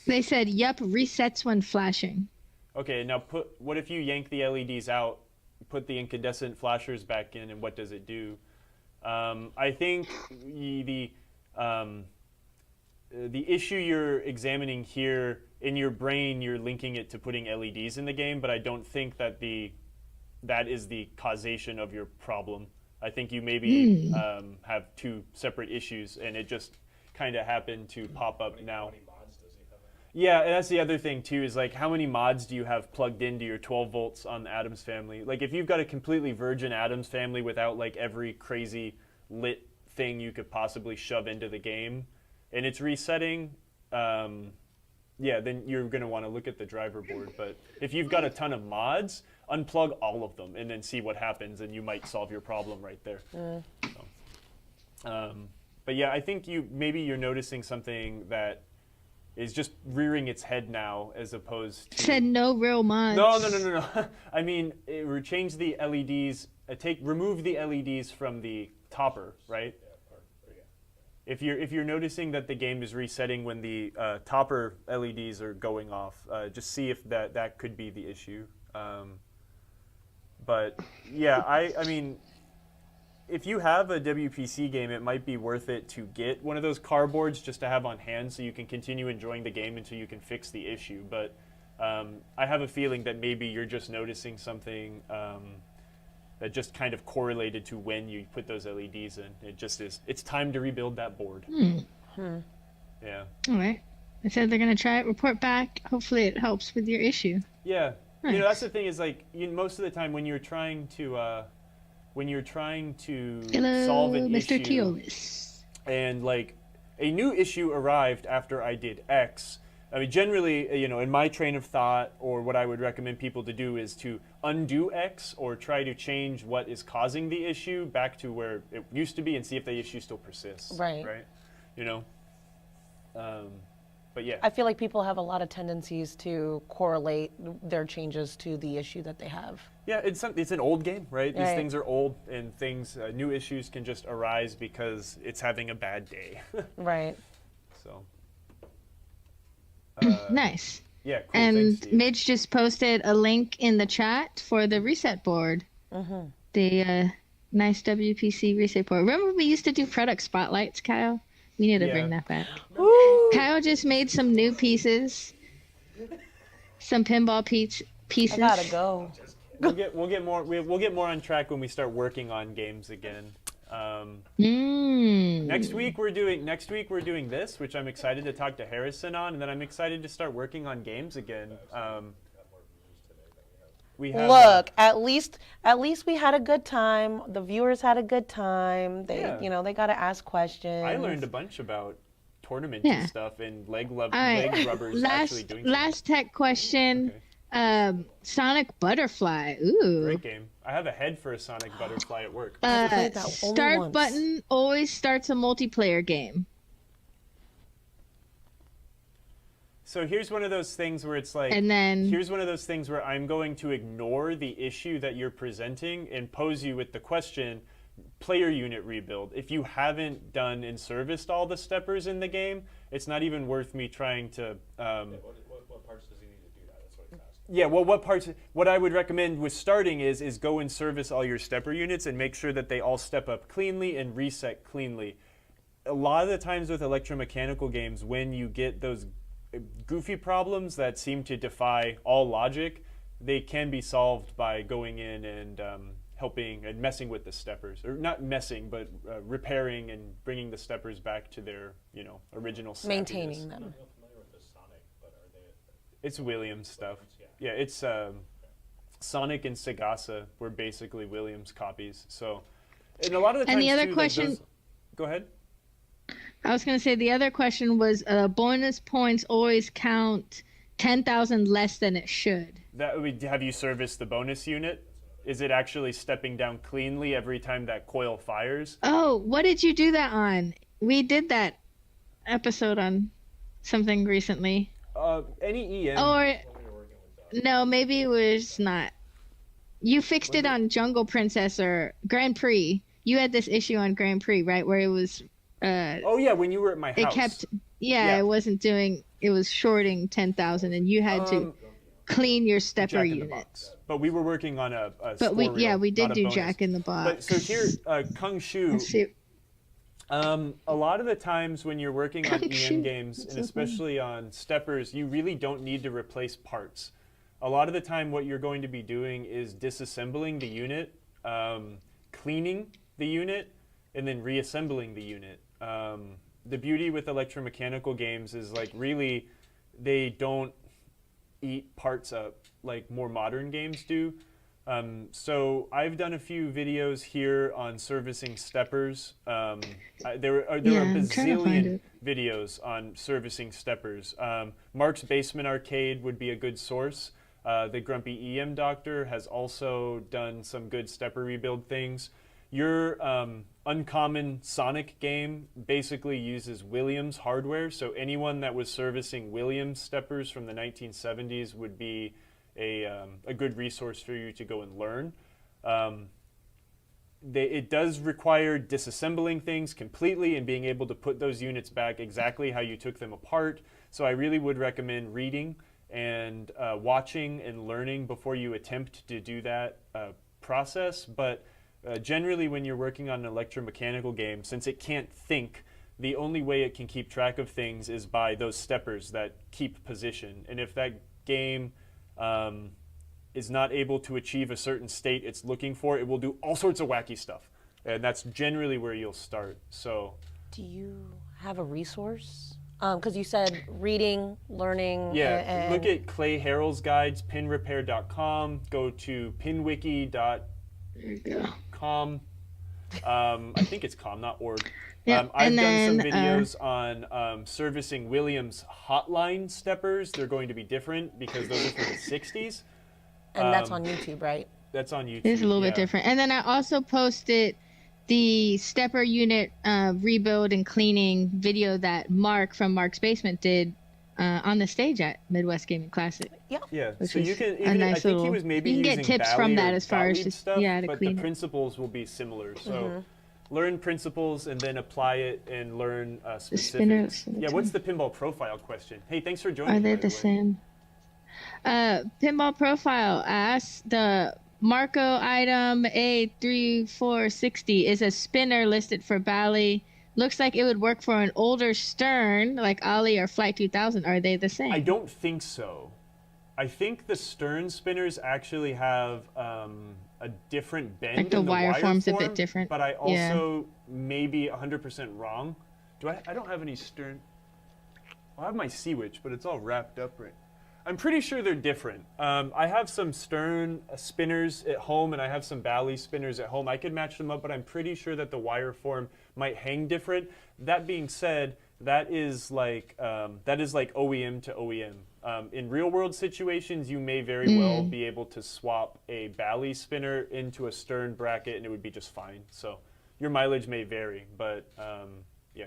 They said, yup, resets when flashing. Okay, now what if you yank the LEDs out, put the incandescent flashers back in, and what does it do? I think the issue you're examining here, in your brain, you're linking it to putting LEDs in the game, but I don't think that that is the causation of your problem. I think you maybe have two separate issues, and it just kind of happened to pop up now. How many mods does he have? Yeah, and that's the other thing too, is like, how many mods do you have plugged into your 12 volts on the Adams family? Like, if you've got a completely virgin Adams family without like every crazy lit thing you could possibly shove into the game, and it's resetting, yeah, then you're going to want to look at the driver board. But if you've got a ton of mods, unplug all of them and then see what happens, and you might solve your problem right there. So, but yeah, I think maybe you're noticing something that is just rearing its head now, as opposed to... Said no real mods. No. I mean, change the LEDs, remove the LEDs from the topper, right? If you're noticing that the game is resetting when the topper LEDs are going off, just see if that could be the issue. But yeah, I mean, if you have a WPC game, it might be worth it to get one of those cardboards just to have on hand, so you can continue enjoying the game until you can fix the issue. But I have a feeling that maybe you're just noticing something that just kind of correlated to when you put those LEDs in. It just is. It's time to rebuild that board. Yeah. All right. They said they're gonna try it. Report back. Hopefully, it helps with your issue. Yeah. Nice. That's the thing is like most of the time when you're trying to Hello, solve an Mr. issue Teolis. and like a new issue arrived after I did X. I mean, generally, in my train of thought, or what I would recommend people to do is to undo X or try to change what is causing the issue back to where it used to be and see if the issue still persists. Right. Right. But yeah. I feel like people have a lot of tendencies to correlate their changes to the issue that they have. Yeah, it's an old game, right? These Right. things are old, and new issues can just arise because it's having a bad day. Right. So. Nice. Yeah, cool. And Thanks, Steve. Midge just posted a link in the chat for the reset board. The nice WPC reset board. Remember we used to do product spotlights, Kyle? We need to Yeah. bring that back. Woo! Kyle just made some new pieces. Some pinball pieces. I gotta go. We'll get more on track when we start working on games again. Next week we're doing this, which I'm excited to talk to Harrison on, and then I'm excited to start working on games again. We have, Look, at least we had a good time. The viewers had a good time. They, Yeah. they got to ask questions. I learned a bunch about tournaments Yeah. and stuff, and leg All right. rubbers actually doing Last tech question. Okay. Sonic Butterfly. Ooh. Great game. I have a head for a Sonic Butterfly at work. played that only Start once. button always starts a multiplayer game. So here's one of those things where it's like, And then- here's one of those things where I'm going to ignore the issue that you're presenting and pose you with the question, player unit rebuild. If you haven't done and serviced all the steppers in the game, it's not even worth me trying to. What parts does he need to do that? That's what he's asking. Yeah, well, what I would recommend with starting is go and service all your stepper units and make sure that they all step up cleanly and reset cleanly. A lot of the times with electromechanical games, when you get those goofy problems that seem to defy all logic, they can be solved by going in and helping and messing with the steppers, or not messing, but repairing and bringing the steppers back to their original snappiness. Maintaining them. I'm familiar with the Sonic, but are they? It's Williams stuff. Yeah. Yeah, it's Sonic and Sagasa were basically Williams copies. So, and a lot of the times And the other too, like, question- go ahead. I was going to say the other question was bonus points always count 10,000 less than it should. Have you serviced the bonus unit? Is it actually stepping down cleanly every time that coil fires? Oh, what did you do that on? We did that episode on something recently. Any EM. Or no, maybe it was not. You fixed it on Jungle Princess or Grand Prix. You had this issue on Grand Prix, right, where it was Oh yeah, when you were at my it house. kept Yeah. it wasn't doing, it was shorting 10,000 and you had to clean your stepper Jack in the unit. Box. But we were working on a But score we reel, we did not a do bonus. Jack in the But Box. so here, Kung Shu. Let's see. A lot of the times when you're working on Kung EM Shu. games, That's and so funny. especially on steppers, you really don't need to replace parts. A lot of the time what you're going to be doing is disassembling the unit, cleaning the unit, and then reassembling the unit. The beauty with electromechanical games is like really they don't eat parts up like more modern games do. So I've done a few videos here on servicing steppers. There are Yeah, I'm trying to find bazillion it. videos on servicing steppers. Mark's Basement Arcade would be a good source. The Grumpy EM Doctor has also done some good stepper rebuild things. Your Uncommon Sonic game basically uses Williams hardware, so anyone that was servicing Williams steppers from the 1970s would be a good resource for you to go and learn. It does require disassembling things completely and being able to put those units back exactly how you took them apart. So I really would recommend reading and watching and learning before you attempt to do that process. But generally when you're working on an electromechanical game, since it can't think, the only way it can keep track of things is by those steppers that keep position. And if that game is not able to achieve a certain state it's looking for, it will do all sorts of wacky stuff. And that's generally where you'll start. So, Do you have a resource? Because you said reading, learning. yeah, and look at Clay Harrell's guides, pinrepair.com. Go to pinwiki.com. There you go. I think it's com, not org. Yep, I've and done some then, videos on servicing Williams hotline steppers. They're going to be different because those are from the 60s. that's on YouTube, right? That's on YouTube. It's a little bit yeah. different. And then I also posted the stepper unit rebuild and cleaning video that Mark from Mark's Basement did on the stage at Midwest Gaming Classic. Yeah, Which so is you can. a Even, nice I think he little- was maybe you can using get tips Bally from or that as far as Gottlieb just- stuff, to but clean the it. principles will be similar. So learn principles and then apply it and learn spinner- specifics. Yeah, what's the pinball profile question? Hey, thanks for joining. Are they by the way. same? Pinball profile asks the Marco item A3460 is a spinner listed for Bally. Looks like it would work for an older Stern like Ollie or Flight 2000. Are they the same? I don't think so. I think the Stern spinners actually have a different bend. Like the in the wire form's a bit form, different. But I Yeah. also may be 100% wrong. I don't have any Stern. I have my Sea-Witch, but it's all wrapped up right. I'm pretty sure they're different. I have some Stern spinners at home, and I have some Bally spinners at home. I could match them up, but I'm pretty sure that the wire form might hang different. That being said, that is like OEM to OEM. In real-world situations, you may very well be able to swap a Bally spinner into a Stern bracket, and it would be just fine. So your mileage may vary, but yeah.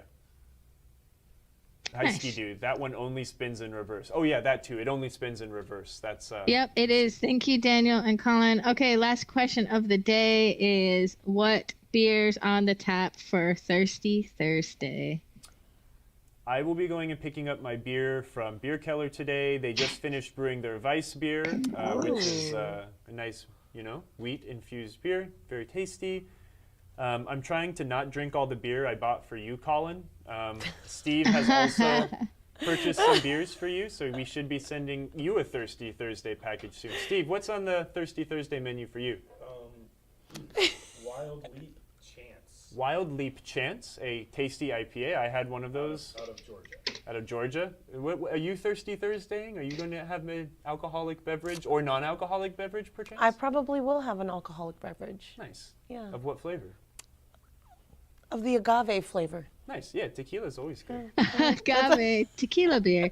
Hi, Nice. Ski Dude. That one only spins in reverse. Oh yeah, that too. It only spins in reverse. That's Yep, it is. Thank you, Daniel and Colin. Okay, last question of the day is what beers on the tap for Thirsty Thursday? I will be going and picking up my beer from Beer Keller today. They just finished brewing their Weiss beer, which is a nice, wheat infused beer, very tasty. I'm trying to not drink all the beer I bought for you, Colin. Steve has also purchased some beers for you, so we should be sending you a Thirsty Thursday package soon. Steve, what's on the Thirsty Thursday menu for you? Wild Leap Chance. Wild Leap Chance, a tasty IPA. I had one of those. Out of Georgia. Out of Georgia. Are you Thirsty Thursdaying? Are you going to have an alcoholic beverage or non-alcoholic beverage, perchance? I probably will have an alcoholic beverage. Nice. Yeah. Of what flavor? Of the agave flavor. Nice. Yeah, tequila's always good. Agave tequila beer.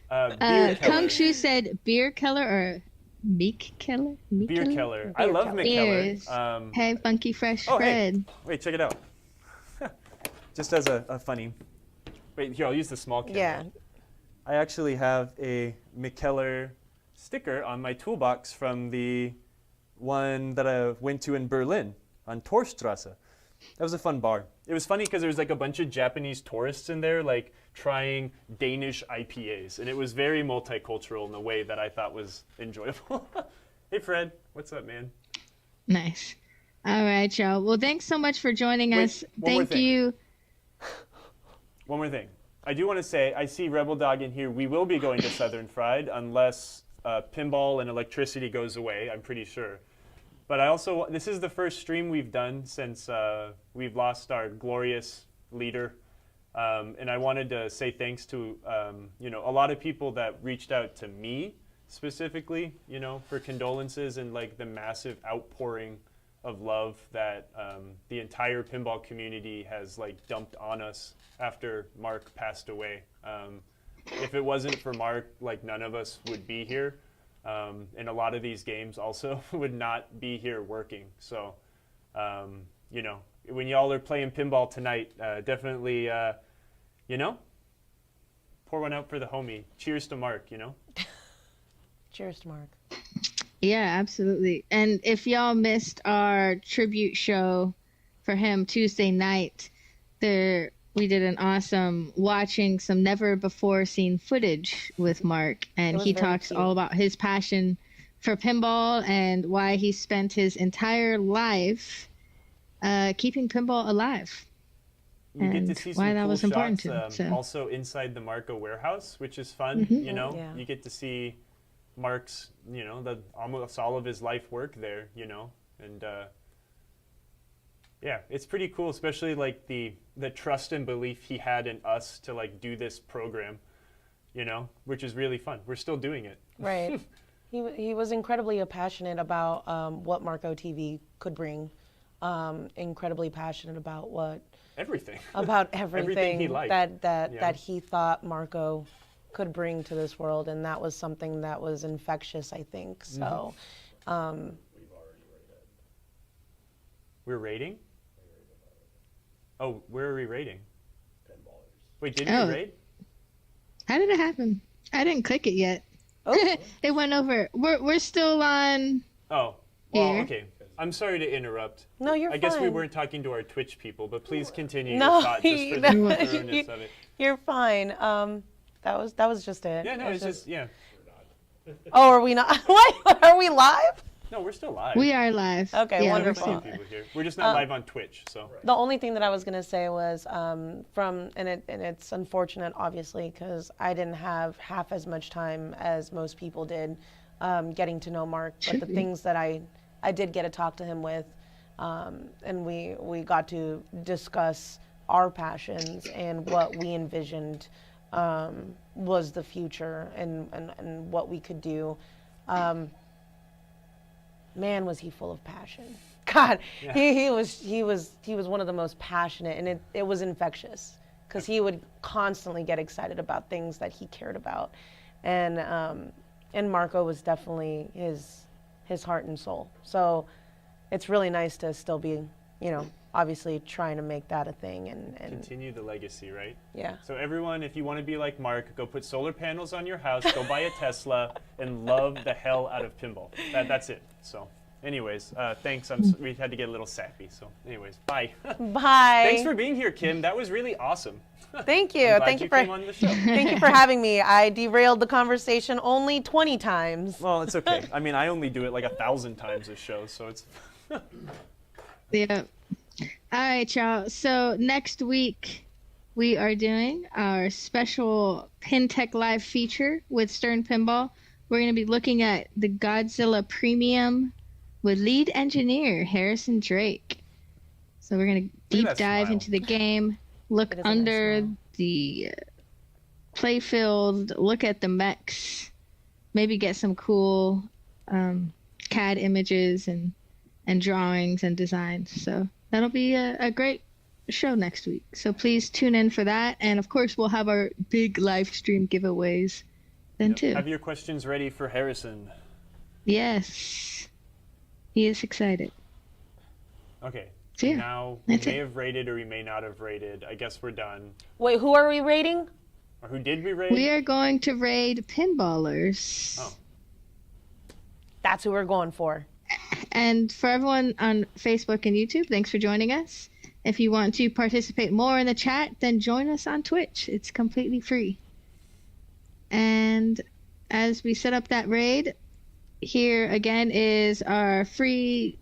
Beer Keller. Kung Shu said Beer Keller or Meek Keller? Meek Beer Keller. I Beer love Keller. McKellar. Beers. Hey, Funky Fresh Oh, hey. Fred. Wait, check it out. Just as a funny. Wait, here, I'll use the small camera. Yeah. I actually have a McKellar sticker on my toolbox from the one that I went to in Berlin on Torstrasse. That was a fun bar. It was funny because there was like a bunch of Japanese tourists in there, like trying Danish IPAs, and it was very multicultural in a way that I thought was enjoyable. Hey, Fred, what's up, man? Nice. All right, y'all. Well, thanks so much for joining Wait, us. one more Thank thing. you. One more thing. I do want to say, I see Rebel Dog in here. We will be going to Southern Fried unless pinball and electricity goes away, I'm pretty sure. But this is the first stream we've done since we've lost our glorious leader. And I wanted to say thanks to, a lot of people that reached out to me specifically, for condolences and like the massive outpouring of love that the entire pinball community has like dumped on us after Mark passed away. If it wasn't for Mark, like none of us would be here. And a lot of these games also would not be here working. So, when y'all are playing pinball tonight, definitely, pour one out for the homie. Cheers to Mark, Cheers to Mark. Yeah, absolutely. And if y'all missed our tribute show for him Tuesday night, we did an awesome watching some never before seen footage with Mark, and was he very talks cute. all about his passion for pinball and why he spent his entire life keeping pinball alive. You get And to see why some that cool was important shots to him, so. also inside the Marco warehouse, which is fun, Mm-hmm. Yeah. You get to see Mark's, almost all of his life work there, and yeah, it's pretty cool, especially like the trust and belief he had in us to like do this program, which is really fun. We're still doing it. Right. He was incredibly passionate about what Marco TV could bring. Incredibly passionate about everything everything he liked. that he thought Marco could bring to this world, and that was something that was infectious, I think. So, We've already rated. We're rating? Oh, where are we rating? Pinballers. Wait, did Oh. we rate? How did it happen? I didn't click it yet. Oh. It went over. We're still on. Oh, well, Here. okay. I'm sorry to interrupt. No, you're I fine. guess we weren't talking to our Twitch people, but please continue No, your thought just for the no, thoroughness of it. You're fine. That was just it. Yeah, no, It it's was just, yeah. Oh, are we not? What? Are we live? No, we're still live. We are live. Okay, Yeah, we're There's wonderful. plenty of people here. We're just not live on Twitch, so. The only thing that I was gonna say was and it's unfortunate, obviously, because I didn't have half as much time as most people did getting to know Mark. But the things that I did get to talk to him with, and we got to discuss our passions and what we envisioned was the future and what we could do. Man, was he full of passion. God, Yeah. he was one of the most passionate, and it was infectious because he would constantly get excited about things that he cared about, and Marco was definitely his heart and soul. So it's really nice to still be, obviously trying to make that a thing and Continue the legacy, right? yeah. So everyone, if you want to be like Mark, go put solar panels on your house, go buy a Tesla, and love the hell out of pinball. That's it. So anyways, thanks. We had to get a little sappy. So anyways, bye. Bye. Thanks for being here, Kim. That was really awesome. Thank you. I'm glad Thank you for came on the show. thank you for having me. I derailed the conversation only 20 times. Well, it's okay. I mean, I only do it like 1,000 times a show, so it's. Yeah. All right, y'all. So next week we are doing our special PinTech Live feature with Stern Pinball. We're going to be looking at the Godzilla Premium with lead engineer Harrison Drake. So we're going to Look deep at that dive smile. into the game, look It is a nice under smile. the playfield, look at the mechs, maybe get some cool CAD images and drawings and designs. So that'll be a great show next week. So please tune in for that. And of course, we'll have our big live stream giveaways then too. Have your questions ready for Harrison. Yes. He is excited. Okay. So yeah, Now, we that's may it. have rated or we may not have rated. I guess we're done. Wait, who are we rating? Or who did we rate? We are going to raid pinballers. Oh. That's who we're going for. And for everyone on Facebook and YouTube, thanks for joining us. If you want to participate more in the chat, then join us on Twitch. It's completely free. And as we set up that raid, here again is our free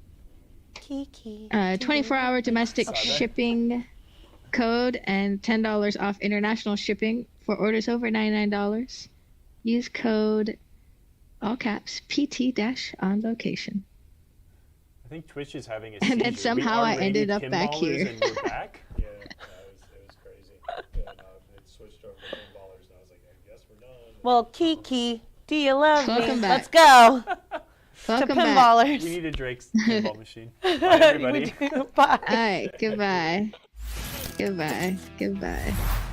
Kiki. 24-hour domestic Saw that. shipping code and $10 off international shipping for orders over $99. Use code, all caps, PT-on location. I think Twitch is having a And then seizure. somehow We are I ended rated up back pinballers here. And we're back. Yeah, it was crazy. And it switched over to pinballers, and I was like, I guess we're done. Well, Kiki, do you love Welcome me? back. Let's go Welcome to back. pinballers. We need a Drake's pinball machine. Bye, everybody. Bye. All right, goodbye. Goodbye. Goodbye.